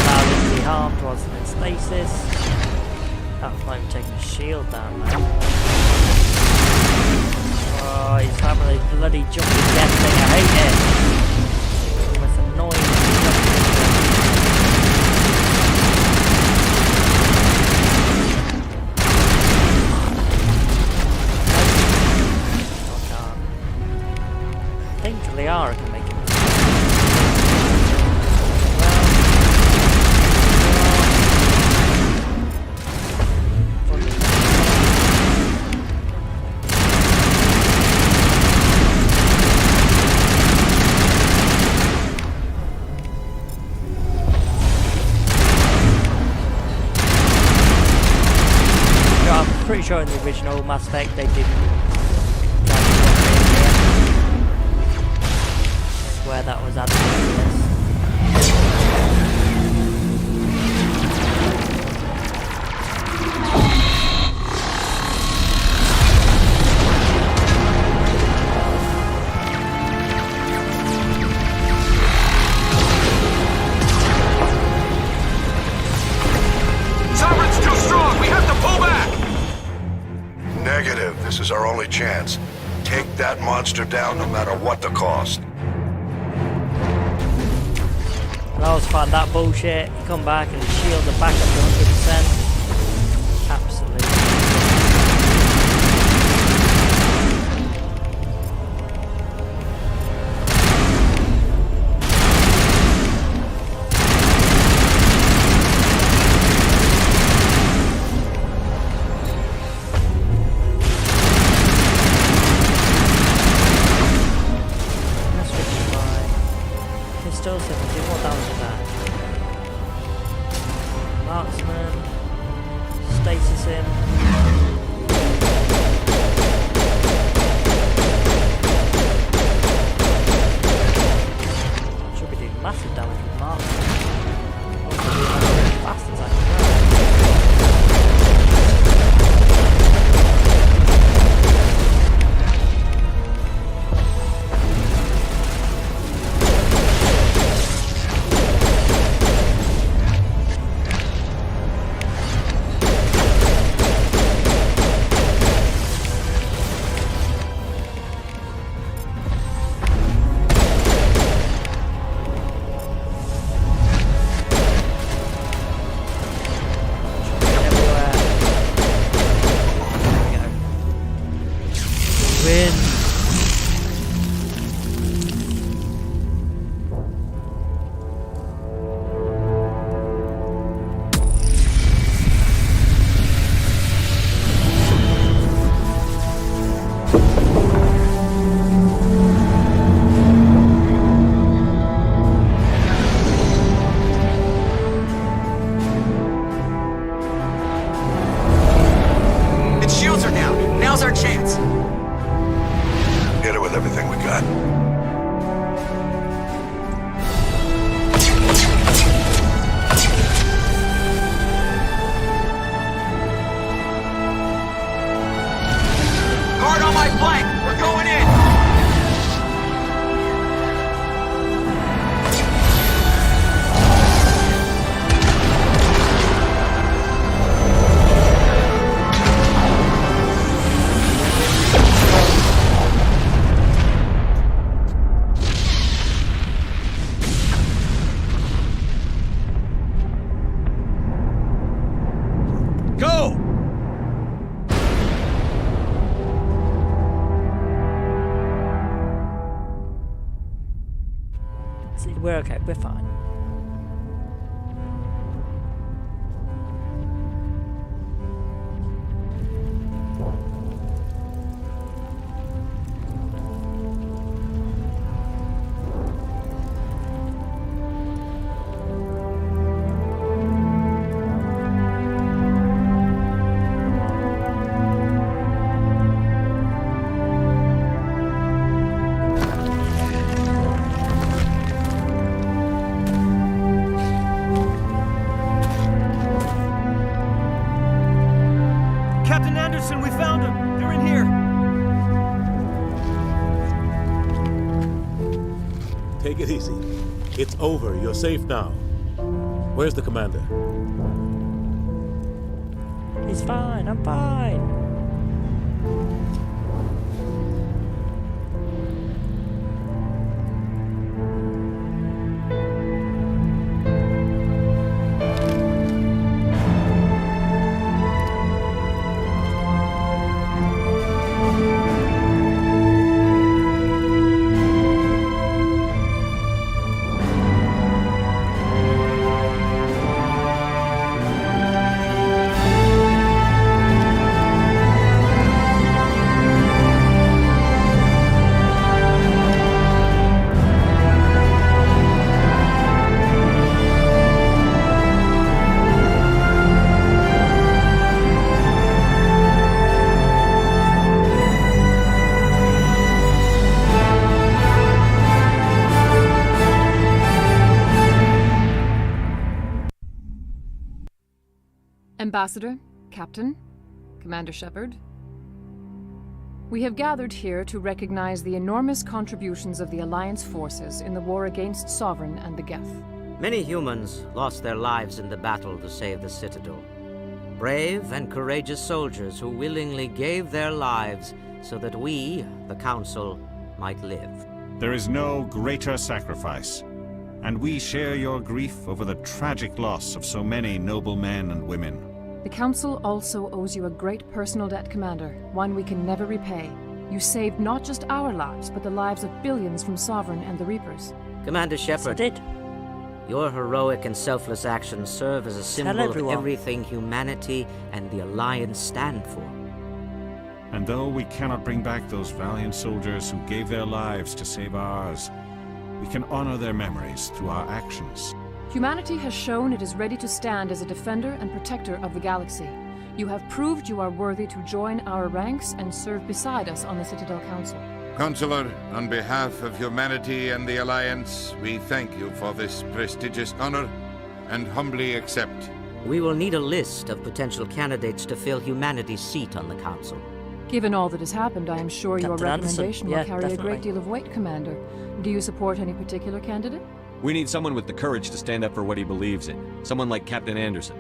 Allowed him to be harmed whilst in stasis. That's not even taking his shield down now. Oh, he's having a bloody jumping death thing. I hate it. It's almost annoying. I think Liara can make it. I'm pretty sure in the original Mass Effect they didn't. where that was added to this. Sovereign's too strong! We have to pull back! Negative. This is our only chance. Take that monster down no matter what the cost. That was fun, that bullshit. You come back and shield the back up to 100%. Absolutely. Still 70, what that was about? Marksman, status in. Should be doing massive damage with marksman. Also doing that really fast as I can. We're okay, we're fine. We found them! They're in here! Take it easy. It's over. You're safe now. Where's the commander? He's fine. I'm fine. Ambassador, Captain, Commander Shepard. We have gathered here to recognize the enormous contributions of the Alliance forces in the war against Sovereign and the Geth. Many humans lost their lives in the battle to save the Citadel. Brave and courageous soldiers who willingly gave their lives so that we, the Council, might live. There is no greater sacrifice, and we share your grief over the tragic loss of so many noble men and women. The Council also owes you a great personal debt, Commander, one we can never repay. You saved not just our lives, but the lives of billions from Sovereign and the Reapers. Commander Shepard, your heroic and selfless actions serve as a symbol of everything humanity and the Alliance stand for. And though we cannot bring back those valiant soldiers who gave their lives to save ours, we can honor their memories through our actions. Humanity has shown it is ready to stand as a defender and protector of the galaxy. You have proved you are worthy to join our ranks and serve beside us on the Citadel Council. Consular, on behalf of humanity and the Alliance, we thank you for this prestigious honor and humbly accept. We will need a list of potential candidates to fill humanity's seat on the Council. Given all that has happened, I am sure your Captain recommendation will carry definitely. a great deal of weight, Commander. Do you support any particular candidate? We need someone with the courage to stand up for what he believes in. Someone like Captain Anderson.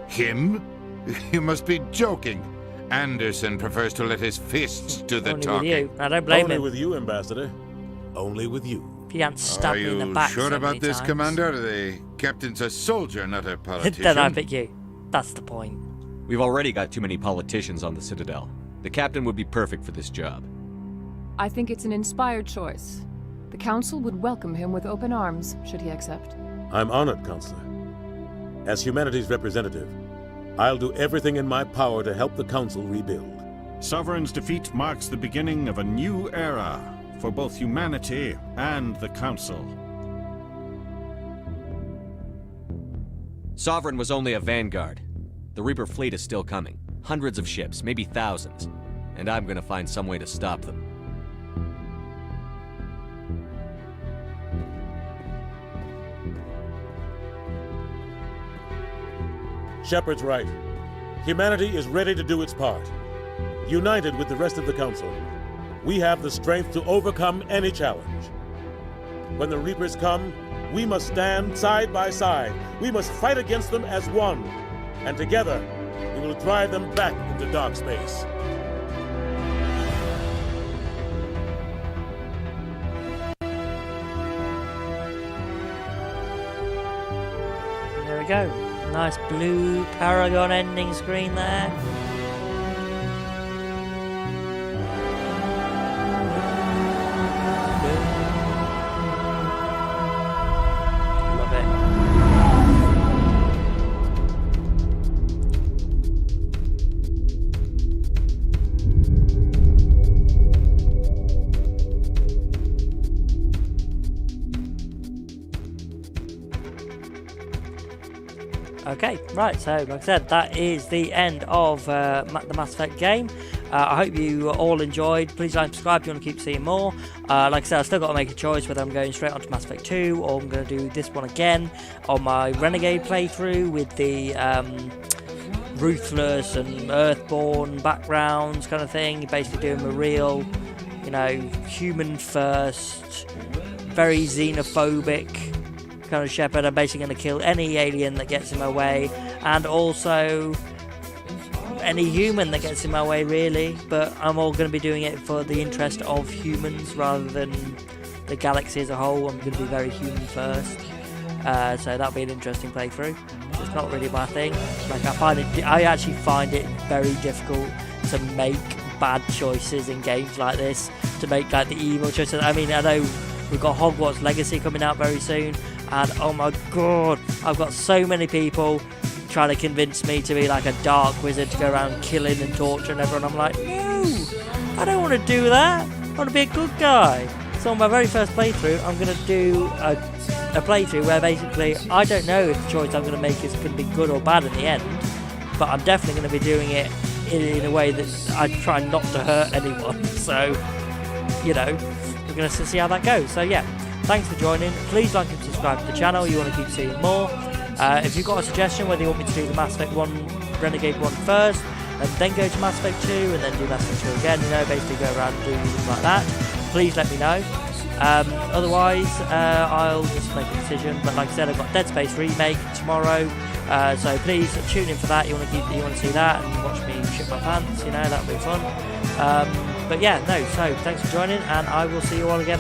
Him? You must be joking. Anderson prefers to let his fists do the Only talking. with you. I don't blame Only him. with you, Ambassador. Only with you. He hadn't stabbed me in the back Are you sure so about many this, times. Commander? The captain's a soldier, not a politician. Then I pick you. That's the point. We've already got too many politicians on the Citadel. The captain would be perfect for this job. I think it's an inspired choice. The Council would welcome him with open arms, should he accept. I'm honored, Counselor. As humanity's representative, I'll do everything in my power to help the Council rebuild. Sovereign's defeat marks the beginning of a new era for both humanity and the Council. Sovereign was only a vanguard. The Reaper fleet is still coming. Hundreds of ships, maybe thousands. And I'm gonna find some way to stop them. Shepard's right. Humanity is ready to do its part. United with the rest of the Council, we have the strength to overcome any challenge. When the Reapers come, we must stand side by side. We must fight against them as one. And together, we will drive them back into dark space. There we go. Nice blue Paragon ending screen there. Love it. Okay, right, so like I said, that is the end of the Mass Effect game. I hope you all enjoyed. Please like and subscribe if you want to keep seeing more. Like I said, I've still got to make a choice whether I'm going straight onto Mass Effect 2 or I'm going to do this one again on my Renegade playthrough with the Ruthless and Earthborn backgrounds kind of thing. Basically doing a real, you know, human first, very xenophobic kind of Shepard. I'm basically going to kill any alien that gets in my way, and also any human that gets in my way, really. But I'm all going to be doing it for the interest of humans rather than the galaxy as a whole. I'm going to be very human first, so that'll be an interesting playthrough. It's not really my thing. Like I actually find it very difficult to make bad choices in games like this, to make like the evil choices. I mean, I know we've got Hogwarts Legacy coming out very soon, and oh my god, I've got so many people trying to convince me to be like a dark wizard to go around killing and torturing everyone. I'm like, no, I don't want to do that. I want to be a good guy. So on my very first playthrough, I'm going to do a playthrough where basically I don't know if the choice I'm going to make is going to be good or bad in the end, but I'm definitely going to be doing it in a way that I try not to hurt anyone. So, you know, we're going to see how that goes. So yeah, thanks for joining. Please like and subscribe to the channel. You want to keep seeing more. If you've got a suggestion whether you want me to do the Mass Effect 1 Renegade 1 first, and then go to Mass Effect 2, and then do Mass Effect 2 again, you know, basically go around and do things like that, please let me know. Otherwise, I'll just make a decision. But like I said, I've got Dead Space Remake tomorrow, so please tune in for that. You want to see that and watch me shit my pants, you know, that'll be fun. But yeah, no, so thanks for joining, and I will see you all again.